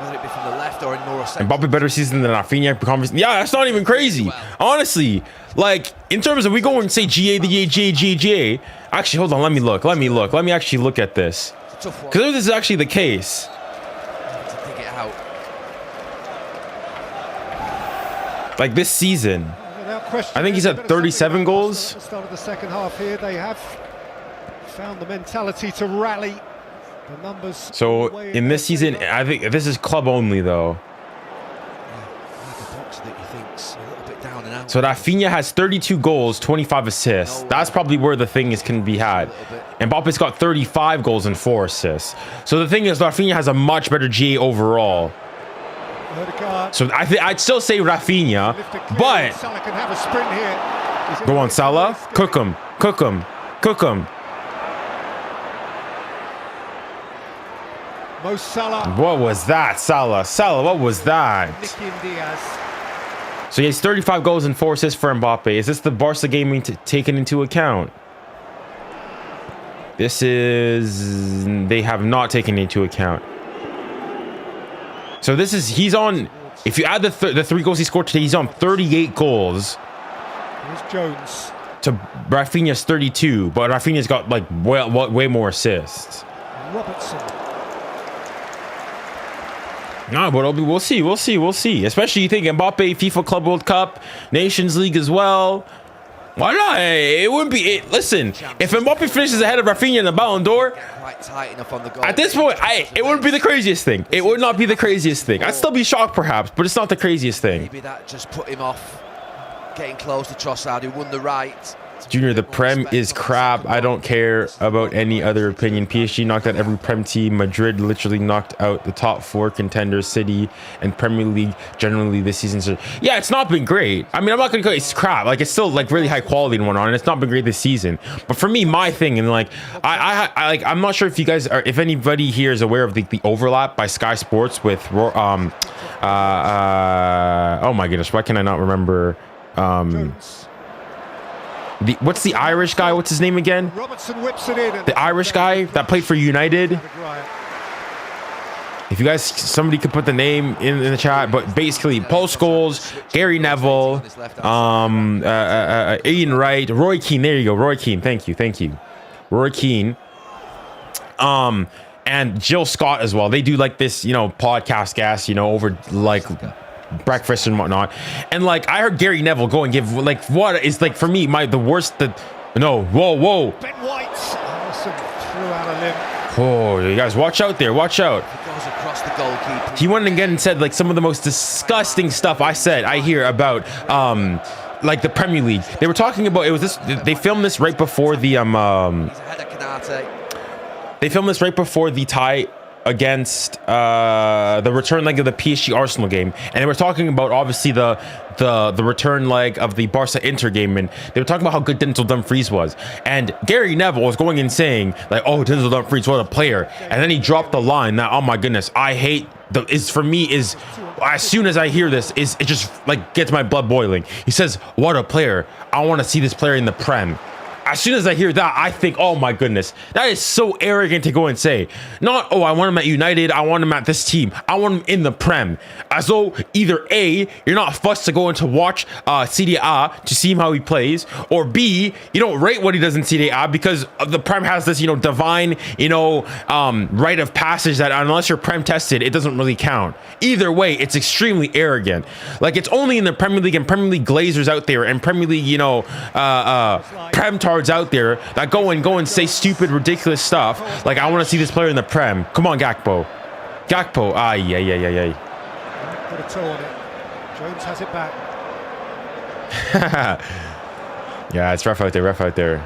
Speaker 8: Whether it be from the left or in more centre.
Speaker 1: Mbappe better season than Rafinha. Yeah, that's not even crazy. Honestly, like in terms of we go and say GA. Actually, hold on. Let me look. Let me actually look at this. Because if this is actually the case.
Speaker 8: To dig it out.
Speaker 1: Like this season, I think he's at 37 goals.
Speaker 7: At the start of the second half here, they have found the mentality to rally. The numbers.
Speaker 1: So in this season, I think this is club only though. So Rafinha has 32 goals, 25 assists. That's probably where the thing can be had. And Mbappe's got 35 goals and 4 assists. So the thing is, Rafinha has a much better GA overall. So I'd still say Rafinha, but
Speaker 7: Salah can have a sprint here.
Speaker 1: go on, Salah. Cook him. Cook him. Cook him.
Speaker 7: Mo Salah.
Speaker 1: What was that, Salah? Salah, what was that? So he has 35 goals and 4 assists for Mbappe. Is this the Barca game taken into account? This is... They have not taken into account. So this is... He's on... If you add the 3 goals he scored today, he's on 38 goals.
Speaker 7: Here's Jones.
Speaker 1: To Rafinha's 32, but Rafinha's got like way more assists.
Speaker 7: Robertson.
Speaker 1: No, but we'll see. Especially you think Mbappe, FIFA Club World Cup, Nations League as well. Why not? It wouldn't be. Listen, if Mbappe finishes ahead of Rafinha in the Ballon d'Or,
Speaker 8: quite tight enough on the goal.
Speaker 1: At this point, it wouldn't be the craziest thing. It would not be the craziest thing. I'd still be shocked, perhaps, but it's not the craziest thing.
Speaker 8: Maybe that just put him off getting close to Trossard, who won the right.
Speaker 1: Junior, the Prem is crap. I don't care about any other opinion. PSG knocked out every Prem team. Madrid literally knocked out the top 4 contenders. City and Premier League generally this season. So yeah, it's not been great. I mean, I'm not gonna go. It's crap. Like, it's still like really high quality and whatnot, and it's not been great this season. But for me, my thing, and like I'm not sure if you guys are, if anybody here is aware of the overlap by Sky Sports with oh my goodness, why can I not remember what's the Irish guy? What's his name again?
Speaker 7: Robertson whips it in.
Speaker 1: The Irish guy that played for United. If you guys, somebody could put the name in the chat, but basically Paul Scholes, Gary Neville, Ian Wright, Roy Keane. There you go, Roy Keane. Thank you, Roy Keane. And Jill Scott as well. They do like this, podcast gas, over like breakfast and whatnot. And like I heard Gary Neville go and give like what is like for me whoa
Speaker 7: Ben White. Threw out a limb.
Speaker 1: Oh, you guys, watch out there, watch out.
Speaker 8: It goes across the goalkeeper.
Speaker 1: He went again and said like some of the most disgusting stuff I hear about like the Premier League. They were talking about, it was this, they filmed this right before the
Speaker 8: He's ahead of Konate.
Speaker 1: They filmed this right before the tie against the return leg of the PSG Arsenal game, and they were talking about obviously the return leg of the Barca Inter game, and they were talking about how good Denzel Dumfries was, and Gary Neville was going and saying like, oh, Denzel Dumfries, what a player, and then he dropped the line that, oh my goodness, I hate as soon as I hear this, it just like gets my blood boiling. He says, what a player, I want to see this player in the Prem. As soon as I hear that, I think, oh my goodness, that is so arrogant to go and say. Not, oh, I want him at United, I want him at this team, I want him in the Prem. As though either A, you're not fussed to go and to watch Serie A to see how he plays, or B, you don't rate what he does in Serie A because the Prem has this, divine, rite of passage that unless you're Prem tested, it doesn't really count. Either way, it's extremely arrogant. Like, it's only in the Premier League and Premier League Glazers out there and Premier League, Prem out there that go and say stupid, ridiculous stuff. Like, I want to see this player in the Prem. Come on, 𝙎𝙬𝘋. 𝙎𝙬𝘋.
Speaker 7: Put a toe on it. Jones has it back.
Speaker 1: Yeah, it's rough out there.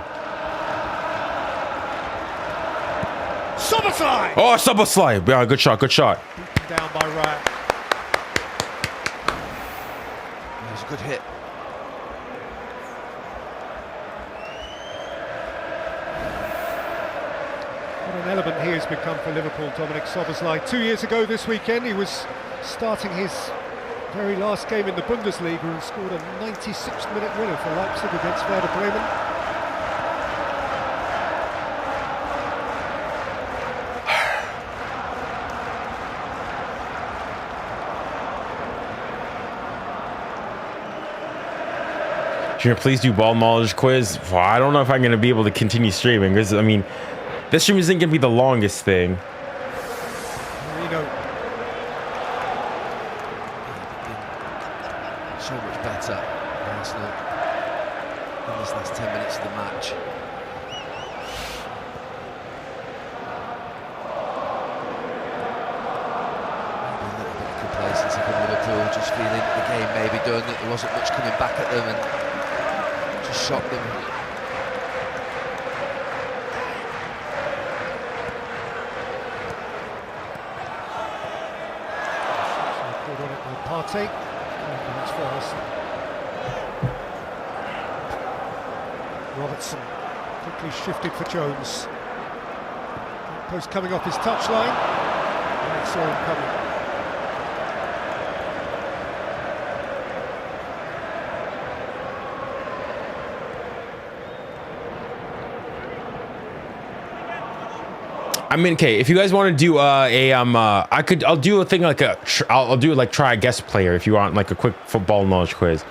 Speaker 7: Szoboszlai!
Speaker 1: Oh, Szoboszlai. Yeah, good shot.
Speaker 7: Beaten down by Wright.
Speaker 8: It was a good hit.
Speaker 7: What an element he has become for Liverpool, Dominic Szoboszlai. 2 years ago this weekend, he was starting his very last game in the Bundesliga and scored a 96th-minute winner for Leipzig against Werder Bremen.
Speaker 1: Junior, please do ball knowledge quiz. Well, I don't know if I'm going to be able to continue streaming because, I mean, this stream isn't going to be the longest thing.
Speaker 8: So much better, Arsenal, in this last 10 minutes of the match. Maybe a little bit of complacency from Liverpool, just feeling the game may be done, that there wasn't much coming back at them, and just shocked them.
Speaker 7: Outé. Comes first. Robertson quickly shifted for Jones. Post coming off his touchline. And saw him coming.
Speaker 1: I mean, okay, if you guys want to do I'll do a thing like I'll do like try a guest player if you want like a quick football knowledge quiz.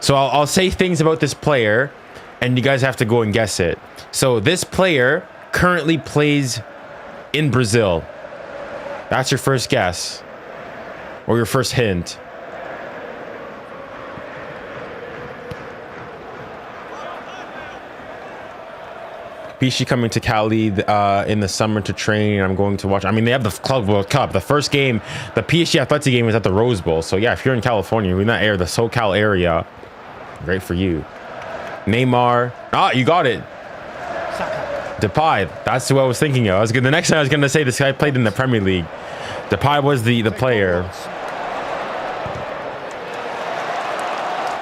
Speaker 1: So I'll say things about this player and you guys have to go and guess it. So this player currently plays in Brazil. That's your first guess or your first hint. Bassi coming to Cali in the summer to train. I'm going to watch. I mean, they have the Club World Cup. The first game, the PSG Athletic game, was at the Rose Bowl. So yeah, if you're in California, you're in that area, the SoCal area, great for you. Neymar. Ah, you got it. Depay. That's who I was thinking of. The next thing I was going to say, this guy played in the Premier League. Depay was the player.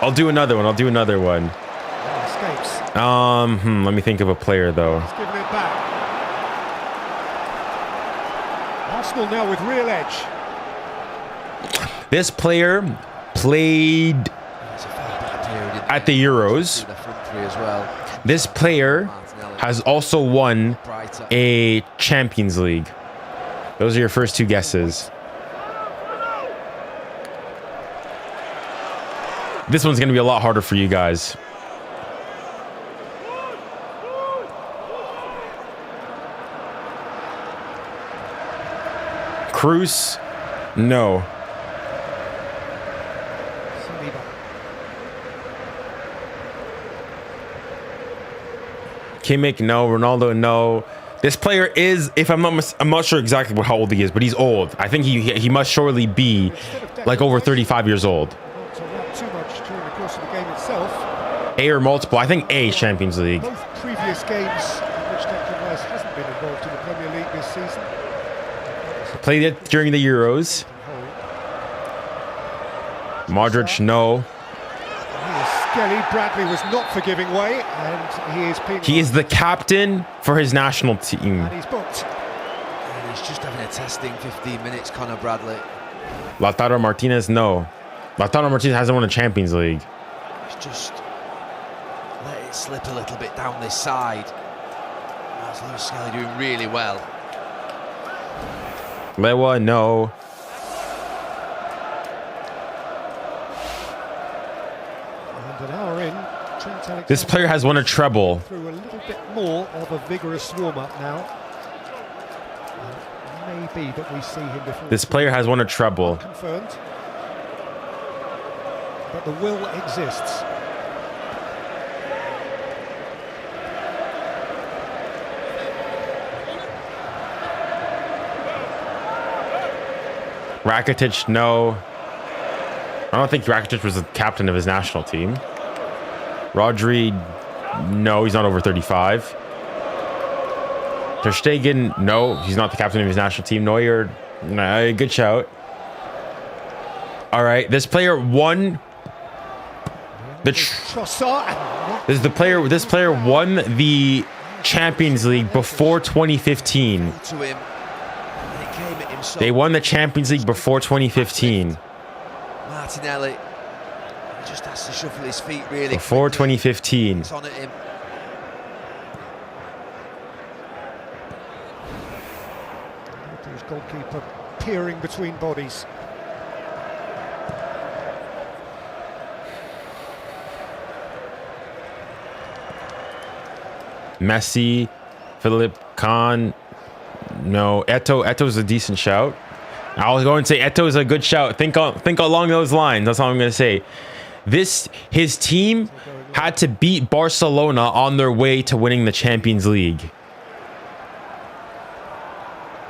Speaker 1: I'll do another one. Let me think of a player though.
Speaker 7: He's giving it back. Arsenal now with real edge.
Speaker 1: This player played at the Euros. This player has also won a Champions League. Those are your first two guesses. This one's going to be a lot harder for you guys. Cruz, no. Kimmich, no. Ronaldo, no. This player is, if I'm not sure exactly how old he is, but he's old. I think he must surely be like over 35 years old.
Speaker 7: Too much during the course of the game itself.
Speaker 1: A or multiple. I think A, Champions League.
Speaker 7: Both previous games in which Declan Rice hasn't been involved in the Premier League this season.
Speaker 1: Played it during the Euros. Modric, no.
Speaker 7: Bradley was not for giving way, and he is penalised.
Speaker 1: He is the captain for his national team.
Speaker 7: And he's booked.
Speaker 8: And he's just having a testing 15 minutes, Conor Bradley.
Speaker 1: Lautaro Martinez, no. Lautaro Martinez hasn't won a Champions League.
Speaker 8: He's just let it slip a little bit down this side. That's Lewis Skelly doing really well.
Speaker 1: Lewa, no.
Speaker 7: And an hour in,
Speaker 1: this player has won a treble.
Speaker 7: Through a little bit more of a vigorous warm-up now. Maybe that we see him before.
Speaker 1: This player has won a treble.
Speaker 7: Confirmed. But the will exists.
Speaker 1: Rakitic, no. I don't think Rakitic was the captain of his national team. Rodri, no, he's not over 35. Ter Stegen, no, he's not the captain of his national team. Neuer, no, good shout. All right, this player won This player won the Champions League before 2015. They won the Champions League before 2015.
Speaker 8: Martinelli just has to shuffle his feet really
Speaker 1: before quickly. 2015.
Speaker 8: It's on at him.
Speaker 7: His goalkeeper peering between bodies.
Speaker 1: Messi, Philippe Kahn, no. Eto's a decent shout. I was going to say Eto's a good shout. Think along those lines. That's all I'm going to say. His team had to beat Barcelona on their way to winning the Champions League.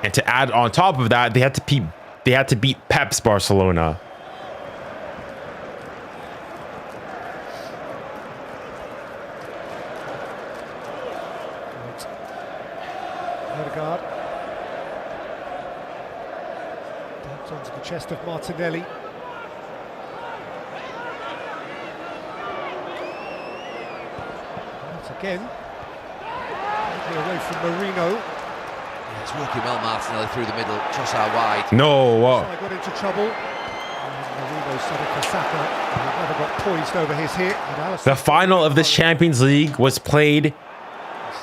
Speaker 1: And to add on top of that, they had to beat Pep's Barcelona.
Speaker 7: Odegaard. Tapped onto the chest of Martinelli. again. Away from Marino.
Speaker 8: Yeah, it's working well, Martinelli through the middle. Trossard wide.
Speaker 1: No.
Speaker 7: I got into trouble. Marino set it for Saka. He never got poised over his hit.
Speaker 1: The final of this Champions League was played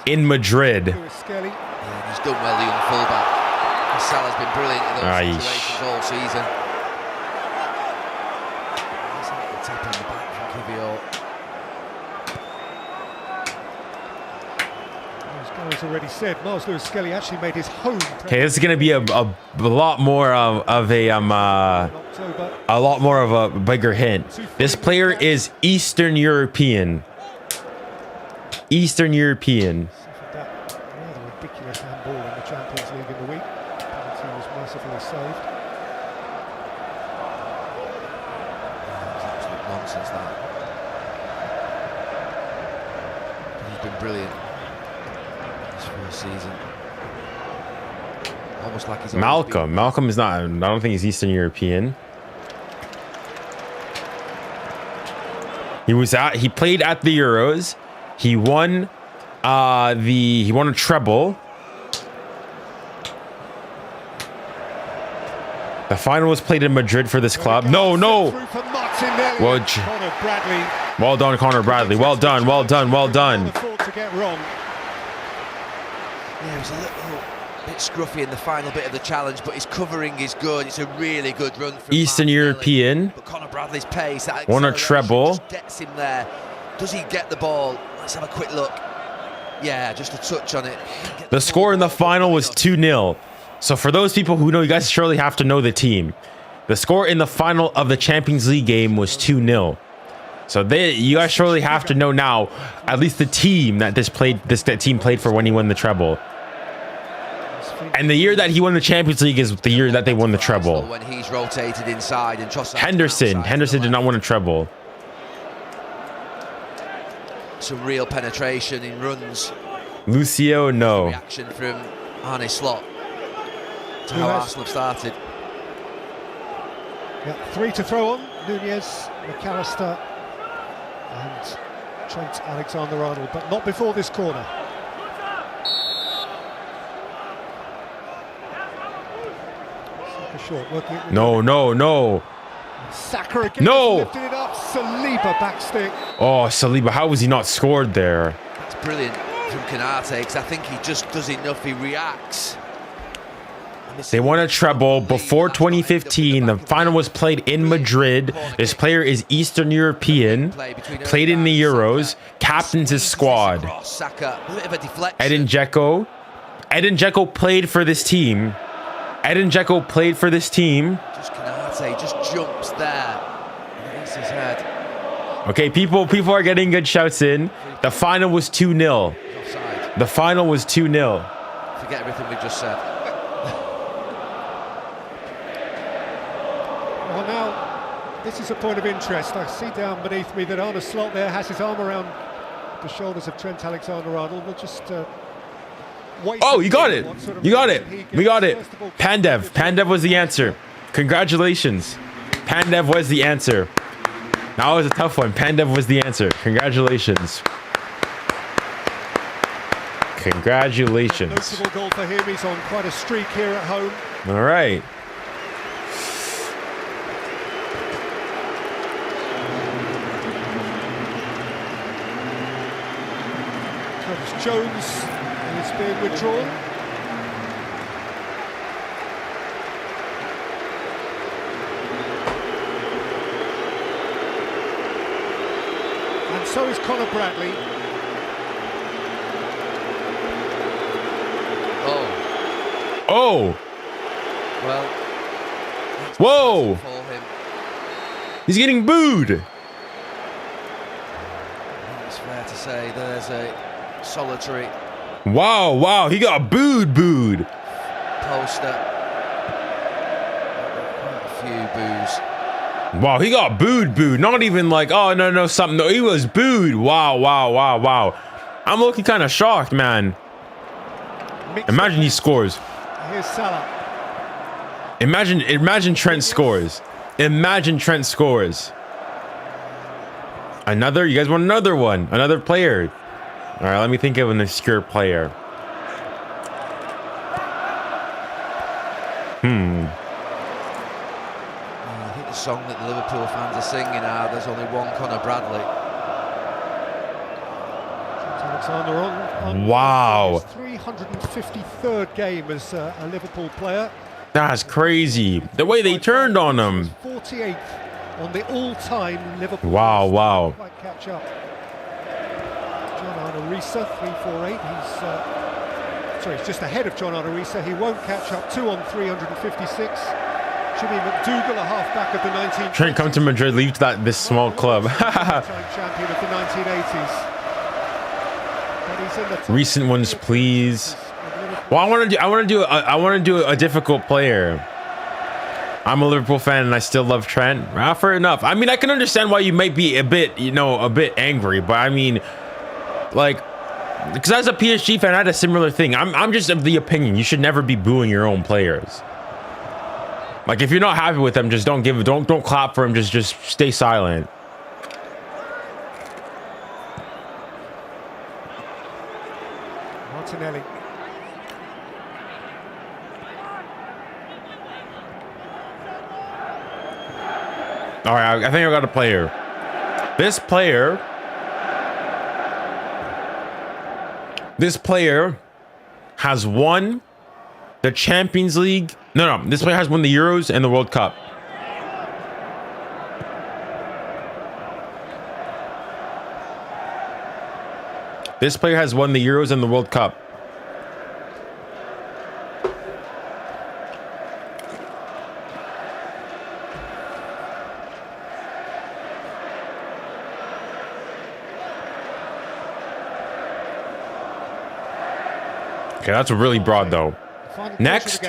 Speaker 1: in Madrid.
Speaker 8: Yeah, he's done well, the young fullback. Salah's been brilliant in those situations all season. Tap in the back from 𝙭𝙖𝑆.
Speaker 7: As already said, 𝙭𝙖𝑆 actually made his home.
Speaker 1: Okay, this is gonna be a lot more of a bigger hint. This player is Eastern European. Eastern European.
Speaker 7: That rather ridiculous handball in the Champions League in the week. Penalty was mercifully saved.
Speaker 8: It's absolute nonsense, that. He's been brilliant this first season. Almost like he's
Speaker 1: Malcolm is not. I don't think he's Eastern European. He played at the Euros. He won he won a treble. The final was played in Madrid for this club. No. Well done, Connor Bradley. Well done.
Speaker 8: Yeah, it was a little bit scruffy in the final bit of the challenge, but his covering is good. It's a really good run from
Speaker 1: Eastern European.
Speaker 8: But Connor Bradley's pace, that
Speaker 1: won a treble.
Speaker 8: just gets him there. Does he get the ball? Let's have a quick look. Yeah, just a touch on it.
Speaker 1: The score in the final was 2-0. So for those people who know, you guys surely have to know the team. The score in the final of the Champions League game was 2-0. So you guys surely have to know now at least the team that that team played for when he won the treble. And the year that he won the Champions League is the year that they won the treble.
Speaker 8: When he's rotated inside and
Speaker 1: Henderson did not win a treble.
Speaker 8: Some real penetration in runs.
Speaker 1: Lucio, no.
Speaker 8: Reaction from Arne Slot to how Arsenal have started.
Speaker 7: Yeah, 3 to throw on. Nunez, McAllister and Trent Alexander-Arnold, but not before this corner. Short,
Speaker 1: no.
Speaker 7: Saka again.
Speaker 1: No.
Speaker 7: Lifted it up. Saliba backstick.
Speaker 1: Oh, Saliba, how was he not scored there?
Speaker 8: That's brilliant from Konate, because I think he just does enough. He reacts.
Speaker 1: They won a treble before 2015. The final was played in Madrid. This player is Eastern European, played in the Euros, captains his squad. Edin Dzeko. Edin Dzeko played for this team.
Speaker 8: Just Konate just jumps there. And hits his head.
Speaker 1: Okay, people are getting good shouts in. The final was 2-0. The final was 2-0.
Speaker 8: Forget everything we just said.
Speaker 7: Well, now, this is a point of interest. I see down beneath me that Arne Slot there has his arm around the shoulders of Trent Alexander-Arnold. We'll just wait.
Speaker 1: Oh, you got it. We got it. Pandev was the answer. Congratulations. Pandev was the answer. That was a tough one. Pandev was the answer. Congratulations. Congratulations.
Speaker 7: Notable goal for him. He's on quite a streak here at home.
Speaker 1: All right.
Speaker 7: Curtis Jones is being withdrawn. And so is Connor Bradley.
Speaker 1: Oh.
Speaker 8: Well.
Speaker 1: Whoa. He's getting booed.
Speaker 8: It's fair to say there's a solitary.
Speaker 1: Wow. He got booed.
Speaker 8: Poster. Quite a few boos.
Speaker 1: Wow, he got booed. Not even like, oh, no, something. No, he was booed. Wow. I'm looking kind of shocked, man. Imagine he scores.
Speaker 7: Here's Salah.
Speaker 1: Imagine Trent scores. Another? You guys want another one? Another player? All right, let me think of an obscure player.
Speaker 8: I think the song that the Liverpool fans are singing now, there's only one Conor Bradley.
Speaker 7: Alexander-Arnold.
Speaker 1: Wow.
Speaker 7: 353rd game as a Liverpool player.
Speaker 1: That's crazy. The way they turned on him.
Speaker 7: 48th on the all-time Liverpool.
Speaker 1: Wow, wow.
Speaker 7: Quite catch up. 𝙀𝙀𝘖𝘶, 348. He's just ahead of 𝙀𝙀𝘶. He won't catch up. 2 on 356. 𝙬𝙬𝘋𝙬𝘋𝑼𝑔 back of the 19.
Speaker 1: Trent, come to Madrid, leave this small club.
Speaker 7: Champion of the 1980s.
Speaker 1: Recent ones, please. Well, I want to do a difficult player. I'm a Liverpool fan and I still love Trent. Fair enough. I mean, I can understand why you might be a bit, a bit angry, but I mean, like, because as a PSG fan, I had a similar thing. I'm just of the opinion you should never be booing your own players. Like, if you're not happy with them, just don't clap for him. Just stay silent.
Speaker 7: Martinelli.
Speaker 1: All right, I think I got a player. This player has won the Champions League. No, this player has won the Euros and the World Cup. This player has won the Euros and the World Cup. Okay, that's really broad though. Next,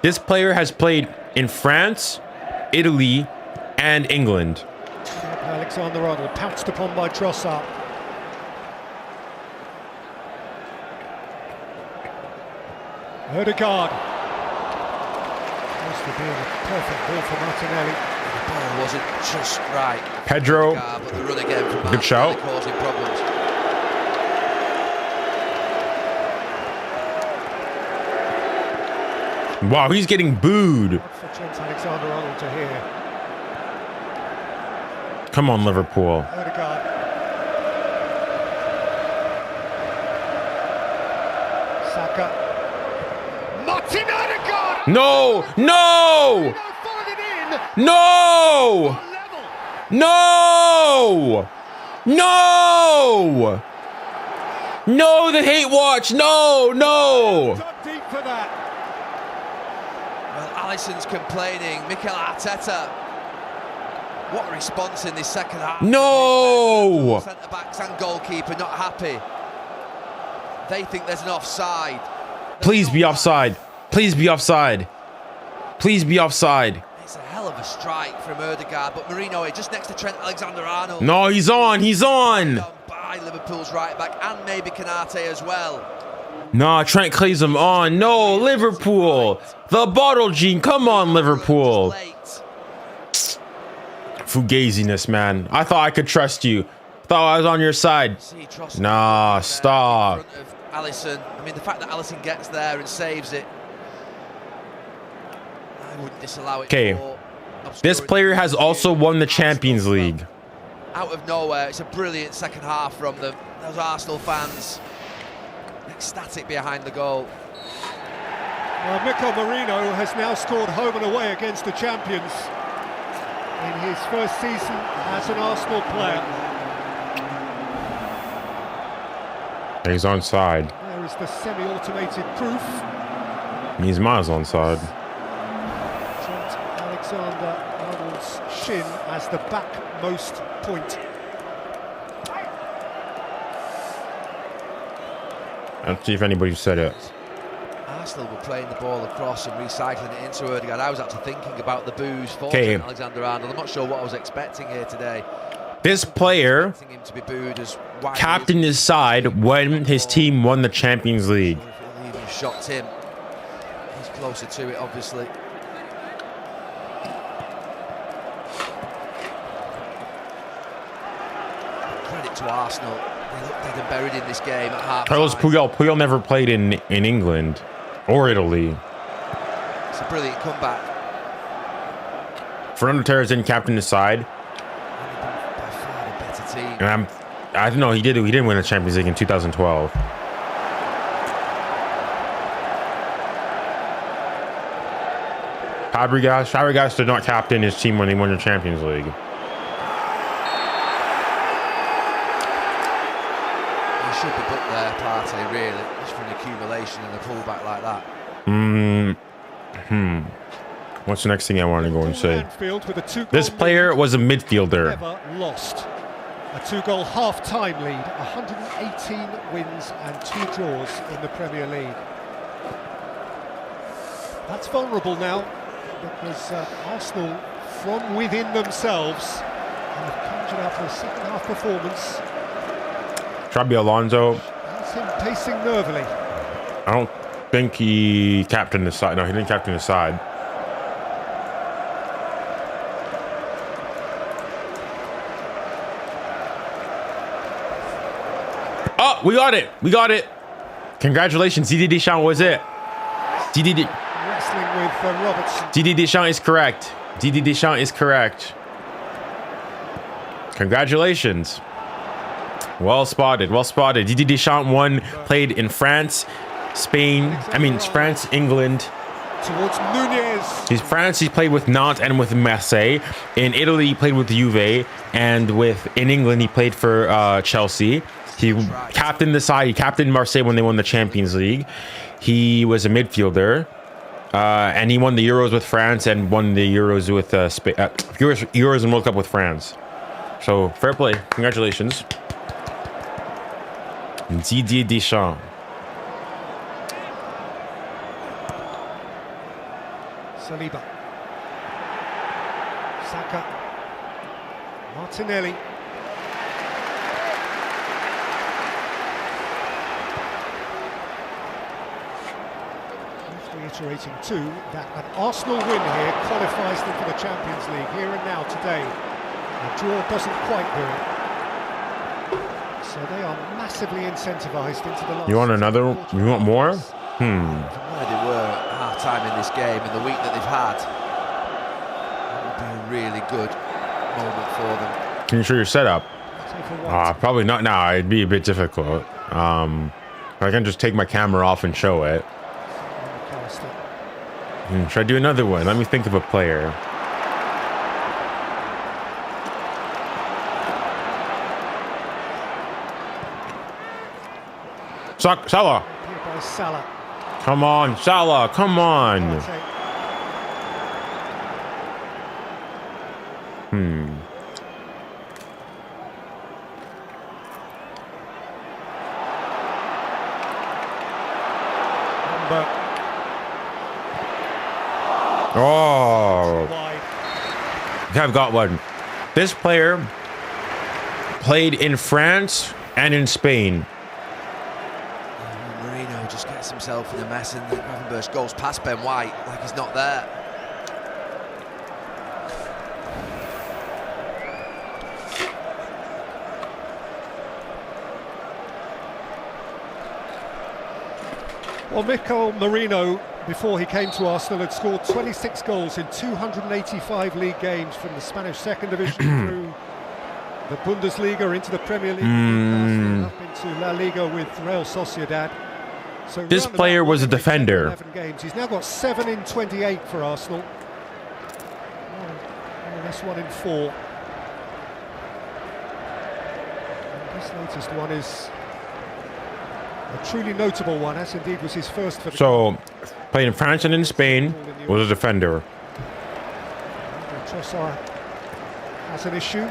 Speaker 1: this player has played in France, Italy, and England.
Speaker 7: Alexander-Arnold pounced upon by Trossard. 𝙬𝙬𝘋𝙬𝘋. Must have been a perfect ball for Martinelli.
Speaker 8: The ball wasn't just right.
Speaker 1: Pedro,
Speaker 8: but the run again from
Speaker 1: good shout.
Speaker 8: Causing problems.
Speaker 1: Wow, he's getting booed.
Speaker 7: For Trent Alexander-Arnold to hear.
Speaker 1: Come on, Liverpool.
Speaker 7: 𝙬𝙬𝘋𝙬𝙬. Saka. Martin Odegaard!
Speaker 1: No! No! No! No! No! No, the hate watch! No! No!
Speaker 7: Deep for that.
Speaker 8: Well, Alisson's complaining. Mikel Arteta. What a response in this second half.
Speaker 1: No!
Speaker 8: Centre-backs and goalkeeper not happy. They think there's an offside.
Speaker 1: Please be offside. Please be offside. Please be offside.
Speaker 8: It's a hell of a strike from Odegaard, but Marino just next to Trent Alexander-Arnold.
Speaker 1: No, he's on. He's on.
Speaker 8: By Liverpool's right back and maybe Konate as well.
Speaker 1: Nah, Trent clays him on. No, Liverpool. The bottle gene. Come on, Liverpool. Fugaziness, man. I thought I could trust you. Thought I was on your side. Nah, stop.
Speaker 8: Alisson. I mean, the fact that Alisson gets there and saves it, I wouldn't disallow it.
Speaker 1: Okay. This player has also won the Champions League.
Speaker 8: Out of nowhere, it's a brilliant second half from them. Those Arsenal fans ecstatic behind the goal.
Speaker 7: Well, Mikel Merino has now scored home and away against the champions in his first season as an Arsenal player.
Speaker 1: He's onside.
Speaker 7: There is the semi-automated proof.
Speaker 1: He's miles onside.
Speaker 7: Trent Alexander-Arnold's shin as the backmost point.
Speaker 1: Let's see if anybody said it.
Speaker 8: Arsenal were playing the ball across and recycling it into Odegaard. I was actually thinking about the boos for Trent Alexander-Arnold. I'm not sure what I was expecting here today.
Speaker 1: This player captained his side when his team won the Champions League.
Speaker 8: He even shocked him. He's closer to it, obviously. credit to Arsenal. They looked dead and buried in this game at half.
Speaker 1: Carlos Puyol. Puyol never played in England or Italy.
Speaker 8: It's a brilliant comeback.
Speaker 1: Fernando Torres didn't captain the side.
Speaker 8: By far the better team.
Speaker 1: And I don't know. He didn't win the Champions League in 2012. Fabregas did not captain his team when they won the Champions League.
Speaker 8: He should be booked there, Partey, really, just for an accumulation and a pullback like that.
Speaker 1: What's the next thing I want to go and say? This player was a midfielder.
Speaker 7: Never lost. A 2-goal half-time lead, 118 wins and 2 draws in the Premier League. That's vulnerable now, because Arsenal, from within themselves, have conjured up a second-half performance.
Speaker 1: Xabi Alonso.
Speaker 7: That's him pacing nervily.
Speaker 1: I don't think he captained the side. No, he didn't captain the side. Oh, we got it. We got it. Congratulations. Didier Deschamps was it.
Speaker 7: Wrestling with Robertson.
Speaker 1: Didier Deschamps is correct. Didier Deschamps is correct. Congratulations. Well spotted. Well spotted. Didier Deschamps played in France, Spain. France, England.
Speaker 7: Towards Nunez.
Speaker 1: He's France. He's played with Nantes and with Marseille. In Italy, he played with Juve, and in England, he played for Chelsea. He captained the side. He captained Marseille when they won the Champions League. He was a midfielder, and he won the Euros with France and won the Euros with Spain. Euros and World Cup with France. So fair play. Congratulations, Didier Deschamps.
Speaker 7: Saliba. Saka. Martinelli. Reiterating too that an Arsenal win here qualifies them for the Champions League here and now today. A draw doesn't quite do it. So they are massively incentivised into the last.
Speaker 1: You want another? You want more?
Speaker 8: From where they were at half-time in this game and the week that they've had, it would be a really good moment for them.
Speaker 1: Can you show your setup? Probably not now. It'd be a bit difficult. I can just take my camera off and show it. Should I do another one? Let me think of a player. Salah. Come on, Salah. Come on. Oh, I've got one. This player played in France and in Spain.
Speaker 8: Marino just gets himself in a mess, and Gravenberch goes past Ben White like he's not there.
Speaker 7: Well, Mikel Merino, before he came to Arsenal, had scored 26 goals in 285 league games from the Spanish second division through the Bundesliga into the Premier League, up into La Liga with Real Sociedad. So
Speaker 1: this player was a defender.
Speaker 7: 11 games. He's now got 7 in 28 for Arsenal. And this one in 4. And this latest one is a truly notable one, as indeed was his first for the
Speaker 1: So, played in France and in Spain, was a defender.
Speaker 7: Trossard has an issue.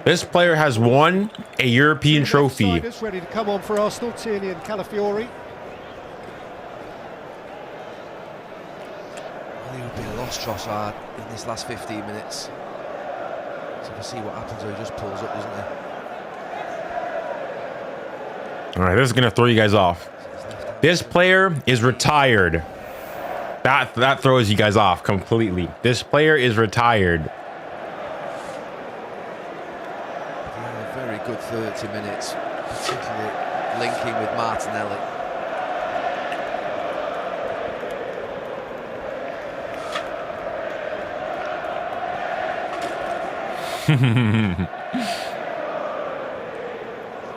Speaker 1: This player has won a European trophy.
Speaker 7: Ready to come on for Arsenal, Tierney and Calafiori.
Speaker 8: Well, he would be a lost Trossard in this last 15 minutes. So we'll see what happens when he just pulls up, doesn't he?
Speaker 1: All right, this is gonna throw you guys off. This player is retired. That throws you guys off completely. This player is retired.
Speaker 8: very good 30 minutes, particularly linking with Martinelli.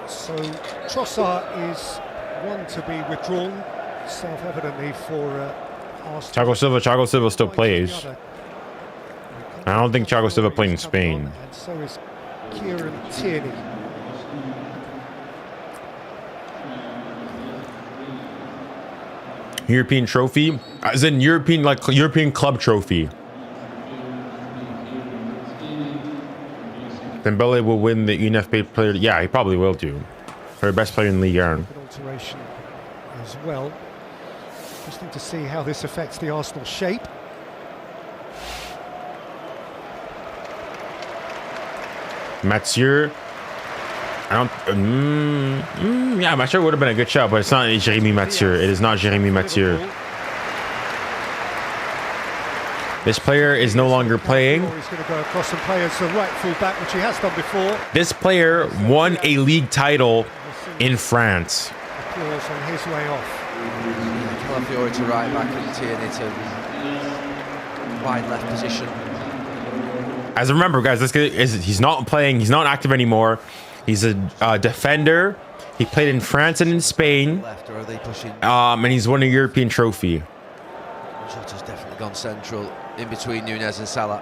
Speaker 7: So Trossard is one to be withdrawn, self-evidently for Arsenal.
Speaker 1: Thiago Silva still plays. I don't think Thiago Silva played in Spain.
Speaker 7: And so is 𝙀𝙀𝘖𝘖𝘖𝘋𝙀𝑖𝑛𝑖.
Speaker 1: European trophy, as in European, like European club trophy. Dembele will win the UNFP player. Yeah, he probably will do. For the best player in Liga.
Speaker 7: Alteration as well. Interesting to see how this affects the Arsenal shape.
Speaker 1: Mathieu. I don't. Yeah, Mathieu would have been a good shot, but it's not Jérémy Mathieu. It is not Jérémy Mathieu. This player is no longer playing.
Speaker 7: He's going to go across and play as a right full back, which he has done before.
Speaker 1: This player won a league title in France.
Speaker 7: Applause on his way off.
Speaker 8: Calafiori to right back and Tierney to wide left position.
Speaker 1: As remember, guys, this guy he's not playing. He's not active anymore. He's a defender. He played in France and in Spain.
Speaker 8: Left, or are they pushing?
Speaker 1: And he's won a European trophy.
Speaker 8: Jota's definitely gone central in between Nunez and Salah.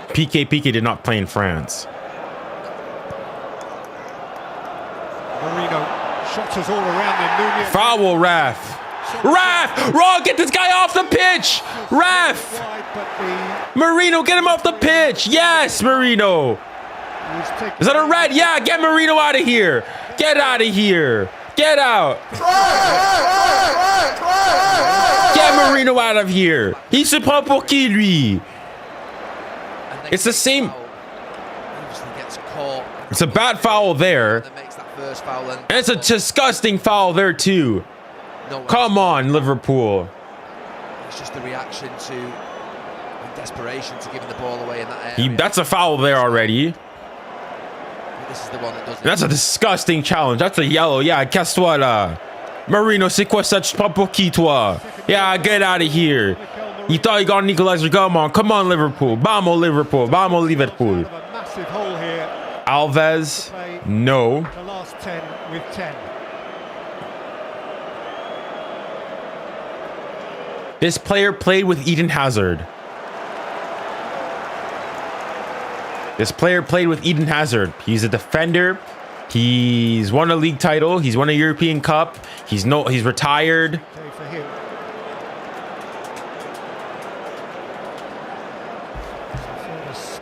Speaker 1: Piqué did not play in France.
Speaker 7: Marino, shots us all around him. Nunez.
Speaker 1: Foul, ref. Ref! Get this guy off the pitch! Ref! Marino, get him off the pitch! Yes, Marino! Is that a red? Yeah, get Marino out of here! Get out of here! Get out! Get Marino out of here! Il se prend pour qui, lui? It's the same. It's a bad foul there. And it's a disgusting foul there, too. Come on, Liverpool.
Speaker 8: It's just the reaction to desperation to giving the ball away in that area.
Speaker 1: That's a foul there already.
Speaker 8: This is the one that does it.
Speaker 1: That's a disgusting challenge. That's a yellow. Yeah, casse-toi là. Marino, c'est quoi ça? Tu prends pour qui, toi? Yeah, get out of here. You thought you got an equalizer. Come on. Come on, Liverpool. Vamos, Liverpool. Vamos, Liverpool.
Speaker 7: Massive hole here.
Speaker 1: Alves, no.
Speaker 7: The last 10 with 10.
Speaker 1: This player played with Eden Hazard. This player played with Eden Hazard. He's a defender. He's won a league title. He's won a European Cup. He's retired.
Speaker 7: Okay for him.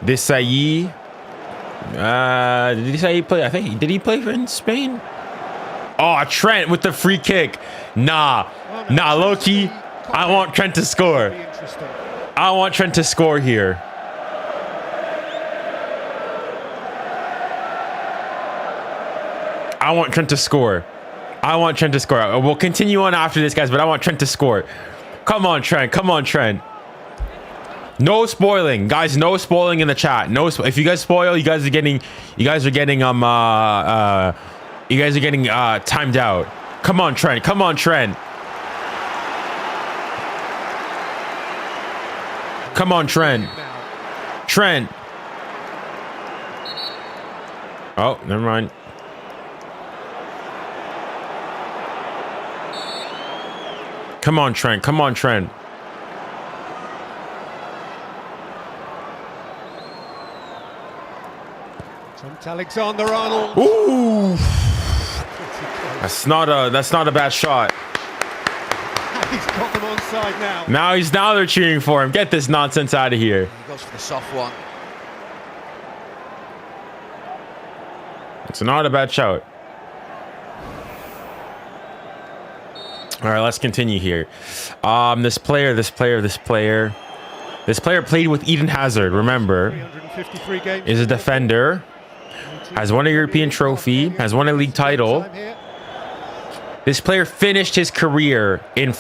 Speaker 1: 𝙎𝙊𝘾𝘼𝙎𝘾. Did Dsai play? I think did he play in Spain? Oh, Trent with the free kick. Nah, low-key. I want Trent to score. I want Trent to score here. I want Trent to score. I want Trent to score. We'll continue on after this, guys, but I want Trent to score. Come on, Trent. Come on, Trent. No spoiling, guys. No spoiling in the chat. No, if you guys spoil, you guys are getting timed out. Come on, Trent. Come on, Trent. Come on, Trent. Trent. Oh, never mind. Come on, Trent. Come on, Trent.
Speaker 7: Alexander-Arnold.
Speaker 1: Ooh. That's not a bad shot.
Speaker 7: He's got them onside now.
Speaker 1: Now they're cheering for him. Get this nonsense out of here.
Speaker 8: He goes for the soft one.
Speaker 1: It's not a bad shout. All right, let's continue here. This player played with Eden Hazard. Remember,
Speaker 7: 353 games.
Speaker 1: Is a defender. Has won a European trophy. Has won a league title. This player finished his career in.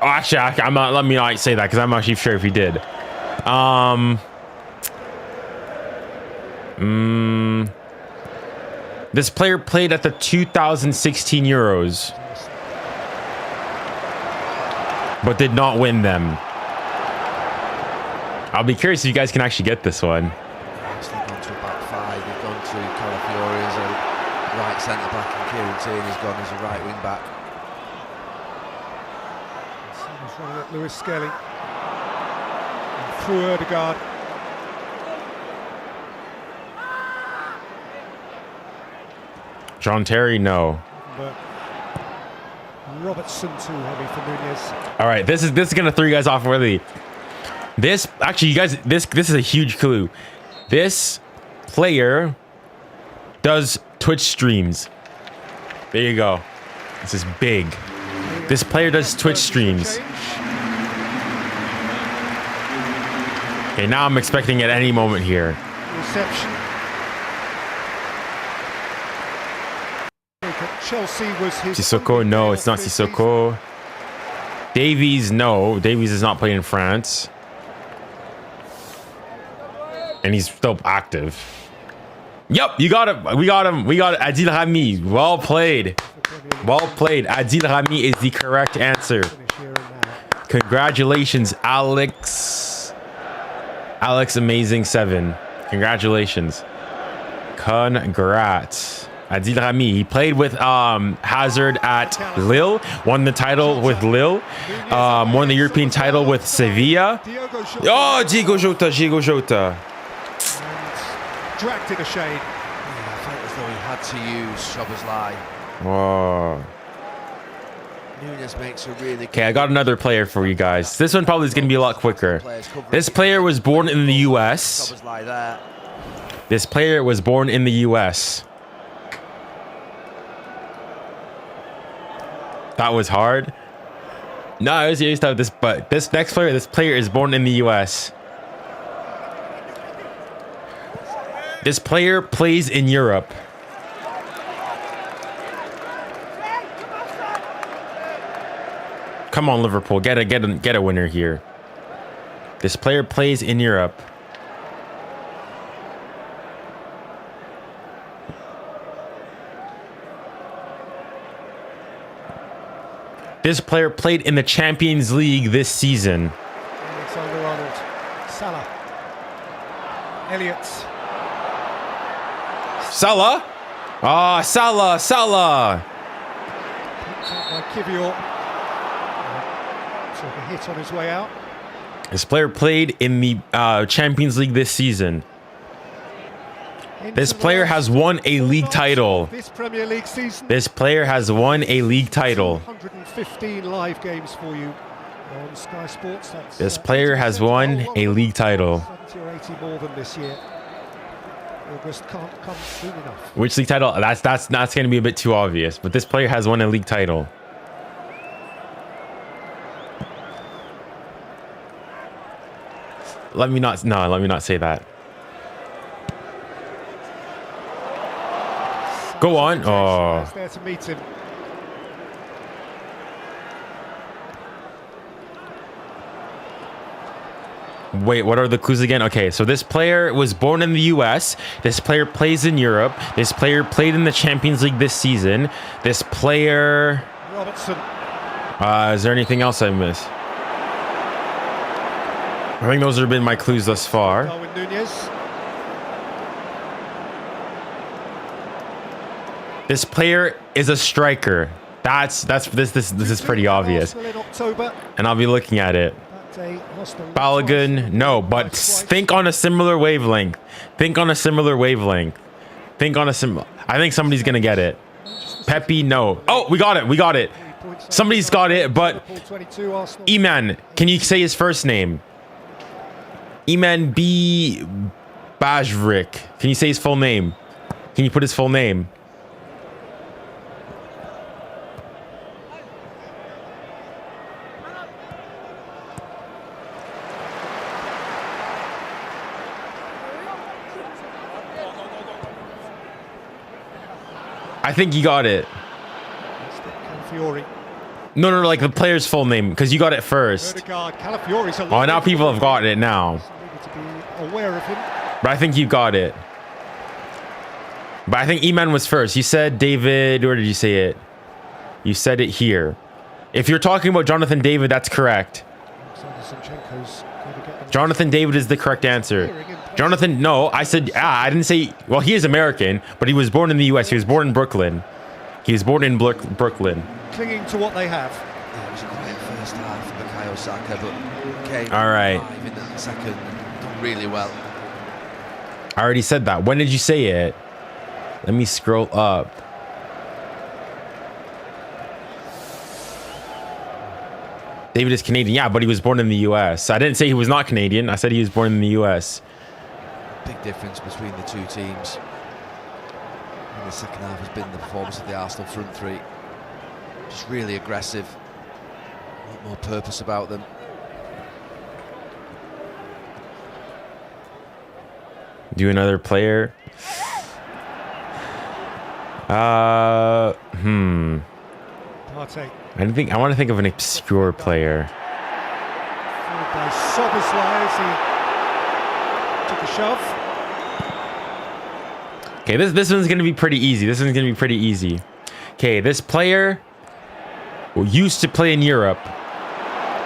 Speaker 1: Actually, I'm not. Let me not say that because I'm actually sure if he did. This player played at the 2016 Euros, but did not win them. I'll be curious if you guys can actually get this one.
Speaker 8: They've gone to a back five. They've gone to 𝙀𝙖𝘖𝘶𝑼𝙖 as a right centre back, and 𝘾𝙃𝘼𝘖𝘶 has gone as a right wing back.
Speaker 7: He's running at 𝙀𝙑𝑆𝘾𝙼𝘖. Through 𝙀𝙬𝘼𝑅𝑑𝑒𝑔𝑎RD.
Speaker 1: John Terry, no.
Speaker 7: But Robertson too heavy for Nunez.
Speaker 1: All right, this is gonna throw you guys off really. This actually, you guys, this is a huge clue. This player does Twitch streams. There you go. This is big. This player does Twitch streams. Okay, now I'm expecting at any moment here.
Speaker 7: Reception. Chelsea was his
Speaker 1: Sissoko, no, it's not Sissoko. Davies, no. Davies is not playing in France. And he's still active. Yep, you got it. We got him. We got it. 𝙀𝙬𝘼𝘋𝙾𝘼. Well played. Well played. 𝙀𝙬𝘼𝘋𝙾𝘼 is the correct answer. Congratulations, Alex. Alex Amazing 7. Congratulations. Congrats. 𝙀𝙬𝘼𝘋𝙾𝑼. He played with Hazard at Lille, won the title with Lille, won the European title with Sevilla. Oh, 𝙎𝙬𝘖𝘶𝑗𝑼.
Speaker 7: Dragged it a shade.
Speaker 8: Yeah, I felt as though he had to use 𝙎𝙊𝘶𝘾𝑗𝑖.
Speaker 1: Whoa.
Speaker 8: Nunez makes a really.
Speaker 1: Okay, I got another player for you guys. This one probably is going to be a lot quicker. This player was born in the US. This player was born in the US. That was hard. No, I was used to this, but this next player, this player is born in the US. This player plays in Europe. Come on, Liverpool, get a winner here. This player plays in Europe. This player played in the Champions League this season.
Speaker 7: Alexander-Arnold, Salah, Elliott,
Speaker 1: Salah? Ah, Salah.
Speaker 7: by 𝙀𝙀𝘖𝘖𝘶. Took a hit on his way out.
Speaker 1: This player played in the Champions League this season. This player has won a league title.
Speaker 7: This Premier League season.
Speaker 1: This player has won a league title.
Speaker 7: 115 live games for you on Sky Sports. That's,
Speaker 1: This player has won a league title.
Speaker 7: 70 or 80 more than this year. August can't come soon enough.
Speaker 1: Which league title? That's going to be a bit too obvious. But this player has won a league title. Let me not say that. Go on. Oh.
Speaker 7: There to meet him.
Speaker 1: Wait, what are the clues again? Okay, so this player was born in the US. This player plays in Europe. This player played in the Champions League this season. This player...
Speaker 7: Robertson.
Speaker 1: Is there anything else I missed? I think those have been my clues thus far.
Speaker 7: Darwin Nunez.
Speaker 1: This player is a striker. This is pretty obvious. And I'll be looking at it. Balogun, no, but think on a similar wavelength. I think somebody's gonna get it. Pepe, no. Oh, we got it. Somebody's got it, but Iman, can you say his first name? Iman B. Bajvrik. Can you say his full name? Can you put his full name? I think you got it. No, like the player's full name, because you got it first. Oh, now people have got it now.
Speaker 7: Aware of him.
Speaker 1: But I think you got it. But I think 𝙀𝙀𝘾 was first. You said David. Where did you say it? You said it here. If you're talking about Jonathan David, that's correct. Jonathan David is the correct answer. Jonathan, no, I said, I didn't say, well, he is American, but he was born in the US. He was born in Brooklyn. He was born in Brooklyn.
Speaker 7: Clinging to what they have.
Speaker 8: Yeah, it was a quiet first half for 𝙀𝙖𝘖𝘶, but came
Speaker 1: all right
Speaker 8: in the second, done really well.
Speaker 1: I already said that. When did you say it? Let me scroll up. David is Canadian. Yeah, but he was born in the US. I didn't say he was not Canadian. I said he was born in the US.
Speaker 8: Big difference between the two teams in the second half has been the performance of the Arsenal front three. Just really aggressive. A lot more purpose about them.
Speaker 1: Do another player.
Speaker 7: Partey.
Speaker 1: I want to think of an obscure player.
Speaker 7: Followed by 𝙎𝙊𝘾𝘼𝙖𝙞 as he took a shove.
Speaker 1: Okay, this one's gonna be pretty easy. Okay, this player used to play in Europe.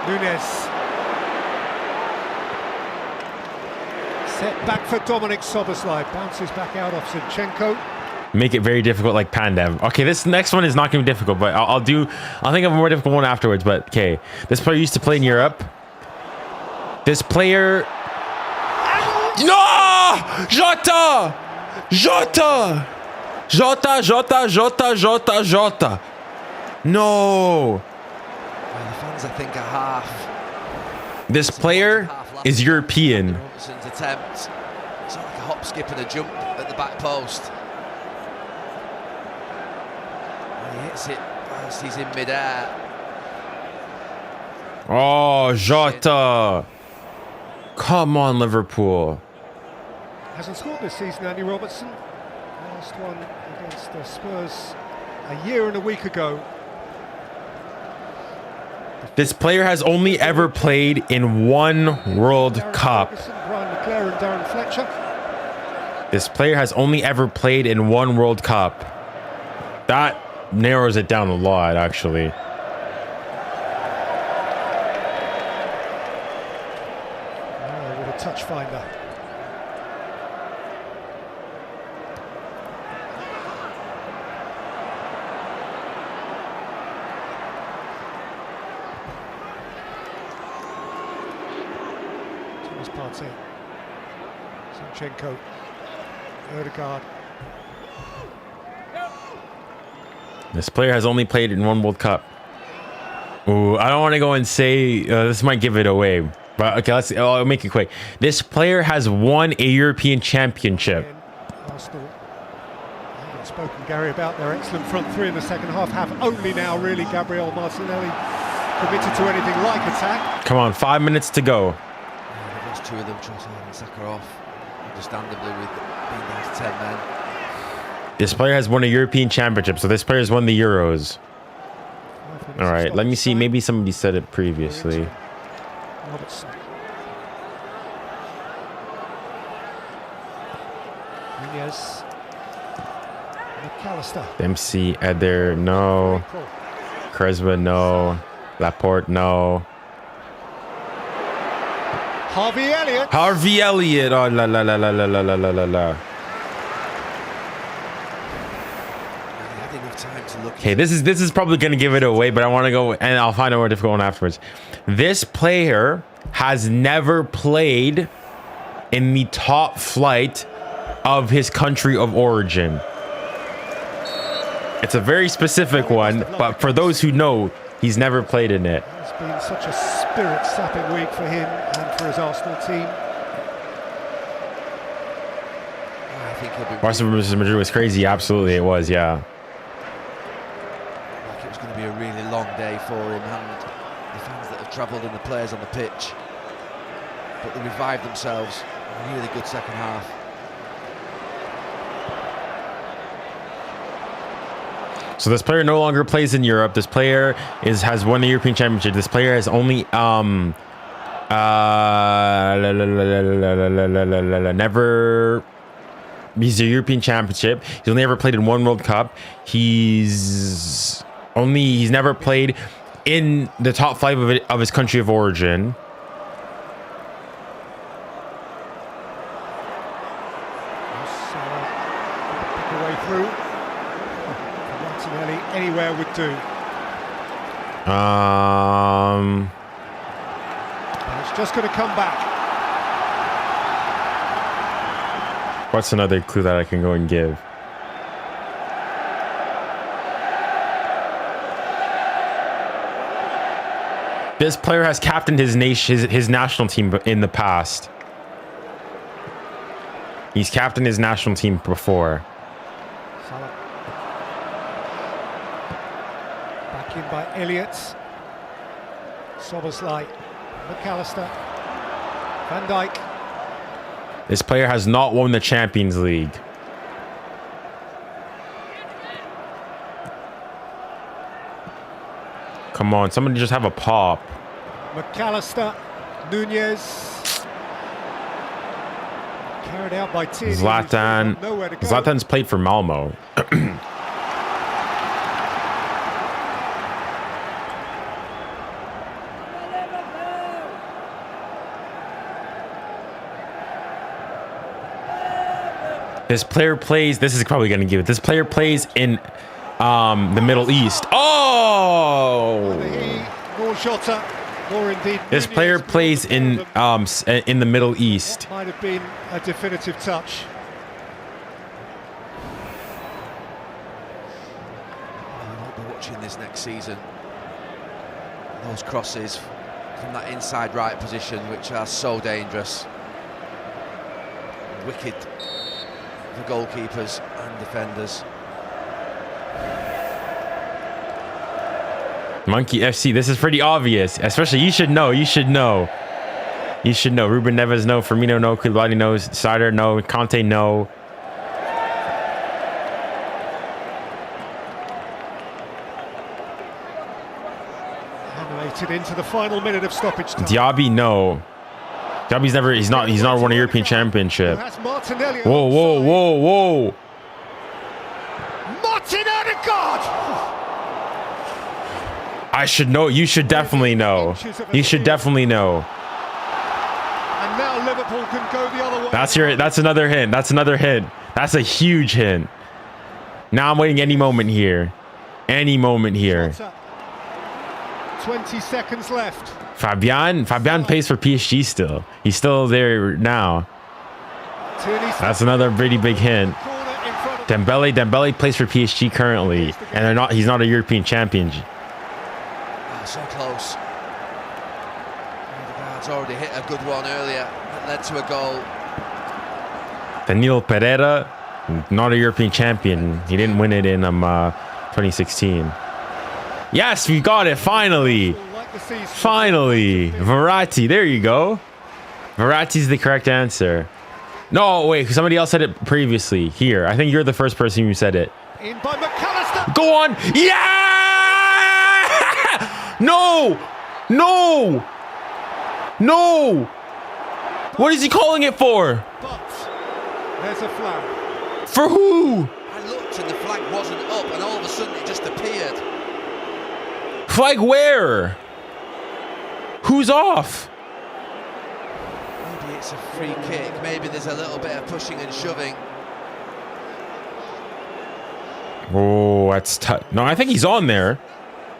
Speaker 7: Núñez. Set back for Dominik Szoboszlai. Bounces back out off Zinchenko.
Speaker 1: Make it very difficult like Pandev. Okay, this next one is not gonna be difficult, but I'll think of a more difficult one afterwards. But okay, this player used to play in Europe. This player. No! 𝙎𝙬𝘼𝘋𝙬𝘶. No!
Speaker 8: Well, the fans, I think, are half.
Speaker 1: This player is European.
Speaker 8: Robertson's attempt. It's like a hop, skip, and a jump at the back post. And he hits it whilst he's in mid-air.
Speaker 1: Oh, 𝙎𝙬𝘼. Come on, Liverpool.
Speaker 7: Hasn't scored this season, Andy Robertson. Last one against the Spurs a year and a week ago.
Speaker 1: This player has only ever played in one World Cup.
Speaker 7: Brian Leclerc and Darren Fletcher.
Speaker 1: This player has only ever played in one World Cup. That narrows it down a lot, actually.
Speaker 7: With a touch finder. Partey, Zinchenko, 𝙬𝙁𝘾𝙬𝘾.
Speaker 1: This player has only played in one World Cup. Ooh, I don't want to go and say this might give it away, but okay, I'll make it quick. This player has won a European Championship.
Speaker 7: Arsenal, I haven't spoken, Gary, about their excellent front three in the second half. Have only now really Gabriel Martinelli committed to anything like attack.
Speaker 1: Come on, 5 minutes to go.
Speaker 8: Two of them, Trossard and Saka off, understandably, with being down to 10 men.
Speaker 1: This player has won a European Championship, so this player has won the Euros. All right, let me see. Maybe somebody said it previously.
Speaker 7: Robertson. Núñez. McAllister.
Speaker 1: MC, Eder, no. Creswell, no. Laporte, no. Harvey Elliott. Oh, la la la la la la la la la. Okay, this is probably gonna give it away, but I want to go and I'll find a more difficult one afterwards. This player has never played in the top flight of his country of origin. It's a very specific one, but for those who know, he's never played in it.
Speaker 7: It's been such a spirit-sapping week for him and for his Arsenal team.
Speaker 8: I think he'll be
Speaker 1: Barcelona versus Madrid was crazy. Absolutely, it was. Yeah.
Speaker 8: Like it was going to be a really long day for him and the fans that have travelled and the players on the pitch. But they revived themselves. A really good second half.
Speaker 1: So this player no longer plays in Europe. This player has won the European Championship. This player has only He's a European Championship. He's only ever played in one World Cup. He's never played in the top 5 of his country of origin.
Speaker 7: Pick away through. Martinelli anywhere would do. And it's just going to come back.
Speaker 1: What's another clue that I can go and give? This player has captained his national team in the past. He's captained his national team before.
Speaker 7: Salah. Back in by Elliott. 𝙎𝙬𝘖𝘶. 𝙀𝙬𝘖𝘾𝙗𝙖𝙞. Van Dijk.
Speaker 1: This player has not won the Champions League. Come on, somebody just have a pop.
Speaker 7: 𝙀𝙬𝘖𝘶. Nunez. Carried out by Tierney.
Speaker 1: Zlatan. Zlatan's played for Malmo. This player plays, this is probably going to give it. This player plays in the Middle East. Oh! This player plays in the Middle East.
Speaker 7: Might have been a definitive touch.
Speaker 8: I won't be watching this next season. Those crosses from that inside right position, which are so dangerous. Wicked for goalkeepers and defenders.
Speaker 1: Monkey FC, this is pretty obvious. Especially, you should know. You should know. You should know. Ruben Neves, no. Firmino, no. Koulibaly, no. 𝙬𝙬𝘖𝑃, no. Conte, no.
Speaker 7: Animated into the final minute of stoppage time.
Speaker 1: Diaby, no. Diaby's never. He's not won a European Championship. Whoa, whoa, whoa, whoa.
Speaker 7: Martin Odegaard!
Speaker 1: I should know. You should definitely know. You should definitely know.
Speaker 7: And now Liverpool can go the other way.
Speaker 1: That's another hint. That's another hint. That's a huge hint. Now I'm waiting any moment here. Any moment here.
Speaker 7: 20 seconds left.
Speaker 1: Fabian plays for PSG still. He's still there now. That's another pretty big hint. Dembele plays for PSG currently, and he's not a European champion.
Speaker 8: Oh, so close. Odegaard's already hit a good one earlier that led to a goal.
Speaker 1: Danilo Pereira, not a European champion. He didn't win it in 2016. Yes, we got it finally. Finally, Verratti. There you go. Verratti's the correct answer. No, wait. Somebody else said it previously. Here, I think you're the first person who said it.
Speaker 7: In by 𝙀𝙬𝘖𝑃.
Speaker 1: Go on. Yeah! No! No! No! What is he calling it for?
Speaker 7: But there's a flag.
Speaker 1: For who?
Speaker 8: I looked and the flag wasn't up, and all of a sudden it just appeared.
Speaker 1: Flag where? Who's off?
Speaker 8: Maybe it's a free kick. Maybe there's a little bit of pushing and shoving.
Speaker 1: Oh, that's tough. No, I think he's on there.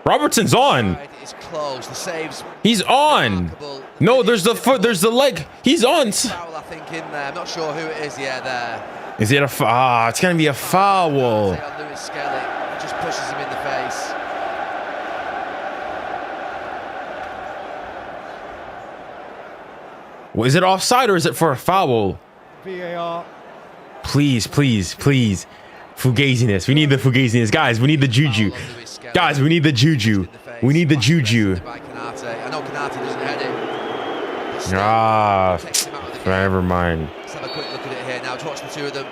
Speaker 1: Robertson's on.
Speaker 8: It's close. The saves.
Speaker 1: He's on. No, there's the foot. There's the leg. He's on.
Speaker 8: Foul, I think, in there. I'm not sure who it is. Yeah, there.
Speaker 1: Is it a foul? Ah, it's gonna be a foul.
Speaker 8: 𝙬𝙖𝘋𝙬𝘖𝑃. He just pushes him in the face.
Speaker 1: Well, is it offside or is it for a foul?
Speaker 7: VAR.
Speaker 1: Please, please, please. Fugaziness. We need the fugaziness. Guys, we need the juju. Guys, we need the juju. We need the juju.
Speaker 8: I know Konate doesn't head it.
Speaker 1: Ah, never mind.
Speaker 8: Let's have a quick look at it here now. To watch the two of them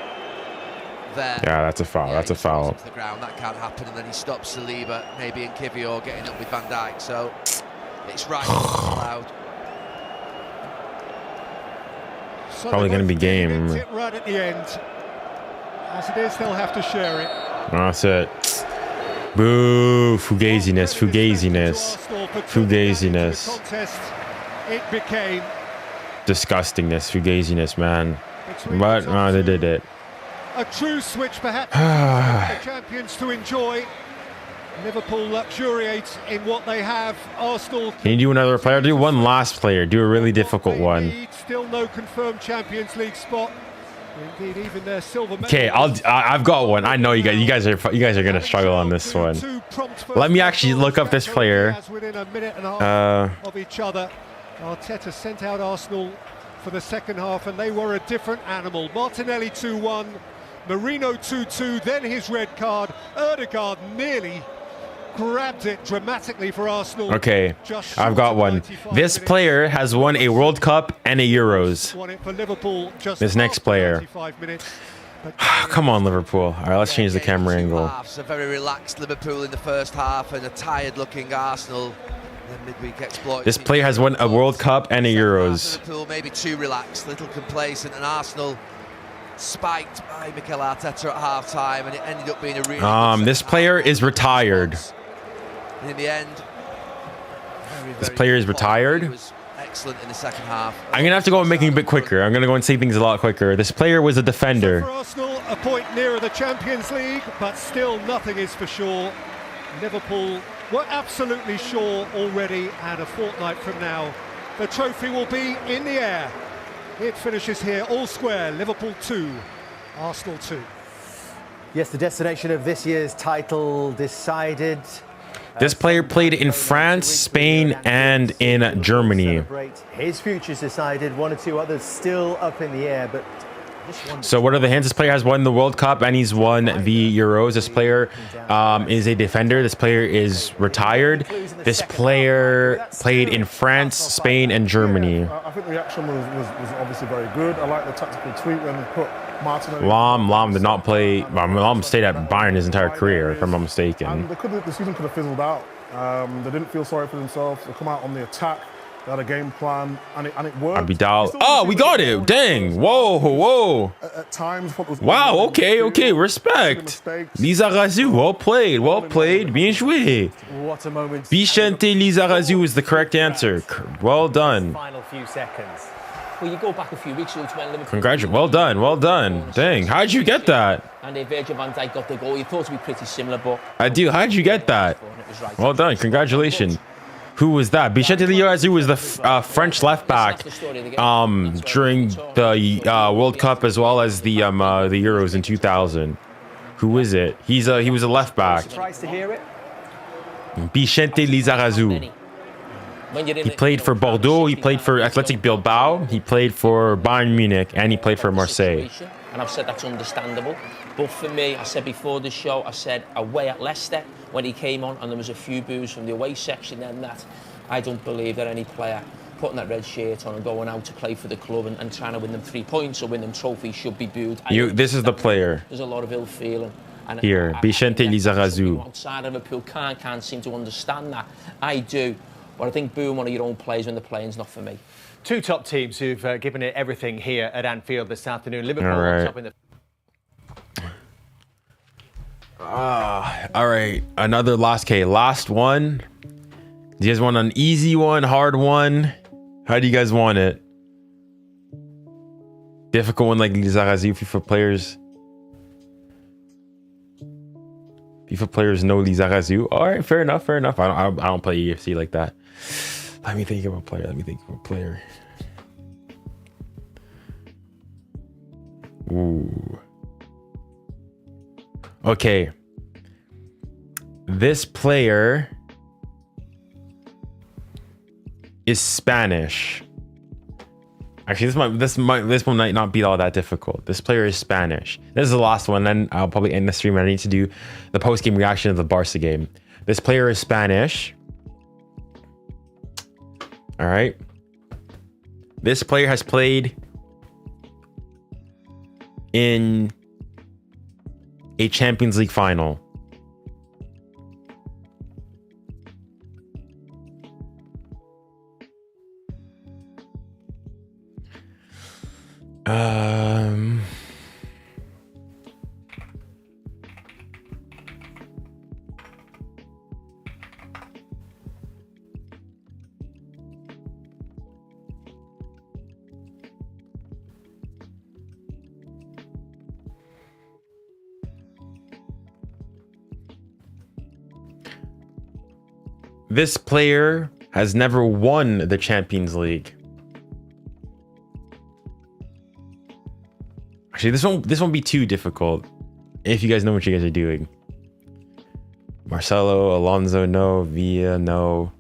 Speaker 8: there.
Speaker 1: Yeah, that's a foul.
Speaker 8: Yeah,
Speaker 1: that's a foul.
Speaker 8: To the ground. That can't happen. And then he stops Saliba, maybe Nkana getting up with Van Dijk. So it's right. Allowed.
Speaker 1: Probably going to be game.
Speaker 7: Right at the end. As it is, they'll have to share it.
Speaker 1: That's it. Boo! Fugaziness, fugaziness, fugaziness.
Speaker 7: It became
Speaker 1: Disgustingness, fugaziness, man. But no, they did it.
Speaker 7: a true switch, perhaps, for the champions to enjoy. Liverpool luxuriate in what they have. Arsenal.
Speaker 1: Can you do another player? Do one last player. Do a really difficult one.
Speaker 7: Still no confirmed Champions League spot. Indeed, even their silver.
Speaker 1: Okay, I've got one. I know you guys are gonna struggle on this one. Let me actually look up this player.
Speaker 7: Within a minute and a half of each other. Arteta sent out Arsenal for the second half, and they were a different animal. Martinelli 2-1, Marino 2-2, then his red card. Odegaard nearly grabbed it dramatically for Arsenal.
Speaker 1: Okay, I've got one. This player has won a World Cup and a Euros. This next player. Come on, Liverpool. All right, let's change the camera angle.
Speaker 8: A very relaxed Liverpool in the first half and a tired-looking Arsenal. Midweek exploit.
Speaker 1: This player has won a World Cup and a Euros.
Speaker 8: Liverpool maybe too relaxed, little complacent, and Arsenal spiked by Mikel Arteta at half-time, and it ended up being a really
Speaker 1: this player is retired.
Speaker 8: And in the end,
Speaker 1: this player is retired.
Speaker 8: He was excellent in the second half.
Speaker 1: I'm gonna have to go and make it a bit quicker. I'm gonna go and say things a lot quicker. This player was a defender.
Speaker 7: So for Arsenal, a point nearer the Champions League, but still nothing is for sure. Liverpool were absolutely sure already, and a fortnight from now, the trophy will be in the air. It finishes here, all square. Liverpool 2, Arsenal 2.
Speaker 9: Yes, the destination of this year's title decided.
Speaker 1: This player played in France, Spain, and in Germany.
Speaker 9: His future's decided. One or two others still up in the air, but.
Speaker 1: So what are the hints? This player has won the World Cup and he's won the Euros. This player is a defender. This player is retired. This player played in France, Spain, and Germany.
Speaker 10: I think the reaction was obviously very good. I like the tactical tweet when they put Martinelli.
Speaker 1: Lam did not play. Lam stayed at Bayern his entire career, if I'm not mistaken.
Speaker 10: And the season could have fizzled out. They didn't feel sorry for themselves. They come out on the attack. They had a game plan, and it worked.
Speaker 1: Abidal. Oh, we got it. Dang. Whoa.
Speaker 10: At times, what was
Speaker 1: wow. Okay. Respect. 𝙎𝙊𝘾𝘼𝙎𝙬. Well played. Bien joué.
Speaker 9: What a moment.
Speaker 1: 𝙎𝙊𝘾𝘼𝙎𝙬 is the correct answer. Well done.
Speaker 11: Final few seconds. Well, you go back a few weeks ago to when Liverpool.
Speaker 1: Congratulations. Well done. Dang. How'd you get that?
Speaker 11: And Virgil van Dijk got the goal. You thought it'd be pretty similar, but.
Speaker 1: How'd you get that? Well done. Congratulations. Who was that? 𝙎𝙊𝘾𝘼𝙎𝙬 was the French left back during the World Cup as well as the Euros in 2000. Who is it? He was a left back.
Speaker 9: Surprised to hear it.
Speaker 1: 𝙎𝙊𝘾𝘼𝙎𝙬. He played for Bordeaux. He played for Athletic Bilbao. He played for Bayern Munich, and he played for Marseille.
Speaker 11: And I've said that's understandable. But for me, I said before the show, I said away at Leicester when he came on, and there was a few boos from the away section. And that I don't believe that any player putting that red shirt on and going out to play for the club and trying to win them 3 points or win them trophies should be booed.
Speaker 1: This is the player.
Speaker 11: There's a lot of ill feeling. And
Speaker 1: here, 𝙎𝙊𝘾𝘼𝙎𝙬.
Speaker 11: Outside of Liverpool can't seem to understand that. I do. But I think booing one of your own players when the playing's not for me.
Speaker 9: Two top teams who've given it everything here at Anfield this afternoon. Liverpool top in the.
Speaker 1: All right, another last one. Do you guys want an easy one, hard one? How do you guys want it? Difficult one like 𝙎𝙊𝘾𝘼𝙎𝙬. FIFA players know 𝙎𝙊𝘾𝘼𝙎𝙬. All right, fair enough. I don't play EFC like that. Let me think of a player. Ooh. Okay. This player is Spanish. Actually, this one might not be all that difficult. This player is Spanish. This is the last one, then I'll probably end the stream. I need to do the post-game reaction of the Barca game. This player is Spanish. All right. This player has played in a Champions League final. This player has never won the Champions League. Actually, this won't be too difficult if you guys know what you guys are doing. Marcelo, Alonso, no. Villa, no.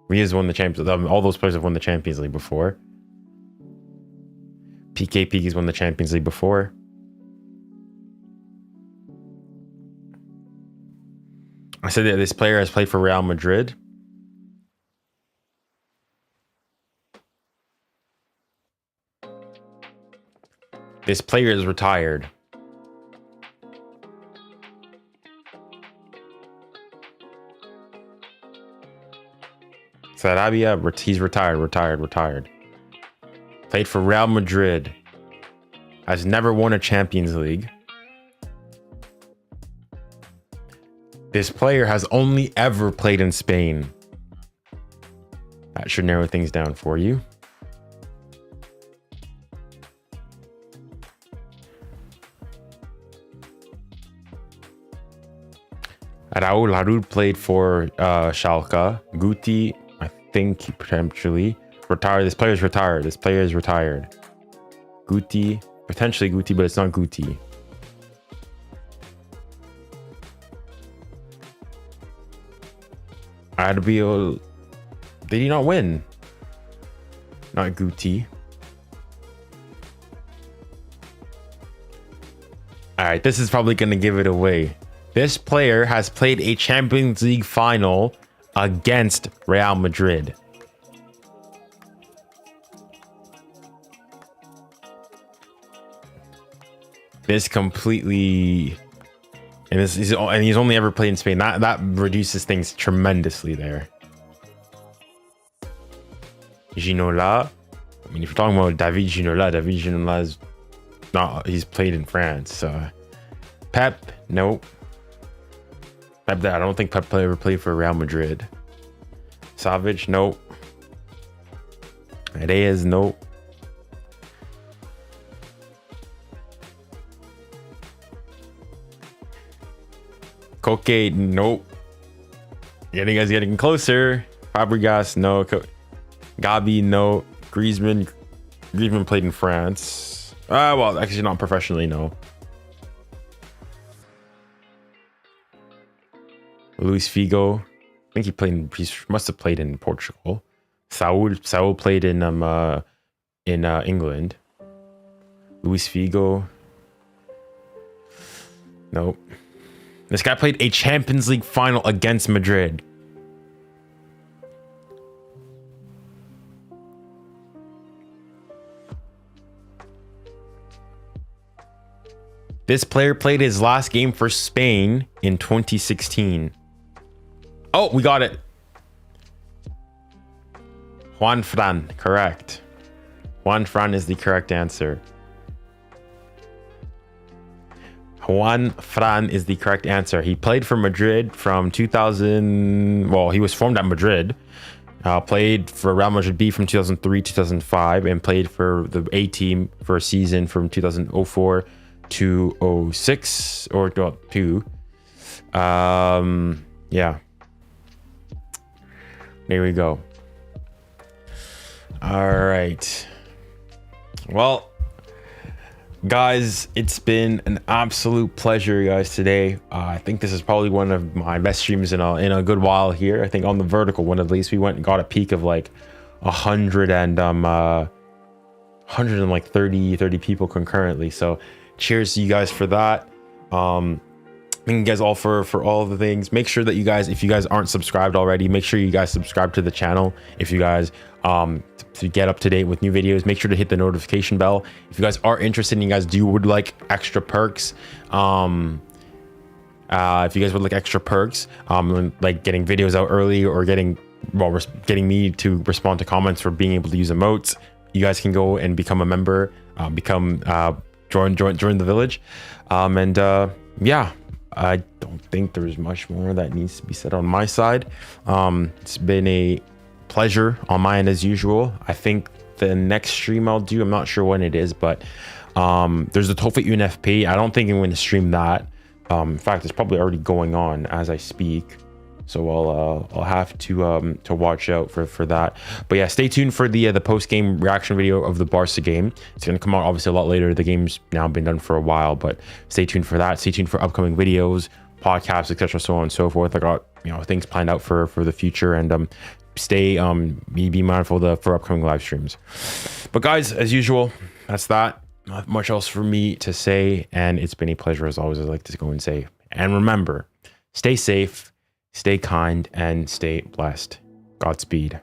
Speaker 1: Villa's won the Champions League. All those players have won the Champions League before. Piqué's won the Champions League before. I said that this player has played for Real Madrid. This player is retired. Sarabia, he's retired. Played for Real Madrid. Has never won a Champions League. This player has only ever played in Spain. That should narrow things down for you. 𝙬𝙬𝘾𝙖𝙬𝘾𝙖𝙬 played for Schalke. Guti, I think he potentially retired. This player is retired. Guti, potentially Guti, but it's not Guti. Ardbil, did he not win? Not Guti. All right, this is probably going to give it away. This player has played a Champions League final against Real Madrid. This completely, and he's only ever played in Spain. That reduces things tremendously there. Ginola. I mean, if you're talking about David Ginola is not. He's played in France. Pep, nope. I don't think Pep ever played for Real Madrid. Savage, nope. Reyes, nope. Koke, nope. You guys getting closer. Fabregas, no. Gabi, no. Griezmann played in France. Well, actually not professionally, no. Luis Figo, I think he must have played in Portugal. Saul played in England. Luis Figo, nope. This guy played a Champions League final against Madrid. This player played his last game for Spain in 2016. Oh, we got it. Juan Fran, correct. Juan Fran is the correct answer. Juan Fran is the correct answer. He played for Madrid from 2000. Well, he was formed at Madrid. Played for Real Madrid B from 2003 2005, and played for the A team for a season from 2004 to 06 or 2. Yeah. There we go. All right. Well, guys, it's been an absolute pleasure, guys, today. I think this is probably one of my best streams in a good while here. I think on the vertical one, at least, we went and got a peak of like 130 people concurrently. So cheers to you guys for that. Thank you guys all for all the things. Make sure that you guys, if you guys aren't subscribed already, make sure you guys subscribe to the channel. If you guys to get up to date with new videos, make sure to hit the notification bell. If you guys are interested and you guys would like extra perks, like getting videos out early, or getting me to respond to comments for being able to use emotes, you guys can go and become a member, join the village. Yeah, I don't think there's much more that needs to be said on my side. It's been a pleasure on my end as usual. I think the next stream I'll do, I'm not sure when it is, but there's the TOEFL UNFP. I don't think I'm going to stream that. In fact, it's probably already going on as I speak. So I'll have to watch out for that. But yeah, stay tuned for the post-game reaction video of the Barca game. It's going to come out obviously a lot later. The game's now been done for a while, but stay tuned for that. Stay tuned for upcoming videos, podcasts, etc., so on and so forth. I got things planned out for the future, and be mindful for upcoming live streams. But guys, as usual, that's that. Not much else for me to say, and it's been a pleasure as always. I'd like to go and say, and remember, stay safe, stay kind, and stay blessed. Godspeed.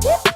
Speaker 12: Whoop!